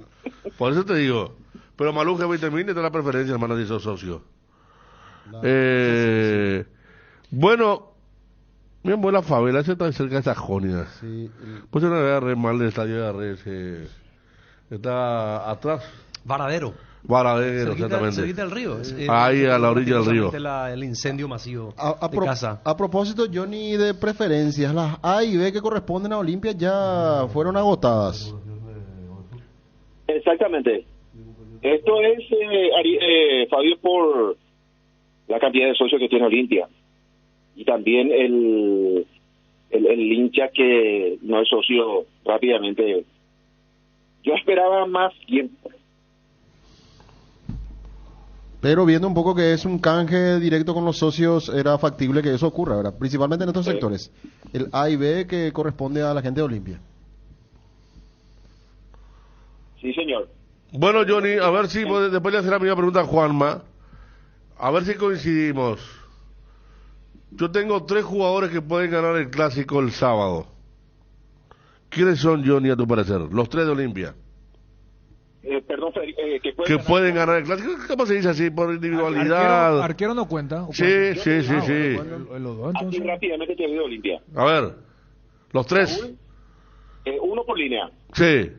Por eso te digo. Pero Maluje 20.000 está la preferencia, hermano, de esos socios. Bueno, bien buena favela, ese está cerca de Sajonia. Sí. Pues yo no voy a re mal del estadio de Arres. Está atrás. Varadero, exactamente. Cerquita del río. Ahí a la orilla del río. El incendio masivo de casa. A propósito, Johnny, de preferencias, las A y B que corresponden a Olimpia ya fueron agotadas. Exactamente. Esto es, Fabio, por la cantidad de socios que tiene Olimpia. Y también el hincha que no es socio rápidamente. Yo esperaba más tiempo. Pero viendo un poco que es un canje directo con los socios, era factible que eso ocurra, ¿verdad? Principalmente en estos sectores. El A y B que corresponde a la gente de Olimpia. Sí, señor. Bueno, Johnny, a ver si después le hacer la misma pregunta a Juanma. A ver si coincidimos. Yo tengo 3 jugadores que pueden ganar el clásico el sábado. ¿Quiénes son, Johnny, a tu parecer? Los 3 de Olimpia. Perdón, que pueden ganar el clásico. ¿Cómo se dice así? Por individualidad. ¿Arquero no cuenta? Sí. Aquí rápidamente te digo Olimpia. A ver, los 3. Saúl, uno por línea. Sí.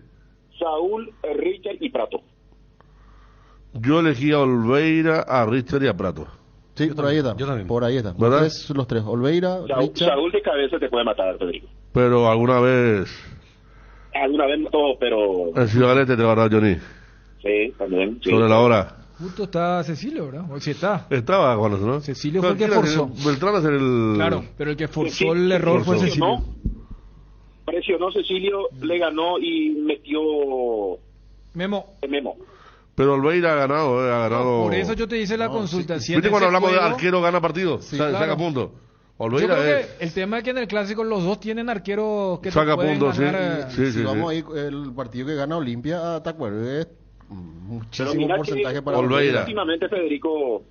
Saúl, Richard y Prato. Yo elegí a Olveira, a Richard y a Prato. Sí, por ahí está. Yo también. Por ahí está. ¿Verdad? Los tres. Olveira, Richard. Saúl de cabeza te puede matar, Federico. Pero alguna vez no, pero... En Ciudad del Este te va a dar, Johnny. Sí, también. Sí. Sobre la hora. Justo está Cecilio, ¿verdad? O si está. Estaba cuando, ¿no? Cecilio fue el que forzó. Beltrán es el... Claro, pero el que forzó el error fue Cecilio. Presionó Cecilio, le ganó y metió... Memo. Pero Olveira ha ganado, No, por eso yo te hice la consulta. ¿Viste cuando hablamos de arquero gana partido? Sí, saca puntos. Olveira Yo creo es. que el tema es que en el clásico los dos tienen arqueros que te Saca pueden puntos, sí. ganar. Sí, Si sí, vamos sí. ahí, el partido que gana Olimpia, Tacuarembó es Pero muchísimo mira porcentaje que para Olveira. últimamente, Federico,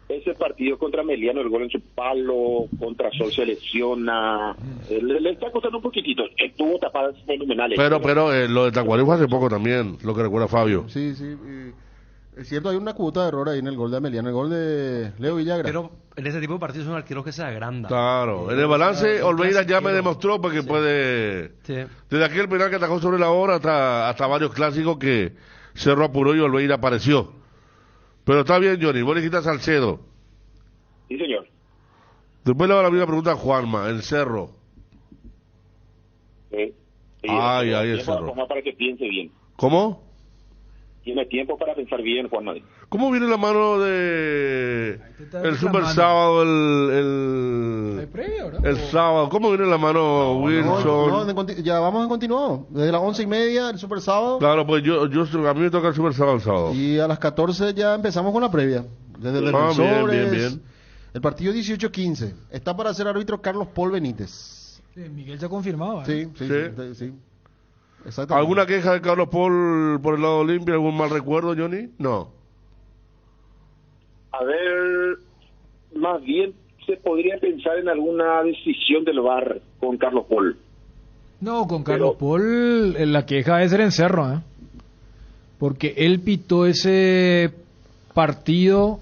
ese partido contra Meliano, el gol en su palo, contra Sol se lesiona, le está costando un poquitito. Tuvo tapadas fenomenales. Pero lo de Tacuarembó fue hace poco también, lo que recuerda Fabio. Sí, sí. Es cierto, hay una cuota de error ahí en el gol de Ameliano, el gol de Leo Villagra. Pero en ese tipo de partidos son arqueros que se agrandan. Claro, en el balance Olveira ya me demostró porque puede, Sí. desde aquel penal que atajó sobre la hora hasta varios clásicos que Cerro apuró y Olveira apareció. Pero está bien, Johnny, vos le dijiste a Salcedo. Sí, señor. Después le hago la misma pregunta a Juanma, el Cerro. Sí. Ay, Tiene el tiempo, Cerro. Juanma, para que piense bien. ¿Cómo? Tiene tiempo para pensar bien, Juanma. ¿Cómo viene la mano de está el Super reclamando. Sábado, ¿Hay previo, no? el sábado? ¿Cómo viene la mano Wilson? Ya vamos en continuado. Desde las 11:30, el Super Sábado. Claro, pues a mí me toca el Super Sábado el sábado. Y a las 14 ya empezamos con la previa. Desde Defensores. Bien. El partido 18-15. Está para ser árbitro Carlos Paul Benítez. Sí, Miguel se ha confirmado. Sí. Exactamente. ¿Alguna queja de Carlos Paul por el lado de Olimpia? ¿Algún mal recuerdo, Johnny? No. A ver, más bien se podría pensar en alguna decisión del VAR con Carlos Paul. No, con Carlos Paul la queja es ser en Cerro, ¿eh? Porque él pitó ese partido,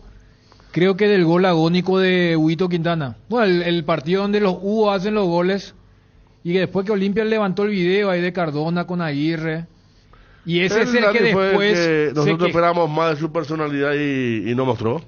creo que del gol agónico de Huito Quintana. Bueno, el partido donde los U hacen los goles y que después que Olimpia levantó el video ahí de Cardona con Aguirre. Y ese es el que fue después... que nosotros se esperamos más de su personalidad y no mostró.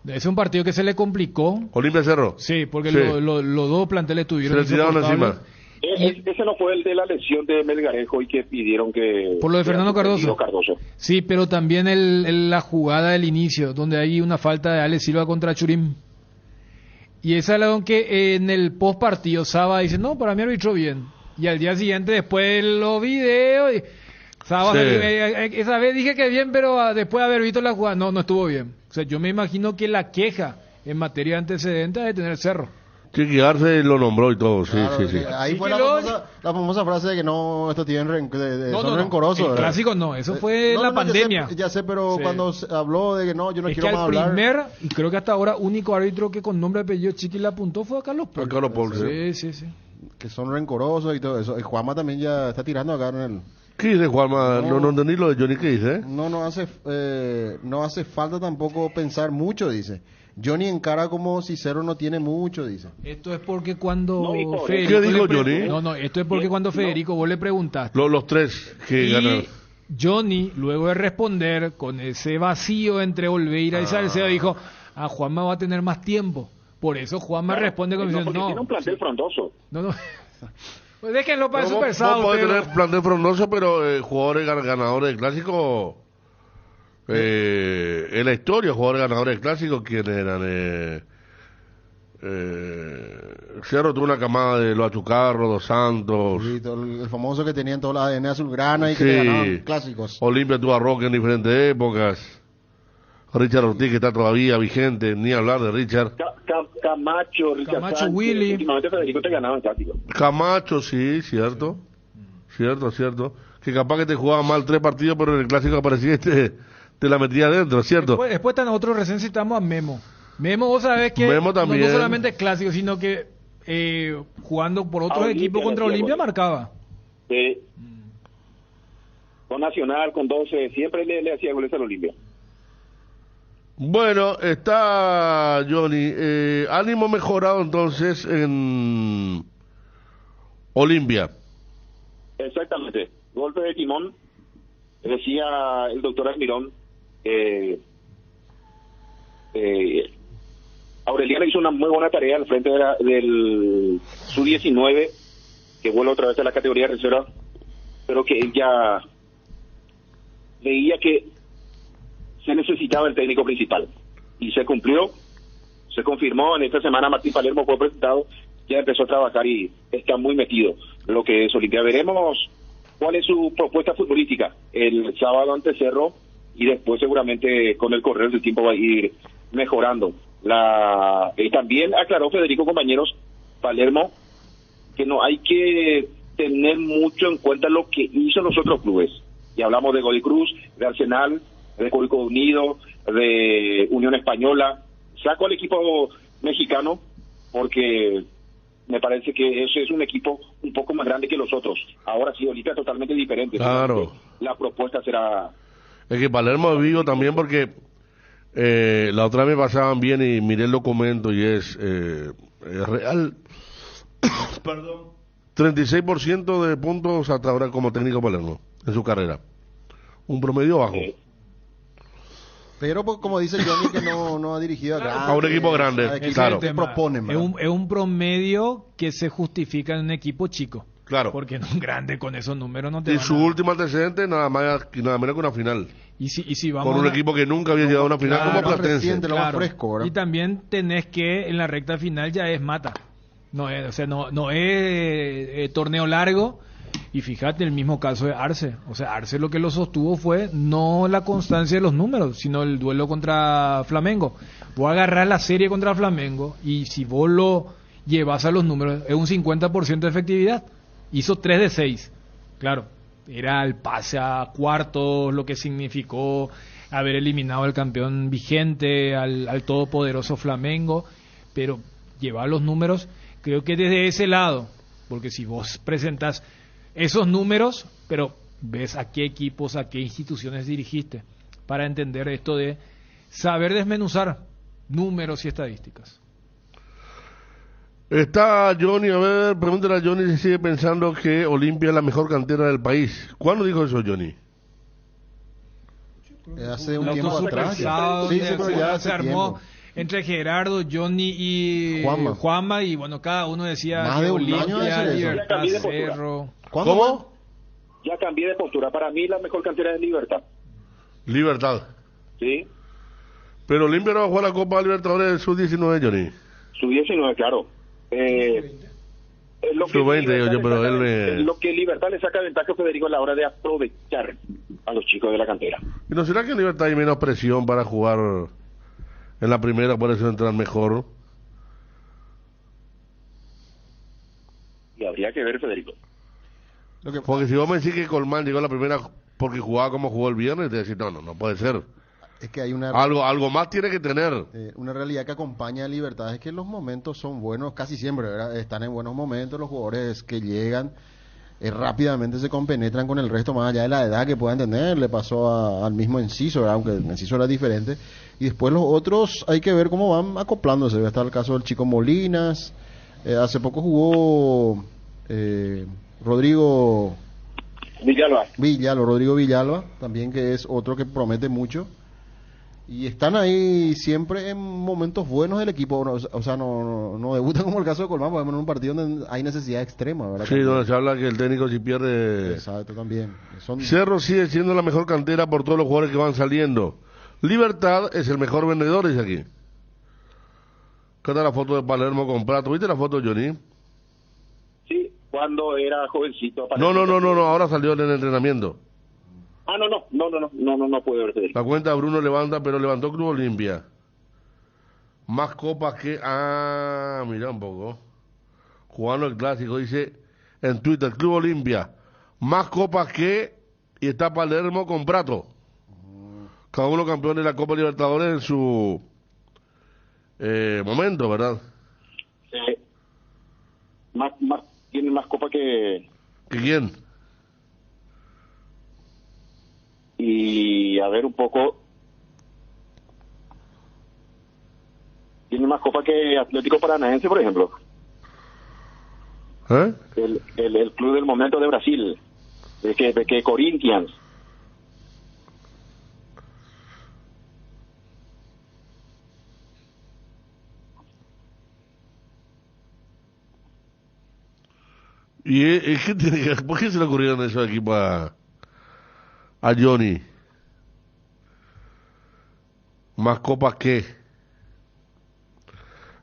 Es un partido que se le complicó. Olimpia Cerro. Sí, porque Sí. Los dos planteles Se tuvieron le tiraron insoportables. encima. Ese no fue el de la lesión de Melgarejo y que pidieron que... Por lo de Fernando Cardoso. Cardoso. Sí, pero también la jugada del inicio, donde hay una falta de Alex Silva contra Churim. Y esa es la que en el post partido Saba dice, no, para mí arbitró bien. Y al día siguiente, después los videos, y Saba, Sí. esa vez dije que bien, pero después de haber visto la jugada, no estuvo bien. O sea, yo me imagino que la queja en materia de antecedentes es de tener Cerro. Chiqui Arce lo nombró y todo, sí, Claro, sí. Ahí Y fue que la famosa frase de que no, estos tienen son rencorosos. el ¿verdad? clásico no, eso fue No, la no, pandemia. Ya sé, pero Sí. cuando se habló de que no, yo no Es que quiero más al hablar. primer, y creo que hasta ahora, único árbitro que con nombre y apellido Chiqui le apuntó fue a Carlos Paul. A Carlos Paul, sí. Sí. Que son rencorosos y todo eso. Y Juanma también ya está tirando acá en el... ¿Qué dice Juanma? No entendí lo de Johnny, ¿qué dice? No hace falta tampoco pensar mucho, dice. Johnny encara como si Cerro no tiene mucho, dice. Esto es porque cuando No, y por Federico ¿Qué dijo le Johnny? No, esto es porque cuando Federico vos le preguntaste. Los tres que Y ganaron. Johnny, luego de responder con ese vacío entre Olveira y Salcedo, dijo, Juanma va a tener más tiempo. Por eso Juanma responde con porque diciendo, tiene un plantel frondoso. no. Pues déjenlo para el No, Super vos Sábado. podés pero- tener plantel frondoso, pero jugadores ganadores del clásico, en la historia, jugadores ganadores del clásico, ¿quiénes eran? Cerro tuvo una camada de los Achucarro, Dos Santos. Sí, todo el famoso que tenían toda la ADN azulgrana y que Sí. le ganaban clásicos. Olimpia tuvo a Roque en diferentes épocas. Richard Ortiz, que está todavía vigente, ni hablar de Richard. Camacho, Richard Camacho, Sánchez. Willy. Últimamente Federico te ganaba en clásico. Camacho, sí, cierto. Cierto. Que capaz que te jugaba mal 3 partidos, pero en el clásico aparecía y te la metía adentro, ¿cierto? Después están otros, recién citamos a Memo. Memo, vos sabés que Memo también. no solamente clásico, sino que jugando por otros Olimpia equipos contra le hacía Olimpia goles. marcaba. Con Nacional, con 12, siempre le hacía goles al Olimpia. Bueno, está Johnny. Ánimo mejorado entonces en Olimpia. Exactamente. Golpe de timón. Decía el doctor Almirón, Aureliano hizo una muy buena tarea al frente del Sub-19, que vuelve otra vez a la categoría de reserva, pero que él ya veía que se necesitaba el técnico principal. Y se cumplió, se confirmó. En esta semana Martín Palermo fue presentado, ya empezó a trabajar y está muy metido en lo que es Olimpia. Veremos cuál es su propuesta futbolística el sábado ante Cerro y después seguramente con el correr del tiempo va a ir mejorando. También aclaró Federico, compañeros, Palermo, que no hay que tener mucho en cuenta lo que hizo los otros clubes. Y hablamos de Godoy Cruz, de Arsenal, de Curicó Unido, de Unión Española. Saco al equipo mexicano porque me parece que ese es un equipo un poco más grande que los otros. Ahora sí, Olimpia totalmente diferente. Claro. La propuesta será... Es que Palermo es vivo también porque la otra vez pasaban bien y miré el documento y es real. Perdón. 36% de puntos hasta ahora como técnico Palermo en su carrera. Un promedio bajo. Pero pues, como dice Johnny, que no ha dirigido a un equipo grande, claro. Que proponen, es un promedio que se justifica en un equipo chico. Claro. Porque en un grande con esos números no te Y van su a... último antecedente nada menos que una final. Y si vamos con un equipo que nunca había llegado a una final como Platense. Reciente, lo más fresco, ¿verdad? Y también tenés que en la recta final ya es mata. No es, o sea, no es torneo largo. Y fíjate el mismo caso de Arce. O sea, Arce lo que lo sostuvo fue no la constancia de los números, sino el duelo contra Flamengo. Vos agarrás la serie contra Flamengo y si vos lo llevas a los números, es un 50% de efectividad. Hizo 3 de 6. Claro, era el pase a cuartos, lo que significó haber eliminado al campeón vigente, al todopoderoso Flamengo. Pero llevar los números, creo que desde ese lado, porque si vos presentas esos números, pero ves a qué equipos, a qué instituciones dirigiste, para entender esto de saber desmenuzar números y estadísticas. Está Johnny, a ver, pregúntale a Johnny si sigue pensando que Olimpia es la mejor cantera del país. ¿Cuándo dijo eso Johnny? Hace un tiempo atrás. Sí, pero ya se armó entre Gerardo, Johnny y Juanma, y bueno, cada uno decía más de un año Olimpia, de Libertad, Cerro. ¿Cómo? Ya cambié de postura. Para mí la mejor cantera es Libertad. Libertad. Sí. Pero Olimpia no va a jugar la Copa Libertadores del Sub-19, Johnny. Sub-19, claro. Lo que Sub-20, pero él lo que Libertad le saca ventaja, Federico, a la hora de aprovechar a los chicos de la cantera. ¿Y no será que en Libertad hay menos presión para jugar en la primera, por eso entrar mejor? Y habría que ver, Federico. Porque si vos me decís que Colmán llegó a la primera porque jugaba como jugó el viernes, te decís, no puede ser. Es que hay una algo más tiene que tener. Una realidad que acompaña a Libertad es que los momentos son buenos, casi siempre, ¿verdad? Están en buenos momentos, los jugadores que llegan rápidamente se compenetran con el resto, más allá de la edad que puedan tener. Le pasó al mismo Enciso, ¿verdad? Aunque el Enciso era diferente. Y después los otros hay que ver cómo van acoplándose. Está el caso del chico Molinas, hace poco jugó Rodrigo Villalba también, que es otro que promete mucho. Y están ahí siempre en momentos buenos del equipo, o sea, no debutan como el caso de Colmán, porque en un partido donde hay necesidad extrema, ¿verdad? Sí, donde se habla que el técnico si pierde... Exacto, también. Cerro sigue siendo la mejor cantera por todos los jugadores que van saliendo. Libertad es el mejor vendedor, dice aquí. ¿Qué tal la foto de Palermo con Prato? ¿Viste la foto, Johnny? Sí, cuando era jovencito. No, ahora salió en el entrenamiento. No puede ver. La cuenta Bruno levanta, pero levantó Club Olimpia. Más copas que... mira un poco. Jugando el clásico, dice en Twitter, Club Olimpia. Más copas que... Y está Palermo con Prato. Cada uno campeón de la Copa Libertadores en su momento, ¿verdad? Sí. Tiene más copas que... ¿Que quién? Y a ver un poco, tiene más copa que Atlético Paranaense, por ejemplo. El club del momento de Brasil, de que Corinthians. ¿Y por qué se le ocurrieron esos equipos a Johnny? Más copas que...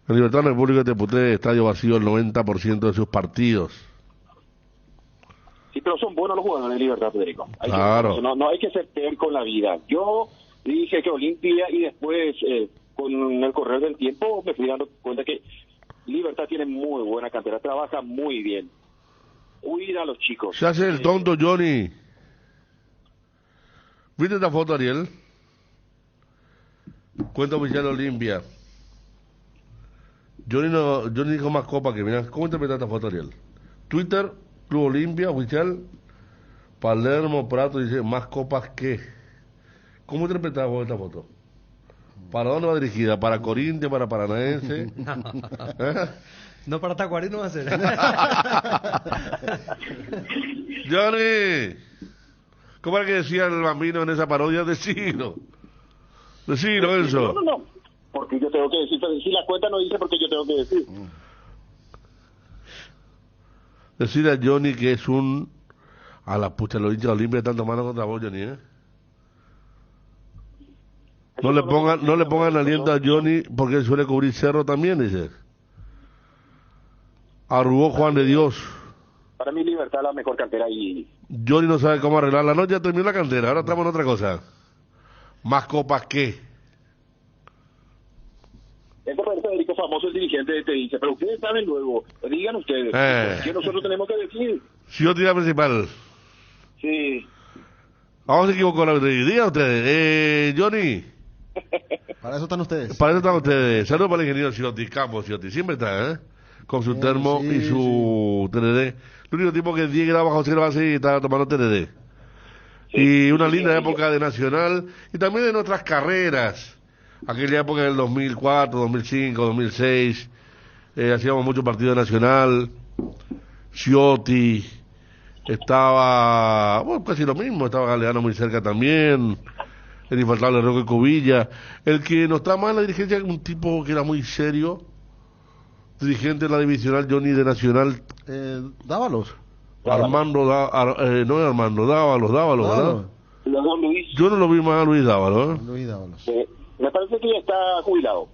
En Libertad República te puté estadio vacío el 90% de sus partidos. Sí, pero son buenos los jugadores de Libertad, Federico. Claro. No hay que ser terco con la vida. Yo dije que Olimpia y después, con el correr del tiempo, me fui dando cuenta que Libertad tiene muy buena cantera, trabaja muy bien. Cuida a los chicos. Se hace el tonto Johnny. ¿Viste esta foto, Ariel? Cuenta oficial Olimpia. Johnny dijo más copa que mira. ¿Cómo interpretas esta foto, Ariel? Twitter, Club Olimpia, oficial. Palermo, Prato, dice más copas que. ¿Cómo interpretas vos esta foto? ¿Para dónde va dirigida? ¿Para Corinthians? ¿Para Paranaense? No, para Tacuarí no va a ser. Johnny, ¿cómo era que decía el bambino en esa parodia? Decilo, eso. No, porque yo tengo que decir, si la cuenta no dice porque yo tengo que decir. Decirle a Johnny que es un... A la pucha, los hinchas de Olimpia están tomando contra vos, Johnny, ¿eh? No le pongan aliento a Johnny porque él suele cubrir cerro también, dice. Arrugó Juan de Dios. Para mí Libertad es la mejor cantera y... Johnny no sabe cómo arreglar la noche, ya terminó la cantera, ahora estamos en otra cosa. Más copas que. Este Federico famoso, el dirigente, te dice, pero ustedes saben luego, digan ustedes, ¿qué nosotros tenemos que decir? Si yo tira principal. Sí. Vamos a equivocar la digan ustedes. Johnny. Para eso están ustedes. Saludos para el ingeniero Ciotti, Campos Ciotti. Siempre está, ¿eh? Con su termo y su TND. El único tipo que 10 grados bajo 0 base y está tomando TND. Y una linda época de Nacional y también de nuestras carreras. Aquella época del 2004, 2005, 2006. Hacíamos muchos partidos de Nacional. Ciotti. Estaba, bueno, casi lo mismo. Estaba Galeano muy cerca también. El infaltable Roque Cubilla. El que no está más en la dirigencia, un tipo que era muy serio. Dirigente de la divisional Johnny de Nacional. Dávalos. Armando, no es Armando, Dávalos, ¿verdad? Luis. Yo no lo vi más a Luis Dávalos, ¿eh? Luis Dávalos. Me parece que ya está jubilado.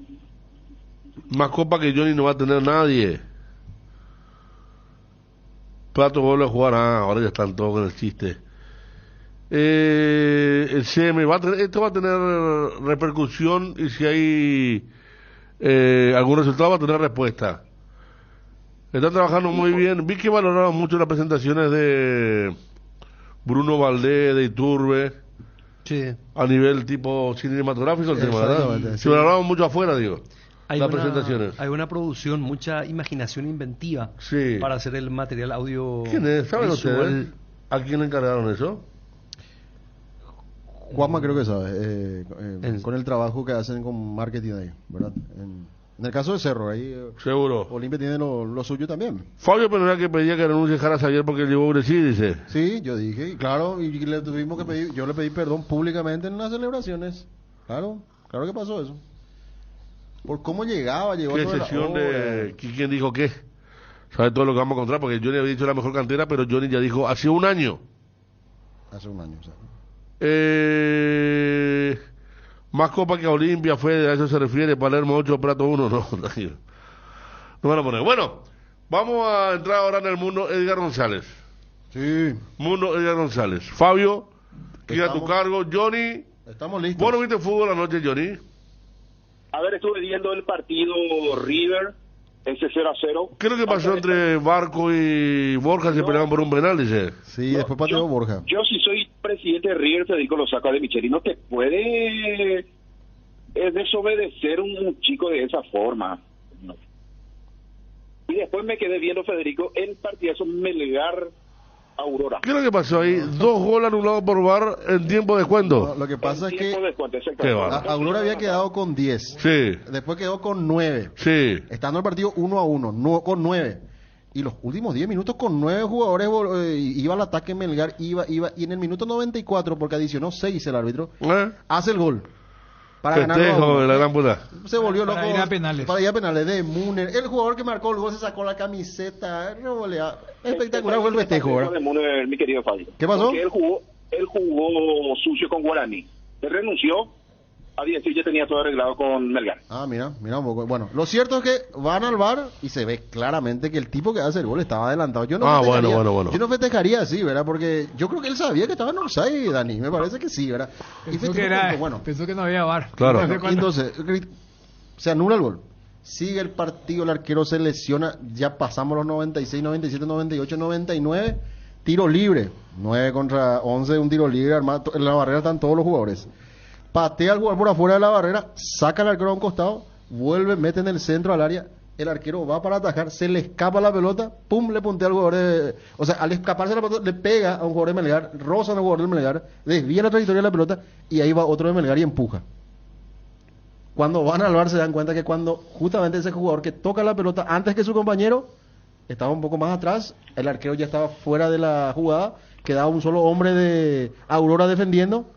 Más copa que Johnny no va a tener nadie. Prato vuelve a jugar, ahora ya están todos con el chiste. El CM esto va a tener repercusión y si hay algún resultado va a tener respuesta. Están trabajando muy bien. Vi que valoraron mucho las presentaciones de Bruno Valdés, de Iturbe. Sí. A nivel tipo cinematográfico el tema, ¿verdad? Se valoraron mucho afuera, digo. Las presentaciones. Hay una producción, mucha imaginación inventiva para hacer el material audio. ¿Quién es? ¿Saben ustedes? ¿A quién le encargaron eso? Juanma creo que sabe, con el trabajo que hacen con marketing ahí, ¿verdad? En el caso de Cerro, ahí seguro. Olimpia tiene lo suyo también. Fabio Penora que pedía que renuncie Jaras ayer porque llevó Brasil, dice. Sí, yo dije, y claro, y le tuvimos que pedir, yo le pedí perdón públicamente en las celebraciones. Claro que pasó eso. Por cómo llegó ¿Qué sesión de quién dijo qué? ¿Sabe todo lo que vamos a encontrar? Porque Johnny había dicho la mejor cantera, pero Johnny ya dijo hace un año. Hace un año, o sea. Más copa que Olimpia, Fede, a eso se refiere. Palermo 8, Prato 1, no, tranquilo. No van a poner. Bueno, vamos a entrar ahora en el mundo Edgar González. Sí. Mundo Edgar González. Fabio, queda a tu cargo. Johnny. Estamos listos. ¿Vos no viste fútbol anoche, Johnny? A ver, estuve viendo el partido River, ese 0-0. ¿Qué es lo que pasó entre Barco y Borja? Se peleaban por un penal, dice. Sí, después pateó Borja. Yo si soy presidente de River, Federico lo saca de Micheli. No te puede desobedecer un chico de esa forma. No. Y después me quedé viendo, Federico, el partidazo Melgar Aurora. ¿Qué es lo que pasó ahí? 2 goles anulados por VAR en tiempo de descuento. No, lo que pasa es que Qué va. Aurora había quedado con 10. Sí. Después quedó con 9. Sí. Estando el partido 1-1, no, con 9. Y los últimos 10 minutos con 9 jugadores iba al ataque Melgar, iba, y en el minuto 94, porque adicionó 6 el árbitro, hace el gol. Para ganar la gran puta. Se volvió loco. Para ir a penales. Para ir a penales de Müller. El jugador que marcó el gol se sacó la camiseta. Espectacular fue el festejo, ¿verdad? De Müller, mi querido Fabio. ¿Qué pasó? Porque él jugó sucio con Guaraní. Él renunció. A decir, ya tenía todo arreglado con Melgar. Mira un poco. Bueno, lo cierto es que van al VAR y se ve claramente que el tipo que hace el gol estaba adelantado. Yo no bueno. Yo no festejaría así, ¿verdad? Porque yo creo que él sabía que estaba en offside, Dani. Me parece que sí, ¿verdad? Pensó que no había VAR. Claro. Entonces, se anula el gol. sigue el partido, el arquero se lesiona, ya pasamos los 96, 97, 98, 99, tiro libre, 9 contra 11, un tiro libre, armado, en la barrera están todos los jugadores. Patea al jugador por afuera de la barrera, saca al arquero a un costado, vuelve, mete en el centro al área, el arquero va para atajar, se le escapa la pelota, pum, le puntea al jugador o sea, al escaparse la pelota, le pega a un jugador de Melgar, roza a un jugador de Melgar, desvía la trayectoria de la pelota, y ahí va otro de Melgar y empuja. Cuando van al VAR se dan cuenta que cuando justamente ese jugador que toca la pelota antes que su compañero, estaba un poco más atrás, el arquero ya estaba fuera de la jugada, quedaba un solo hombre de Aurora defendiendo,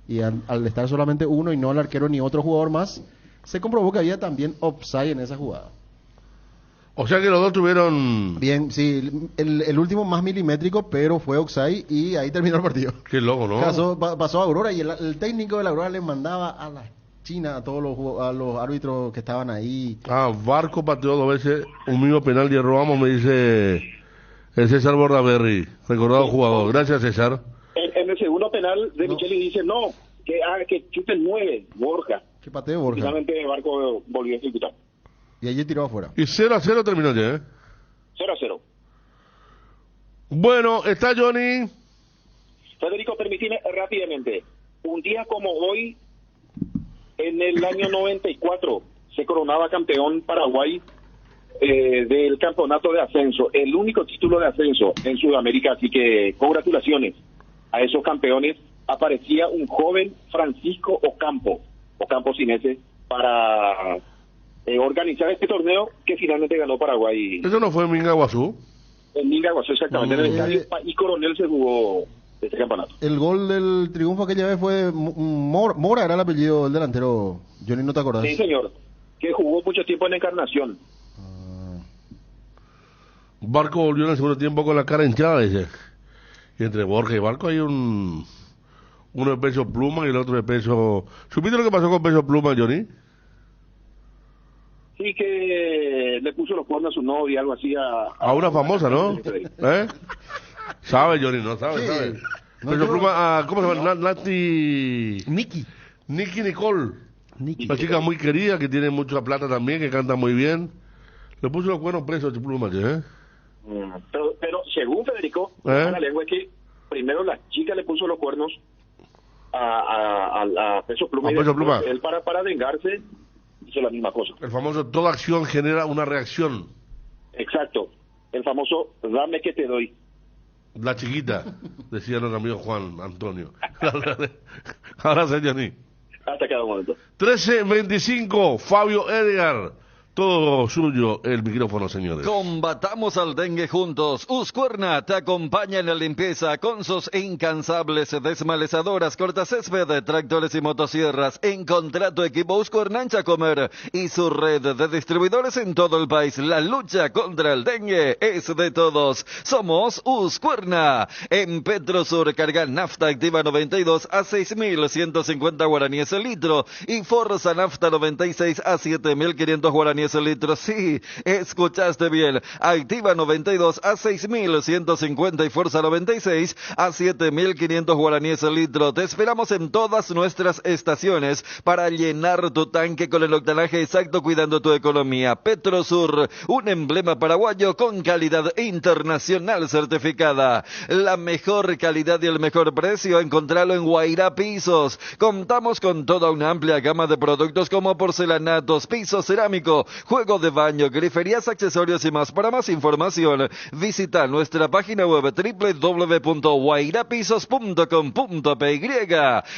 y al estar solamente uno y no el arquero ni otro jugador más, se comprobó que había también offside en esa jugada. O sea que los dos tuvieron... Bien, sí, el último más milimétrico, pero fue offside y ahí terminó el partido. Qué loco, ¿no? Pasó a Aurora y el técnico de la Aurora le mandaba a la China a todos los árbitros que estaban ahí. Barco pateó 2 veces un mismo penal y erramos, me dice el César Bordaberry, recordado jugador. Gracias, César. En el segundo penal de Micheli dice no, que chute el 9, Borja. Que patee Borja. Finalmente Barco volvió a ejecutar. Y allí tiró afuera. Y 0-0 terminó ya, 0-0. Bueno, está Johnny. Federico, permíteme rápidamente. Un día como hoy, en el año 94, se coronaba campeón Paraguay del campeonato de ascenso, el único título de ascenso en Sudamérica, así que congratulaciones a esos campeones. Aparecía un joven Francisco Ocampo Sinese para organizar este torneo que finalmente ganó Paraguay. ¿Eso no fue en Mingaguazú? En Mingaguazú, exactamente. En el estadio y Coronel se jugó este campeonato. El gol del triunfo aquella vez fue Mora, era el apellido del delantero. Johnny, ¿no te acordás? Sí, señor, que jugó mucho tiempo en Encarnación. Barco volvió en el segundo tiempo con la cara hinchada, dice. Y entre Borja y Barco hay uno de peso pluma y el otro de peso... ¿Supiste lo que pasó con peso pluma, Johnny? Sí, que le puso los cuernos a su novia, algo así a una famosa, ¿no? ¿Sabe, Johnny? No sabe, sí. Sabe. No, peso pluma, ¿cómo se llama? Nicky Nicole. Una chica muy querida que tiene mucha plata también, que canta muy bien. Le puso los cuernos presos a pluma, ¿eh? Pero según Federico, la lengua es que primero la chica le puso los cuernos a Peso Pluma, y él para vengarse hizo la misma cosa. El famoso toda acción genera una reacción. Exacto, el famoso dame que te doy. La chiquita, decía nuestro amigo Juan Antonio. Ahora sí, Johnny. Hasta cada momento. 13:25, Fabio Edgar. Todo suyo el micrófono, señores. Combatamos al dengue juntos. Uscuerna te acompaña en la limpieza con sus incansables desmalezadoras, cortacésped, tractores y motosierras. Encontrá tu equipo Uscuerna en Chacomer y su red de distribuidores en todo el país. La lucha contra el dengue es de todos. Somos Uscuerna. En Petrosur carga nafta activa 92 a 6.150 guaraníes el litro y Forza nafta 96 a 7.500 guaraníes el litro. Sí, escuchaste bien. Activa 92 a 6.150 y Fuerza 96 a 7.500 guaraníes el litro. Te esperamos en todas nuestras estaciones para llenar tu tanque con el octanaje exacto, cuidando tu economía. Petrosur, un emblema paraguayo con calidad internacional certificada. La mejor calidad y el mejor precio, encontralo en Guairá Pisos. Contamos con toda una amplia gama de productos como porcelanatos, piso cerámico, juego de baño, griferías, accesorios y más. Para más información, visita nuestra página web www.guairapisos.com.py.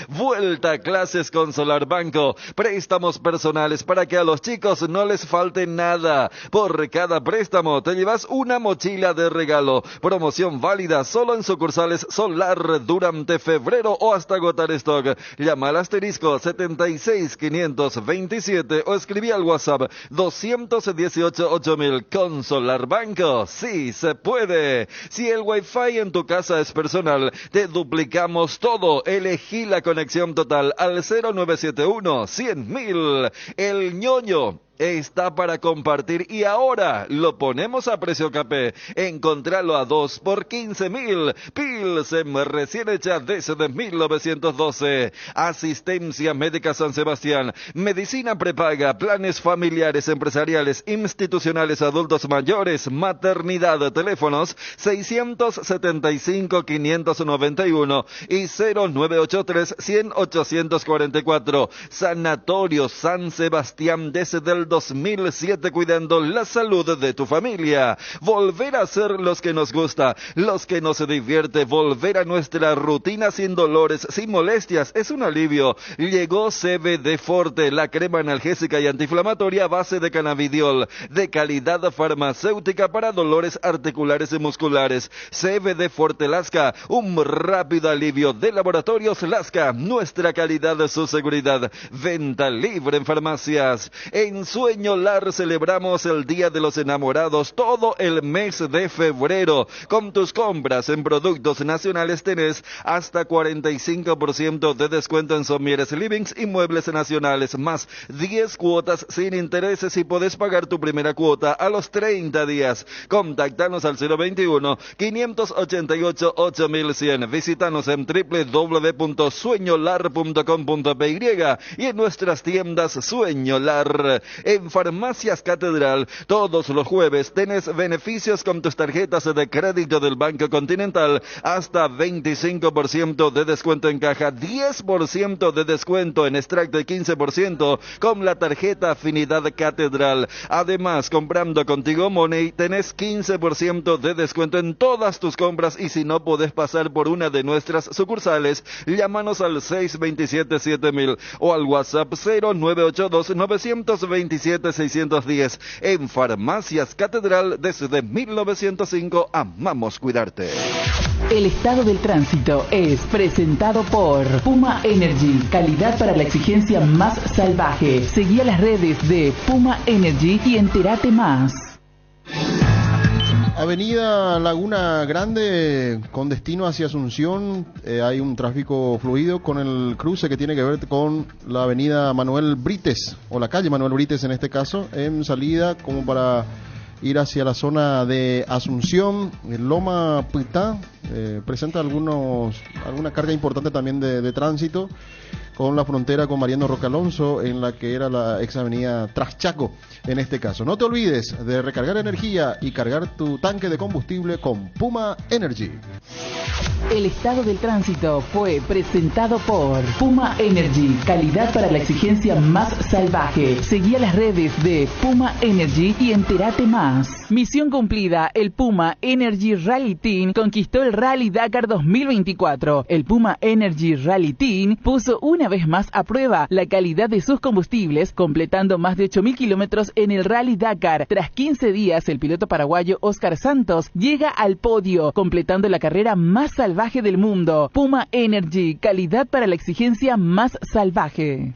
Vuelta a clases con Solar Banco. Préstamos personales para que a los chicos no les falte nada. Por cada préstamo te llevas una mochila de regalo. Promoción válida solo en sucursales Solar durante febrero o hasta agotar stock. Llama al asterisco 76527 o escribí al WhatsApp 218-8000. Con Solar Banco, sí se puede. Si el Wi-Fi en tu casa es personal, te duplicamos todo. Elegí la conexión total al 0971-100.000. El ñoño está para compartir y ahora lo ponemos a precio capé. Encontralo a 2 por 15.000. Pilsen recién hecha desde 1912. Asistencia Médica San Sebastián. Medicina prepaga, planes familiares, empresariales, institucionales, adultos mayores, maternidad. Teléfonos 675-591 y 0983-100-844. Sanatorio San Sebastián desde el 2007, cuidando la salud de tu familia. Volver a ser los que nos gusta, los que nos divierte, volver a nuestra rutina sin dolores, sin molestias, es un alivio. Llegó CBD Forte, la crema analgésica y antiinflamatoria a base de cannabidiol, de calidad farmacéutica para dolores articulares y musculares. CBD Forte Lasca, un rápido alivio de Laboratorios Lasca, nuestra calidad, su seguridad. Venta libre en farmacias. En Sueño Lar celebramos el Día de los Enamorados todo el mes de febrero. Con tus compras en productos nacionales tenés hasta 45% de descuento en Somieres Livings y Muebles Nacionales, más 10 cuotas sin intereses y podés pagar tu primera cuota a los 30 días. Contactanos al 021-588-8100. Visítanos en www.sueñolar.com.py y en nuestras tiendas Sueño Lar. En Farmacias Catedral, todos los jueves tenés beneficios con tus tarjetas de crédito del Banco Continental, hasta 25% de descuento en caja, 10% de descuento en extracto y 15% con la tarjeta Afinidad Catedral. Además, comprando contigo Money tenés 15% de descuento en todas tus compras, y si no podés pasar por una de nuestras sucursales, llámanos al 627-7000 o al WhatsApp 0982-927-610. En Farmacias Catedral desde 1905, amamos cuidarte. El estado del tránsito es presentado por Puma Energy, calidad para la exigencia más salvaje. Seguí a las redes de Puma Energy y entérate más. Avenida Laguna Grande con destino hacia Asunción, hay un tráfico fluido con el cruce que tiene que ver con la avenida Manuel Brites, o la calle Manuel Brites en este caso, en salida como para ir hacia la zona de Asunción. Loma Pitá presenta alguna carga importante también de tránsito con la frontera con Mariano Roca Alonso, en la que era la ex avenida Traschaco en este caso. No te olvides de recargar energía y cargar tu tanque de combustible con Puma Energy. El estado del tránsito fue presentado por Puma Energy, calidad para la exigencia más salvaje. Seguí a las redes de Puma Energy y entérate más. Misión cumplida, el Puma Energy Rally Team conquistó el Rally Dakar 2024. El Puma Energy Rally Team puso una vez más a prueba la calidad de sus combustibles, completando más de 8.000 kilómetros en el Rally Dakar. Tras 15 días, el piloto paraguayo Oscar Santos llega al podio, completando la carrera más salvaje del mundo. Puma Energy, calidad para la exigencia más salvaje.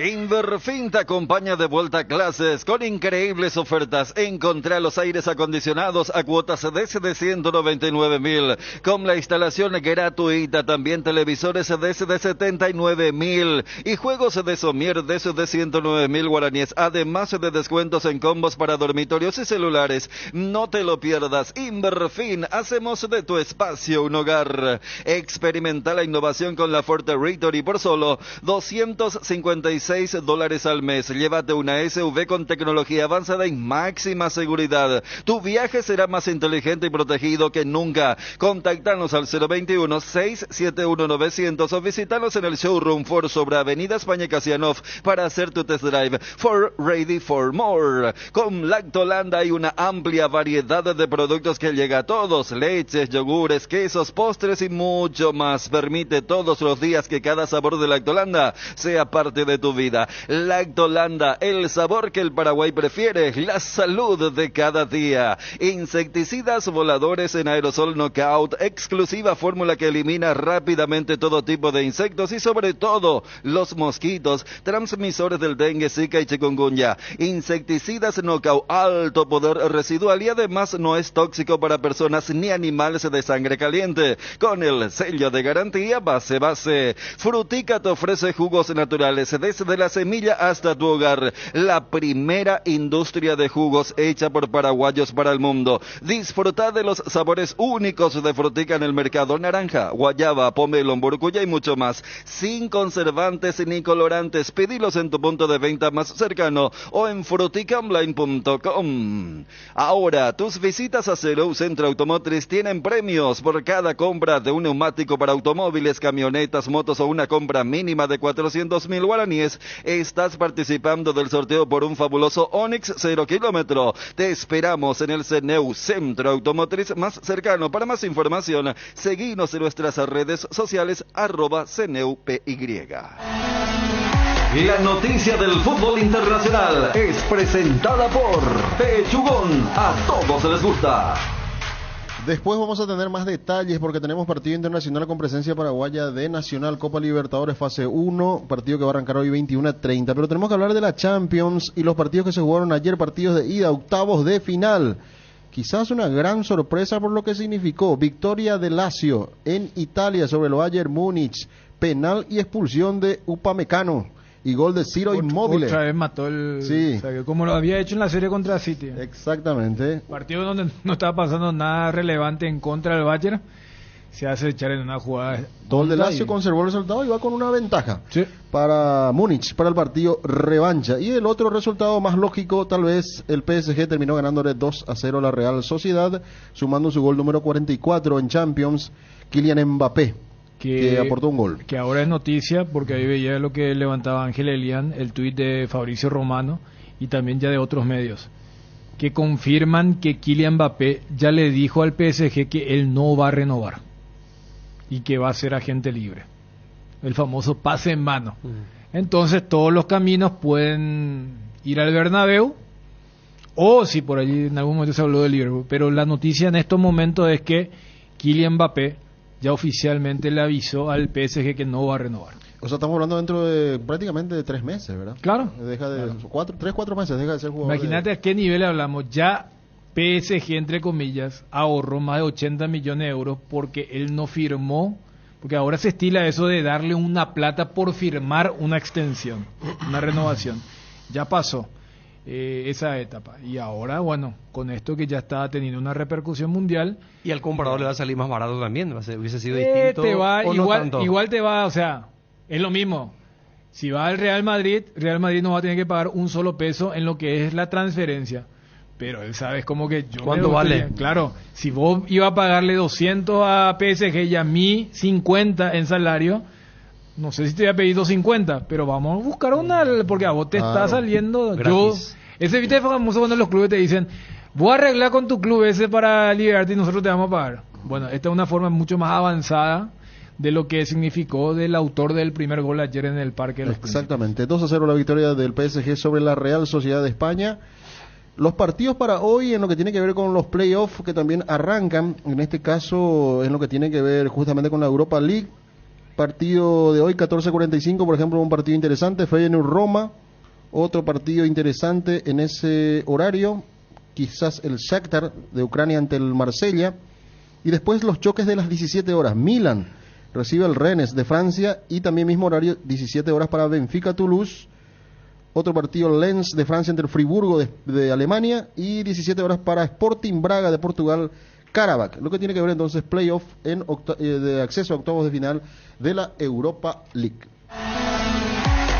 Inverfin te acompaña de vuelta a clases con increíbles ofertas. Encontrá los aires acondicionados a cuotas desde 199.000, con la instalación gratuita. También televisores desde 79.000 y juegos de somier desde 109.000 guaraníes. Además de descuentos en combos para dormitorios y celulares. No te lo pierdas. Inverfin, hacemos de tu espacio un hogar. Experimenta la innovación con la Ford Territory por solo $256 al mes. Llévate una SUV con tecnología avanzada y máxima seguridad. Tu viaje será más inteligente y protegido que nunca. Contactanos al 021-671-900 o visítanos en el showroom Ford sobre Avenida España Casianov para hacer tu test drive. Ford Ready for More. Con Lactolanda hay una amplia variedad de productos que llega a todos: leches, yogures, quesos, postres y mucho más. Permite todos los días que cada sabor de Lactolanda sea parte de tu vida. Lactolanda, el sabor que el Paraguay prefiere, la salud de cada día. Insecticidas voladores en aerosol Knockout, exclusiva fórmula que elimina rápidamente todo tipo de insectos y sobre todo los mosquitos, transmisores del dengue, zika y chikungunya. Insecticidas Knockout, alto poder residual y además no es tóxico para personas ni animales de sangre caliente, con el sello de garantía base. Frutica te ofrece jugos naturales de desde la semilla hasta tu hogar. La primera industria de jugos hecha por paraguayos para el mundo. Disfruta de los sabores únicos de frutica en el mercado: naranja, guayaba, pomelo, mburucuyá y mucho más. Sin conservantes ni colorantes. Pedilos en tu punto de venta más cercano o en fruticaonline.com. Ahora, tus visitas a Cero Centro Automotriz tienen premios por cada compra de un neumático para automóviles, camionetas, motos o una compra mínima de 400.000 guaraníes. Estás participando del sorteo por un fabuloso Onix 0 kilómetro. Te esperamos en el CNEU Centro Automotriz más cercano. Para más información, seguinos en nuestras redes sociales @CNEUPY. La noticia del fútbol internacional es presentada por Pechugón. A todos les gusta. Después vamos a tener más detalles porque tenemos partido internacional con presencia paraguaya de Nacional, Copa Libertadores fase 1, partido que va a arrancar hoy 21:30. Pero tenemos que hablar de la Champions y los partidos que se jugaron ayer, partidos de ida, octavos de final. Quizás una gran sorpresa por lo que significó. Victoria de Lazio en Italia sobre el Bayern Múnich, penal y expulsión de Upamecano. Y gol de Ciro Immobile. Otra vez mató el... Sí. O sea, como lo había hecho en la serie contra City. Exactamente. Partido donde no estaba pasando nada relevante en contra del Bayern. Se hace echar en una jugada. Gol de Lazio conservó el resultado y va con una ventaja para Múnich, para el partido revancha. Y el otro resultado más lógico, tal vez, el PSG terminó ganándole 2-0 a la Real Sociedad, sumando su gol número 44 en Champions, Kylian Mbappé. Que aportó un gol. Que ahora es noticia, porque ahí veía lo que levantaba Ángel Elian, el tuit de Fabricio Romano, y también ya de otros medios, que confirman que Kylian Mbappé ya le dijo al PSG que él no va a renovar, y que va a ser agente libre. El famoso pase en mano. Entonces todos los caminos pueden ir al Bernabéu, o si por allí en algún momento se habló de Liverpool, pero la noticia en estos momentos es que Kylian Mbappé ya oficialmente le avisó al PSG que no va a renovar. O sea, estamos hablando dentro de prácticamente de 3 meses, ¿verdad? Claro. Deja de 4 meses, deja de ser jugador. Imagínate a qué nivel hablamos. Ya PSG, entre comillas, ahorró más de 80 millones de euros porque él no firmó, porque ahora se estila eso de darle una plata por firmar una extensión, una renovación. Ya pasó esa etapa. Y ahora, bueno, con esto que ya está teniendo una repercusión mundial. Y al comprador le va a salir más barato también, hubiese sido distinto. Igual te va, o sea, es lo mismo. Si va al Real Madrid no va a tener que pagar un solo peso en lo que es la transferencia. Pero él sabe, es como que yo... ¿Cuánto vale? Claro, si vos ibas a pagarle 200 a PSG y a mí 50 en salario, no sé si te voy a pedir 250, pero vamos a buscar una, porque a vos te está saliendo... Ese viste famoso cuando los clubes te dicen, voy a arreglar con tu club ese para liberarte y nosotros te vamos a pagar. Bueno, esta es una forma mucho más avanzada de lo que significó del autor del primer gol ayer en el Parque de los Exactamente, 2-0 la victoria del PSG sobre la Real Sociedad de España. Los partidos para hoy en lo que tiene que ver con los playoffs que también arrancan, en este caso en lo que tiene que ver justamente con la Europa League. Partido de hoy 14:45, por ejemplo, un partido interesante, Feyenoord-Roma. Otro partido interesante en ese horario, quizás el Shakhtar de Ucrania ante el Marsella. Y después los choques de las 17 horas. Milan recibe el Rennes de Francia y también mismo horario, 17 horas para Benfica-Toulouse. Otro partido, Lens de Francia ante el Friburgo de Alemania. Y 17 horas para Sporting Braga de Portugal, Karabakh. Lo que tiene que ver entonces playoff de acceso a octavos de final de la Europa League.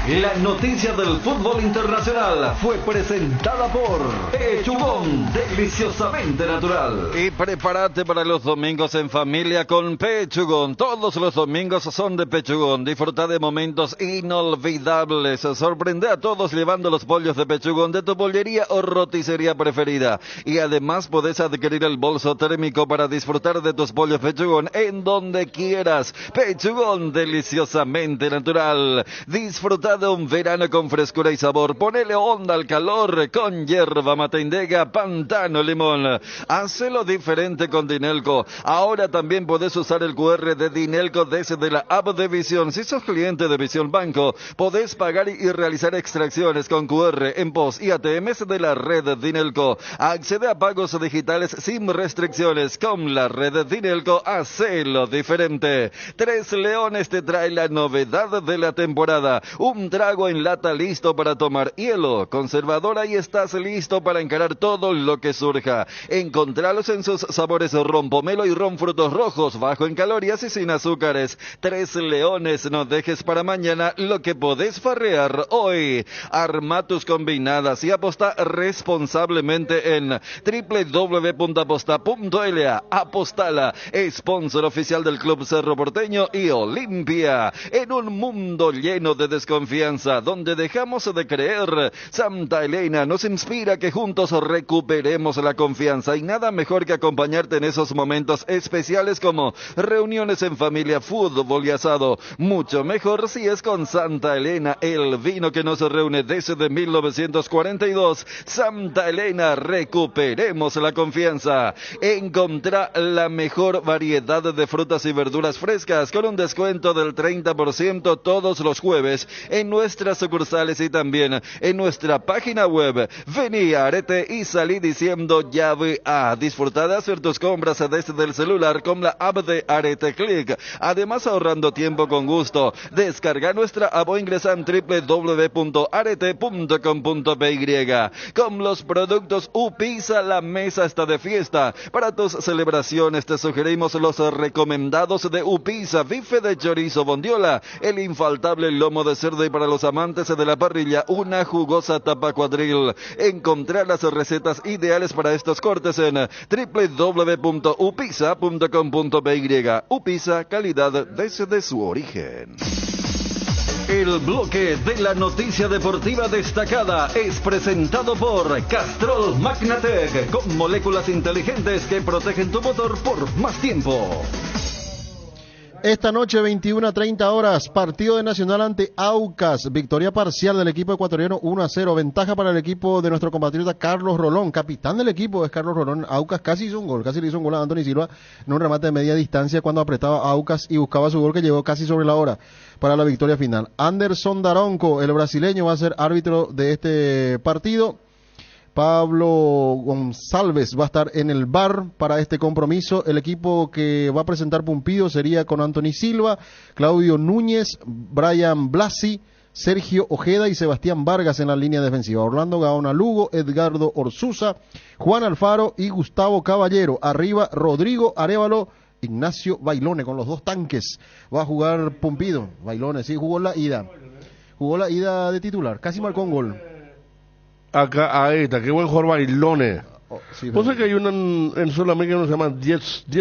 La noticia del fútbol internacional fue presentada por Pechugón, deliciosamente natural. Y prepárate para los domingos en familia con Pechugón. Todos los domingos son de Pechugón. Disfruta de momentos inolvidables. Sorprende a todos llevando los pollos de Pechugón de tu pollería o roticería preferida. Y además podés adquirir el bolso térmico para disfrutar de tus pollos Pechugón en donde quieras. Pechugón, deliciosamente natural. Disfruta de un verano con frescura y sabor. Ponele onda al calor con hierba mate Indega, pantano, limón. Hacelo diferente con Dinelco. Ahora también podés usar el QR de Dinelco desde la app de Visión. Si sos cliente de Visión Banco, podés pagar y realizar extracciones con QR en POS y ATMs de la red Dinelco. Accede a pagos digitales sin restricciones. Con la red Dinelco, hacelo diferente. Tres Leones te trae la novedad de la temporada. Un un trago en lata listo para tomar hielo, conservadora y estás listo para encarar todo lo que surja. Encontralos en sus sabores ron pomelo y ron frutos rojos, bajo en calorías y sin azúcares. Tres Leones, no dejes para mañana lo que podés farrear hoy. Arma tus combinadas y aposta responsablemente en www.aposta.la. Apostala, sponsor oficial del Club Cerro Porteño y Olimpia. En un mundo lleno de desconfianza, donde dejamos de creer, Santa Elena nos inspira que juntos recuperemos la confianza, y nada mejor que acompañarte en esos momentos especiales como reuniones en familia, fútbol y asado. Mucho mejor si es con Santa Elena, el vino que nos reúne desde 1942. Santa Elena, recuperemos la confianza. Encontrá la mejor variedad de frutas y verduras frescas con un descuento del 30% todos los jueves en nuestras sucursales y también en nuestra página web. Vení a Arete y salí diciendo llave A. Disfruta de hacer tus compras desde el celular con la app de Arete Click. Además, ahorrando tiempo con gusto. Descarga nuestra app o ingresa en www.arete.com.py. Con los productos Upisa, la mesa está de fiesta. Para tus celebraciones te sugerimos los recomendados de Upisa: bife de chorizo bondiola, el infaltable lomo de cerdo, y para los amantes de la parrilla, una jugosa tapa cuadril. Encontrar las recetas ideales para estos cortes en www.upisa.com.py. Upisa, calidad desde su origen. El bloque de la noticia deportiva destacada es presentado por Castrol Magnatec, con moléculas inteligentes que protegen tu motor por más tiempo. Esta noche, 21:30 horas, partido de Nacional ante Aucas. Victoria parcial del equipo ecuatoriano, 1-0. Ventaja para el equipo de nuestro compatriota Carlos Rolón. Capitán del equipo es Carlos Rolón. Aucas casi hizo un gol, casi le hizo un gol a Anthony Silva en un remate de media distancia cuando apretaba a Aucas y buscaba su gol, que llegó casi sobre la hora para la victoria final. Anderson Daronco, el brasileño, va a ser árbitro de este partido. Pablo González va a estar en el VAR para este compromiso. El equipo que va a presentar Pumpido sería con Anthony Silva, Claudio Núñez, Brian Blasi, Sergio Ojeda y Sebastián Vargas en la línea defensiva. Orlando Gaona Lugo, Edgardo Orsuza, Juan Alfaro y Gustavo Caballero. Arriba, Rodrigo Arévalo, Ignacio Bailone con los dos tanques. Va a jugar Pumpido. Bailone, sí, jugó la ida. Jugó la ida de titular, casi marcó un gol. Acá, ahí está, qué buen jugador Bailone. Sí, ¿Vos sabés que hay uno en Sudamérica que se llama Diepse,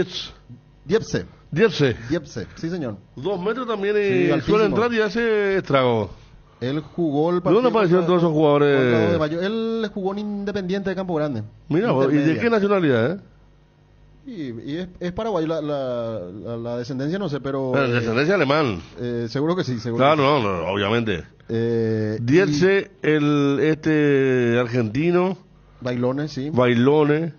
sí señor. 2 metros también Sí, y altísimo. suele entrar y hace estrago. Él jugó el ¿De partido. dónde aparecieron todos esos jugadores? Él jugó en Independiente de Campo Grande. Mira, ¿y de qué nacionalidad, Y es paraguayo, la descendencia no sé, pero... descendencia alemán. Seguro que sí, seguro. Claro, que sí. no, obviamente. Dietze, el argentino. Bailone, sí. Bailone.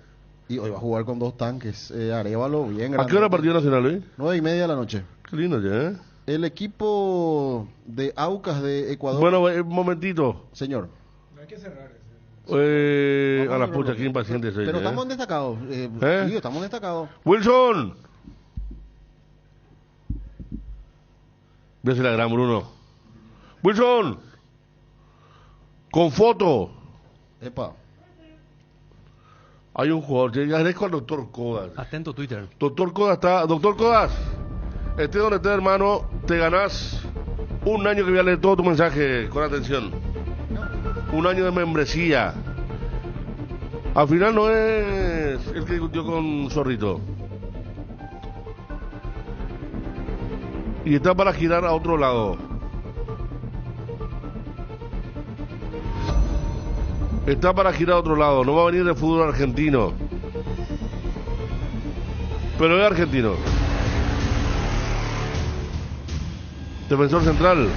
Y hoy va a jugar con dos tanques. Arévalo, bien grande. ¿A qué hora partido nacional hoy? 9:30 de la noche. Qué lindo ya, El equipo de Aucas de Ecuador... Bueno, un momentito. Señor. No hay que cerrar. A la pucha, qué impaciente soy. Pero estamos destacados. Sí, estamos destacados. Wilson. Voy a hacer la gran Bruno. Wilson. Con foto. Epa. Hay un jugador, ya agradezco al doctor Codas. Atento Twitter. Doctor Codas, esté donde esté, hermano, te ganás un año que voy a leer todo tu mensaje con atención. Un año de membresía. Al final no es el que discutió con Zorrito. Y está para girar a otro lado. Está para girar a otro lado. No va a venir de fútbol argentino. Pero es argentino. Defensor central.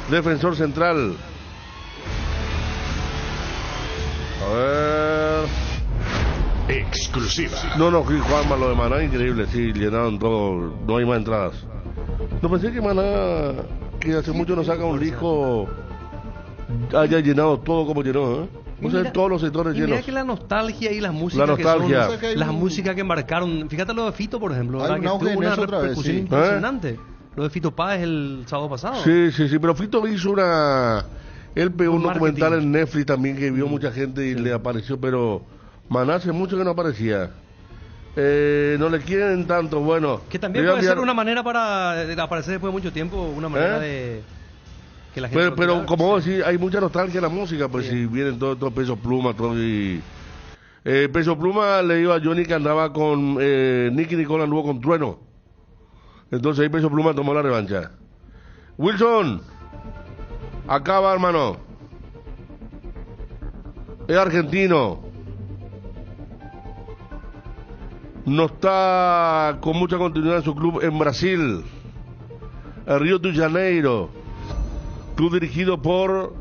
Defensor central. A ver. Exclusiva. No, Juanma, lo de Maná, increíble. Sí, llenaron todo. No hay más entradas. No pensé que Maná, que hace mucho no saca un lijo, haya llenado todo como llenó, Vos sabés, todos los sectores y mira llenos. que la nostalgia y las músicas La nostalgia. que son, las músicas que marcaron, fíjate lo de Fito, por ejemplo, Hay ¿verdad? un Que auge tuvo en una eso otra vez, repercusión sí. impresionante. Lo de Fito Páez el sábado pasado. Sí, pero Fito hizo él pegó un marketing. documental en Netflix también que vio mucha gente y le apareció, pero Maná hace mucho que no aparecía. No le quieren tanto, bueno. Que también le voy a puede ser enviar- una manera para aparecer después de mucho tiempo, una manera de que la gente... Pero como vos decís, hay mucha nostalgia en la música, pues si vienen todos Peso Pluma, todo y... Peso Pluma le iba a Johnny que andaba con Nicky Nicole anduvo con Trueno. Entonces ahí Peso Pluma tomó la revancha. Wilson, acaba hermano. Es argentino. No está con mucha continuidad en su club en Brasil, el Río de Janeiro, club dirigido por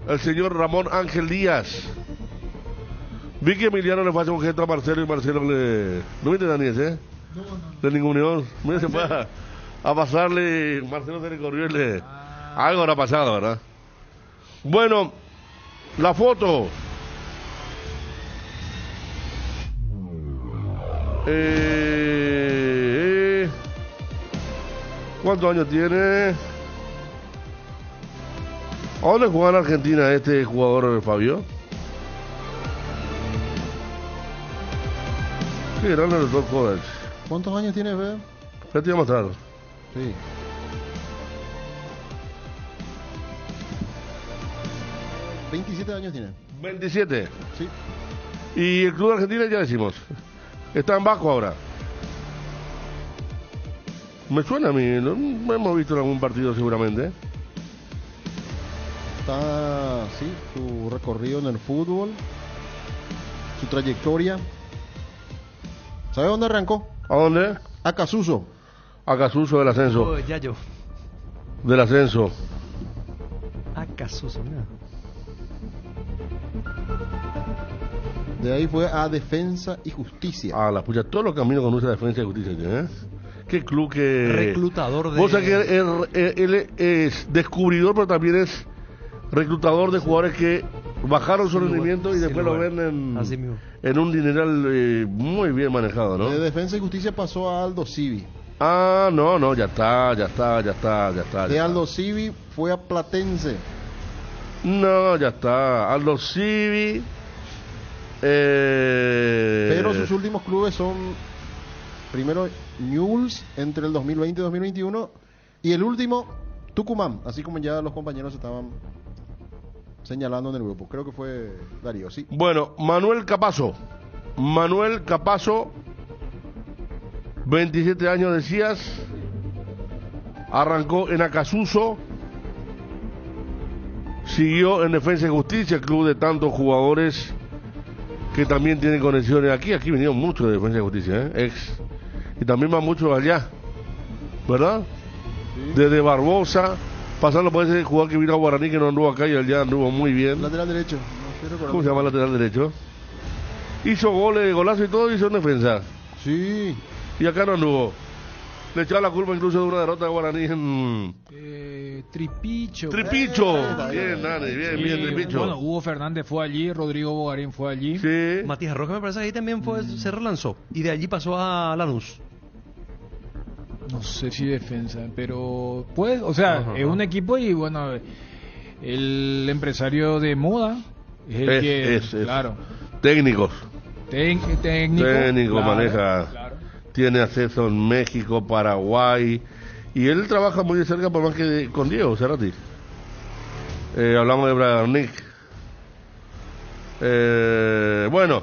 el señor Ramón Ángel Díaz. Vi que Emiliano le hace un gesto a Marcelo y Marcelo le... ¿No viste, Daniel, No. De ningún unión. Mira, se fue a pasarle, Marcelo se le corrió y le... Algo habrá pasado, ¿verdad? Bueno, la foto. ¿Cuántos años tiene? ¿A dónde juega en Argentina este jugador, Fabio? Sí, eran los dos college. ¿Cuántos años tiene, Fede? Ya te iba a mostrar. Sí. ¿27 años tiene? 27. Sí. Y el club de Argentina ya decimos. Está en Baco ahora. Me suena a mí, lo hemos visto en algún partido seguramente. Está, sí, su recorrido en el fútbol, su trayectoria. ¿Sabe dónde arrancó? ¿A dónde? A Casuso. A Casuso del ascenso. Oh, Yayo. Del ascenso. Casuso, mira. De ahí fue a Defensa y Justicia. Ah, la pucha, todos los caminos conducen a Defensa y Justicia, ¿eh? Qué club que... Reclutador de... Vos sabés que él es descubridor, pero también es reclutador de jugadores que bajaron su rendimiento y después lo venden en un dineral muy bien manejado, ¿no? De Defensa y Justicia pasó a Aldo Civi. Ah, no, ya está. De Aldo Civi fue a Platense. No, ya está. Aldo Civi. Pero sus últimos clubes son primero Newell's entre el 2020 y 2021 y el último Tucumán, así como ya los compañeros estaban señalando en el grupo. Creo que fue Darío, sí. Bueno, Manuel Capazo, 27 años decías, arrancó en Acasuso, siguió en Defensa y Justicia, club de tantos jugadores que también tienen conexiones aquí vinieron muchos de Defensa y Justicia, y también van muchos allá, ¿verdad? Sí. Desde Barbosa, pasando por ese jugador que vino a Guaraní que no anduvo acá y allá anduvo muy bien. Lateral derecho. ¿Cómo se llama el lateral derecho? Hizo goles, golazo y todo, hizo en defensa. Sí. Y acá no anduvo. Le echaba la culpa incluso de una derrota de Guaraní en... Tripicho. Bien, Dani, bien, Tripicho. Bueno, Hugo Fernández fue allí, Rodrigo Bogarín fue allí. Sí. Matías Rojas me parece que ahí también se relanzó. Y de allí pasó a Lanús. No sé si defensa, pero pues, o sea, es un equipo y bueno, el empresario de moda es el que, claro. Técnicos. Técnico, claro, maneja. Claro. Tiene acceso en México, Paraguay. Y él trabaja muy de cerca, por más que con Diego Cerrati. Hablamos de Bragarnik. Bueno,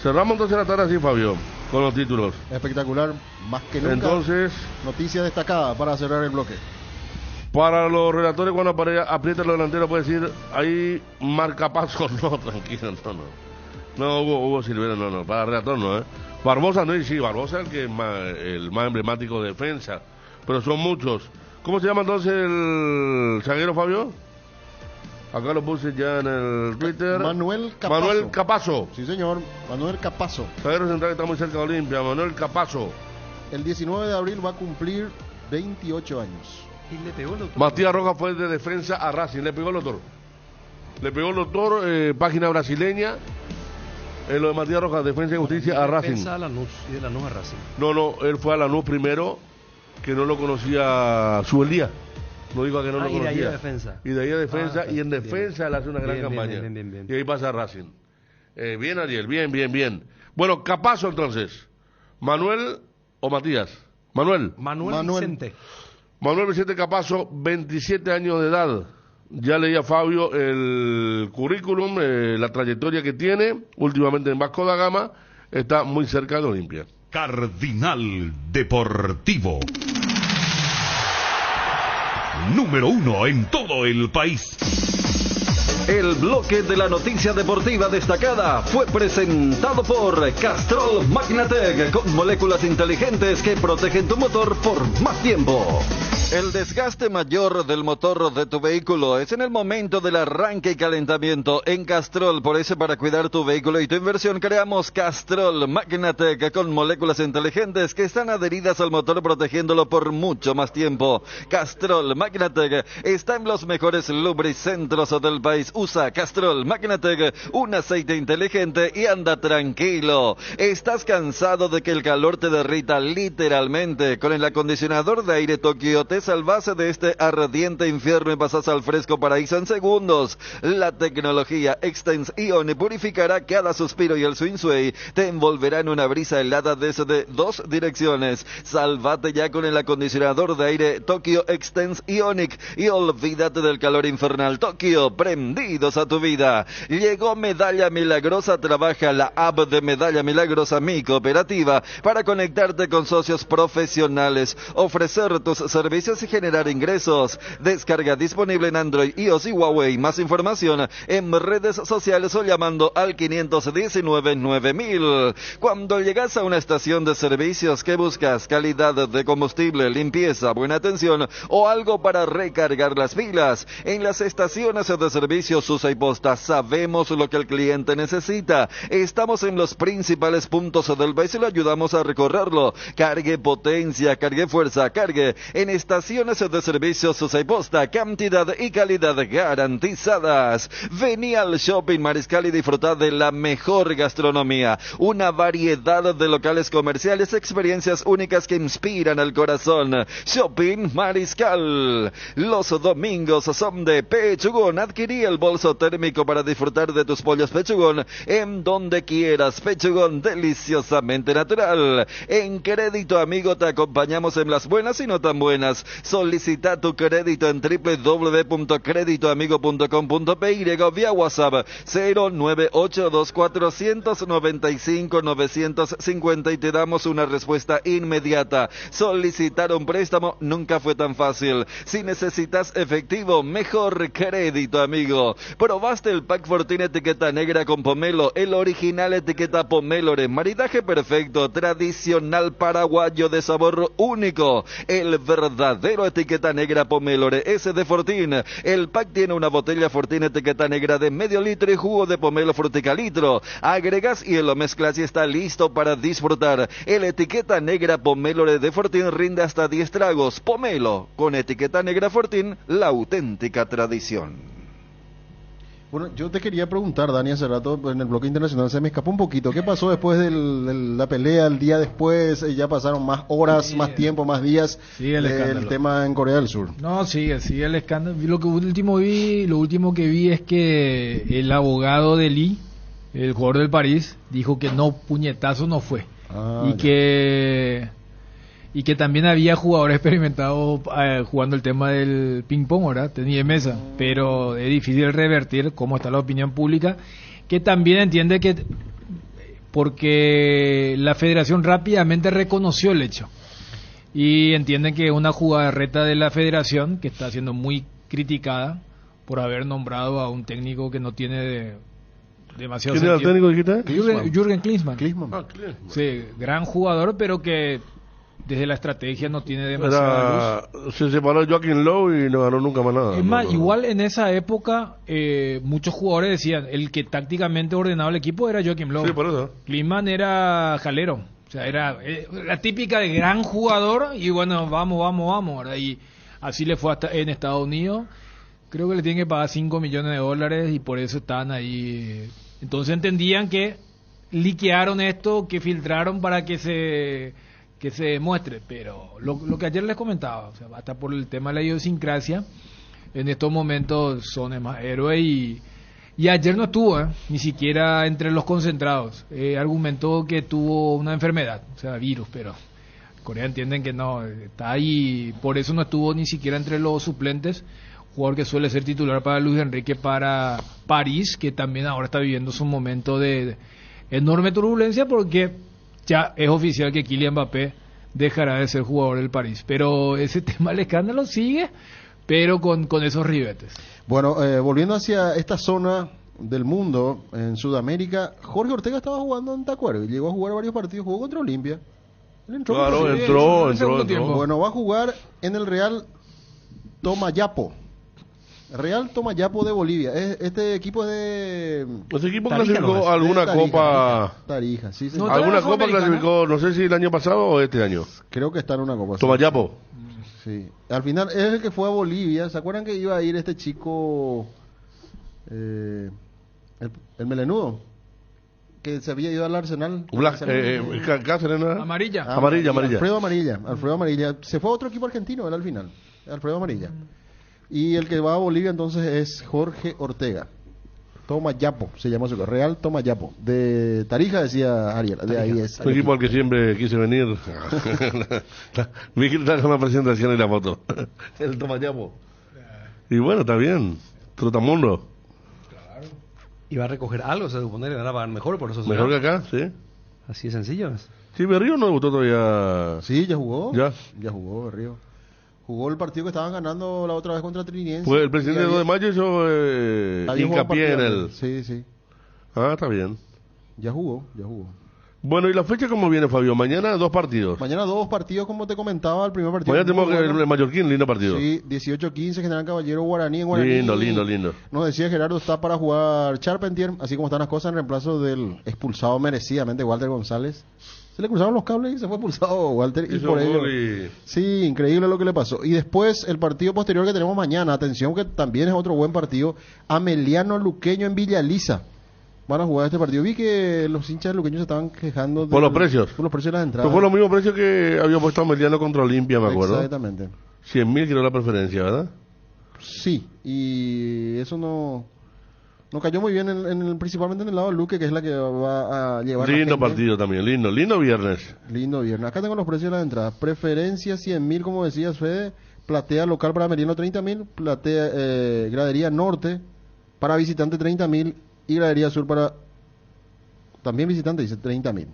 cerramos entonces la tarde así, Fabio, con los títulos. Espectacular, más que nunca. Entonces, noticia destacada para cerrar el bloque. Para los relatores, cuando aprieta los delanteros, puede decir, ahí marcapasos. No, tranquilo, no, Hugo Silvera, no, para el relator no, Barbosa no, y sí, Barbosa es el más emblemático de defensa, pero son muchos. ¿Cómo se llama entonces el zaguero, Fabio? Acá lo puse ya en el Twitter. Manuel Capazo. Manuel Capazo. Sí, señor, Manuel Capazo. Zaguero central que está muy cerca de Olimpia, Manuel Capazo. El 19 de abril va a cumplir 28 años. Y le pegó el otro. Matías Rojas fue de defensa a Racing, le pegó el otro. Le pegó el doctor, página brasileña. En lo de Matías Rojas, Defensa y Justicia a Racing. Defensa a Lanús y de Lanús a Racing. No, él fue a Lanús primero, que no lo conocía Subeldía. No digo que no lo conocía. Y de ahí a Defensa. Y de ahí a Defensa, y en bien. Defensa él hace una gran campaña. Bien. Y ahí pasa a Racing. Bien, Ariel, bien. Bueno, Capazo entonces. ¿Manuel o Matías? Manuel Vicente. Manuel Vicente Capazo, 27 años de edad. Ya leía Fabio el currículum, la trayectoria que tiene, últimamente en Vasco da Gama, está muy cerca de Olimpia. Cardinal Deportivo. Número 1 en todo el país. El bloque de la noticia deportiva destacada fue presentado por Castrol Magnatec, con moléculas inteligentes que protegen tu motor por más tiempo. El desgaste mayor del motor de tu vehículo es en el momento del arranque y calentamiento. En Castrol, por eso, para cuidar tu vehículo y tu inversión, creamos Castrol Magnatec con moléculas inteligentes que están adheridas al motor, protegiéndolo por mucho más tiempo. Castrol Magnatec está en los mejores lubricentros del país. Usa Castrol Magnatec, un aceite inteligente, y anda tranquilo. ¿Estás cansado de que el calor te derrita literalmente? Con el acondicionador de aire Tokio te salvas de este ardiente infierno y pasas al fresco paraíso en segundos. La tecnología Extens Ion purificará cada suspiro y el swing sway te envolverá en una brisa helada desde 2 direcciones. Salvate ya con el acondicionador de aire Tokio Extens Ionic y olvídate del calor infernal. Tokio, prendidos a tu vida. Llegó Medalla Milagrosa. Trabaja la app de Medalla Milagrosa, mi cooperativa, para conectarte con socios profesionales, ofrecer tus servicios y generar ingresos. Descarga disponible en Android, iOS y Huawei. Más información en redes sociales o llamando al 519-9000. Cuando llegas a una estación de servicios, ¿qué buscas? Calidad de combustible, limpieza, buena atención o algo para recargar las pilas. En las estaciones de servicios Usa y Posta sabemos lo que el cliente necesita. Estamos en los principales puntos del país y lo ayudamos a recorrerlo. Cargue potencia, cargue fuerza, cargue en estaciones de servicios Usa y Posta, cantidad y calidad garantizadas. Vení al Shopping Mariscal y disfruta de la mejor gastronomía, una variedad de locales comerciales, experiencias únicas que inspiran al corazón. Shopping Mariscal. Los domingos son de Pechugón. Adquirí el bolso térmico para disfrutar de tus pollos Pechugón en donde quieras. Pechugón, deliciosamente natural. En Crédito Amigo te acompañamos en las buenas y no tan buenas. Solicita tu crédito en www.creditoamigo.com.py o vía WhatsApp 0982495-950 y te damos una respuesta inmediata. Solicitar un préstamo nunca fue tan fácil. Si necesitas efectivo, mejor Crédito Amigo. ¿Probaste el Pack Fortín etiqueta negra con pomelo? El original etiqueta Pomélore, maridaje perfecto, tradicional paraguayo de sabor único. El verdadero etiqueta negra Pomélore es de Fortín. El pack tiene una botella Fortín etiqueta negra de medio litro y jugo de pomelo fruticalitro. Agregas y lo mezclas y está listo para disfrutar. El etiqueta negra Pomélore de Fortín rinde hasta 10 tragos. Pomelo con etiqueta negra Fortín, la auténtica tradición. Bueno, yo te quería preguntar, Dani, hace rato en el bloque internacional se me escapó un poquito. ¿Qué pasó después de la pelea, el día después? Ya pasaron más horas, más tiempo, más días. Sigue el tema en Corea del Sur. No, sigue el escándalo. Lo último que vi es que el abogado de Lee, el jugador del París, dijo que no, puñetazo no fue. Y que también había jugadores experimentados jugando el tema del ping pong, ¿verdad? Tenis de mesa, pero es difícil revertir cómo está la opinión pública, que también entiende que porque la federación rápidamente reconoció el hecho y entienden que es una jugarreta de la federación que está siendo muy criticada por haber nombrado a un técnico que no tiene demasiado sentido. ¿Quién era el técnico, dijiste? Jürgen Klinsmann. Klinsmann. Sí, gran jugador, pero que desde la estrategia no tiene demasiada luz. Se separó Joaquín Lowe y no ganó nunca más nada. Es más, igual en esa época muchos jugadores decían el que tácticamente ordenaba el equipo era Joaquín Lowe. Sí, por eso. Klinsmann era jalero, o sea, era la típica de gran jugador y bueno, vamos, ¿verdad? Y así le fue hasta en Estados Unidos. Creo que le tienen que pagar 5 millones de dólares y por eso están ahí. Entonces entendían que liquearon esto, que filtraron para que se demuestre. Pero lo que ayer les comentaba, o sea, hasta por el tema de la idiosincrasia, en estos momentos son más héroes y ayer no estuvo, ni siquiera entre los concentrados. Argumentó que tuvo una enfermedad, o sea, virus, pero Corea entienden que no, está ahí, por eso no estuvo ni siquiera entre los suplentes. Jugador que suele ser titular para Luis Enrique para París, que también ahora está viviendo su momento de enorme turbulencia porque ya es oficial que Kylian Mbappé dejará de ser jugador del París. Pero ese tema del escándalo sigue, pero con esos ribetes. Bueno, volviendo hacia esta zona del mundo, en Sudamérica, Jorge Ortega estaba jugando en Tacuaro y llegó a jugar varios partidos, jugó contra Olimpia. Él entró. Claro, entró. Bueno, va a jugar en el Real Tomayapo. Real Tomayapo de Bolivia. Este equipo es de... Ese equipo Tarija, clasificó ¿no? alguna copa... Tarija, sí. No, alguna copa clasificó, no sé si el año pasado o este año. Creo que está en una copa. Tomayapo. Sí. Al final es el que fue a Bolivia. ¿Se acuerdan que iba a ir este chico... el melenudo? Que se había ido al Arsenal. Cáceres, ¿no? Amarilla. Amarilla. Alfredo Amarilla. Se fue a otro equipo argentino, él al final. Alfredo Amarilla. Y el que va a Bolivia entonces es Jorge Ortega. Tomayapo, se llama su Real Tomayapo. De Tarija, decía Ariel. De ahí es. Un equipo al que siempre quise venir. Vi que está con la presentación y la foto. El Tomayapo. Y bueno, está bien. Trotamundo. Y va a recoger algo, se supone que le van a pagar mejor, por eso. Mejor que acá, sí. Así de sencillo. Sí, Berrío no debutó todavía. Sí, ya jugó. Ya jugó Berrío. Jugó el partido que estaban ganando la otra vez contra Trinidad. Pues el presidente de 2 de mayo hizo hincapié en él. Sí. Ah, está bien. Ya jugó. Bueno, ¿y la fecha cómo viene, Fabio? Mañana 2 partidos. Mañana 2 partidos, como te comentaba, el primer partido. Mañana tenemos el Mallorquín, lindo partido. Sí, 18-15, General Caballero Guaraní en Guaraní. Lindo. Nos decía Gerardo, está para jugar Charpentier, así como están las cosas, en reemplazo del expulsado merecidamente Walter González. Se le cruzaron los cables y se fue expulsado Walter. Y por ello, sí, increíble lo que le pasó. Y después, el partido posterior que tenemos mañana, atención que también es otro buen partido, Ameliano Luqueño en Villa Elisa. Van a jugar este partido. Vi que los hinchas luqueños se estaban quejando por los precios. Por los precios de las entradas. Pero fue los mismos precios que había puesto Ameliano contra Olimpia, me acuerdo. Exactamente. 100.000 quiero la preferencia, ¿verdad? Sí, y eso no cayó muy bien principalmente en el lado de Luque, que es la que va a llevar. Lindo partido también, lindo viernes. Lindo viernes. Acá tengo los precios de las entradas. Preferencia 100.000, como decías, Fede. Platea local para Ameliano 30.000. Platea gradería norte para visitante 30.000. Y gradería sur para también visitante, dice 30.000.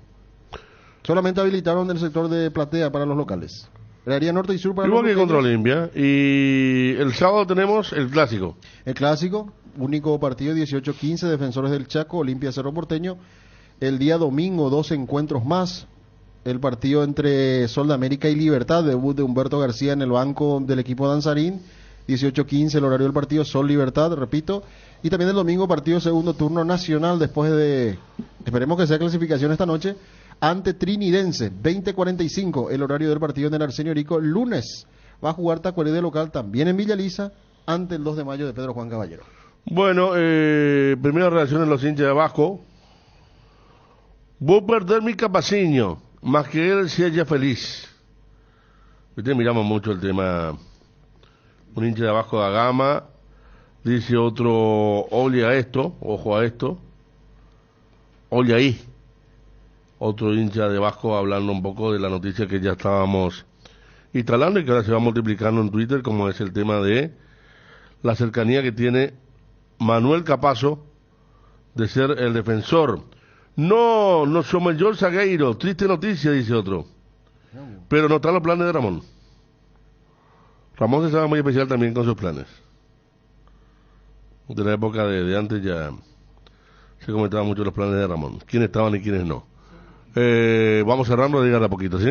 Solamente habilitaron el sector de platea para los locales. Gradería norte y sur para igual los que contra Olimpia. Y el sábado tenemos el clásico. El clásico, único partido 18-15, Defensores del Chaco, Olimpia Cerro Porteño. El día domingo 2 encuentros más. El partido entre Sol de América y Libertad, debut de Humberto García en el banco del equipo danzarín. 18-15 el horario del partido, Sol Libertad, repito. Y también el domingo partido segundo turno nacional después de, esperemos que sea clasificación esta noche, ante Trinidense, 20:45 el horario del partido en el Arsenio Rico. Lunes va a jugar Tacuarí de local también en Villa Elisa ante el 2 de mayo de Pedro Juan Caballero. Bueno, primera reacción en los hinchas de Vasco. Voy a perder mi capaciño, más que él si ella feliz. Viste, miramos mucho el tema. Un hincha de Vasco da Gama, dice otro, oye a esto, ojo a esto, oye ahí. Otro hincha de Vasco hablando un poco de la noticia que ya estábamos instalando y que ahora se va multiplicando en Twitter, como es el tema de la cercanía que tiene Manuel Capazo de ser el defensor. No somos el zagueiro, triste noticia, dice otro. Pero no están los planes de Ramón. Ramón se estaba muy especial también con sus planes. De la época de antes ya se comentaban mucho los planes de Ramón. Quiénes estaban y quiénes no. Vamos cerrando, digan a poquito, ¿sí?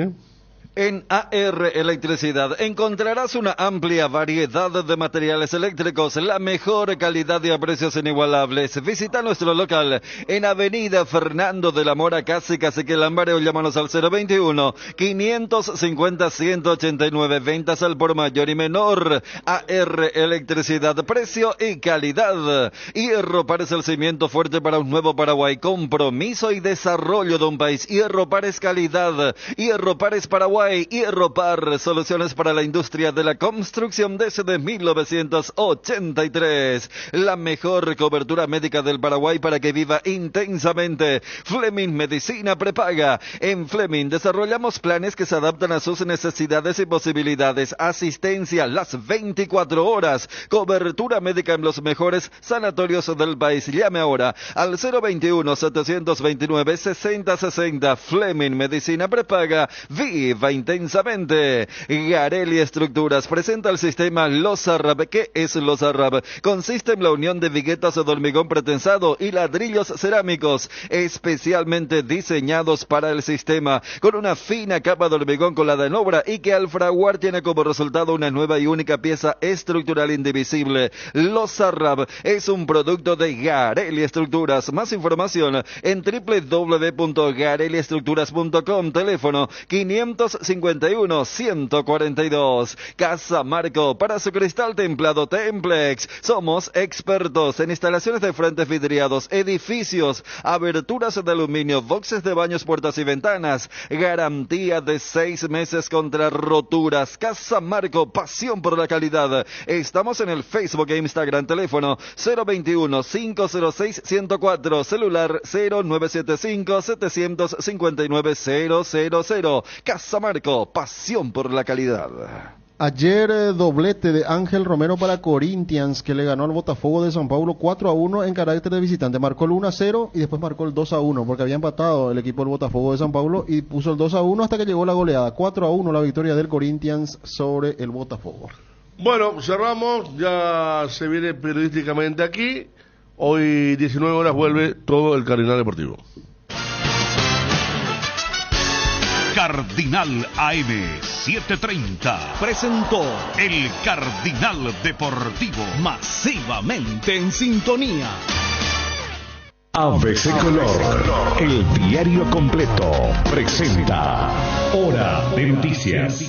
En AR Electricidad encontrarás una amplia variedad de materiales eléctricos, la mejor calidad y a precios inigualables. Visita nuestro local en Avenida Fernando de la Mora, casi Cacique Lambaré, o llámanos al 021-550-189. Ventas al por mayor y menor. AR Electricidad, precio y calidad. Hierro Par es el cimiento fuerte para un nuevo Paraguay. Compromiso y desarrollo de un país. Hierro Par es calidad. Hierro Par es Paraguay. Hierro Par, soluciones para la industria de la construcción desde 1983. La mejor cobertura médica del Paraguay para que viva intensamente. Fleming Medicina Prepaga. En Fleming desarrollamos planes que se adaptan a sus necesidades y posibilidades. Asistencia las 24 horas. Cobertura médica en los mejores sanatorios del país. Llame ahora al 021-729-6060. Fleming Medicina Prepaga. Viva intensamente. Gareli Estructuras presenta el sistema Losarrab. ¿Qué es Losarrab? Consiste en la unión de viguetas de hormigón pretensado y ladrillos cerámicos especialmente diseñados para el sistema, con una fina capa de hormigón colada en obra y que al fraguar tiene como resultado una nueva y única pieza estructural indivisible. Losarrab es un producto de Gareli Estructuras. Más información en www.gareliestructuras.com. Teléfono 551-142. Casa Marco, para su cristal templado Templex. Somos expertos en instalaciones de frentes vidriados, edificios, aberturas de aluminio, boxes de baños, puertas y ventanas. Garantía de 6 meses contra roturas. Casa Marco, pasión por la calidad. Estamos en el Facebook e Instagram. Teléfono 021-506-104. Celular 0975-759-000. Casa Marco, pasión por la calidad. Ayer doblete de Ángel Romero para Corinthians, que le ganó al Botafogo de São Paulo 4-1 en carácter de visitante. Marcó el 1-0 y después marcó el 2-1, porque había empatado el equipo del Botafogo de São Paulo y puso el 2-1 hasta que llegó la goleada. 4-1 la victoria del Corinthians sobre el Botafogo. Bueno, cerramos, ya se viene periodísticamente aquí. Hoy 19 horas vuelve todo el Cardinal Deportivo. Cardinal AM 730 presentó el Cardinal Deportivo, masivamente en sintonía. ABC Color, el diario completo, presenta Hora de Noticias.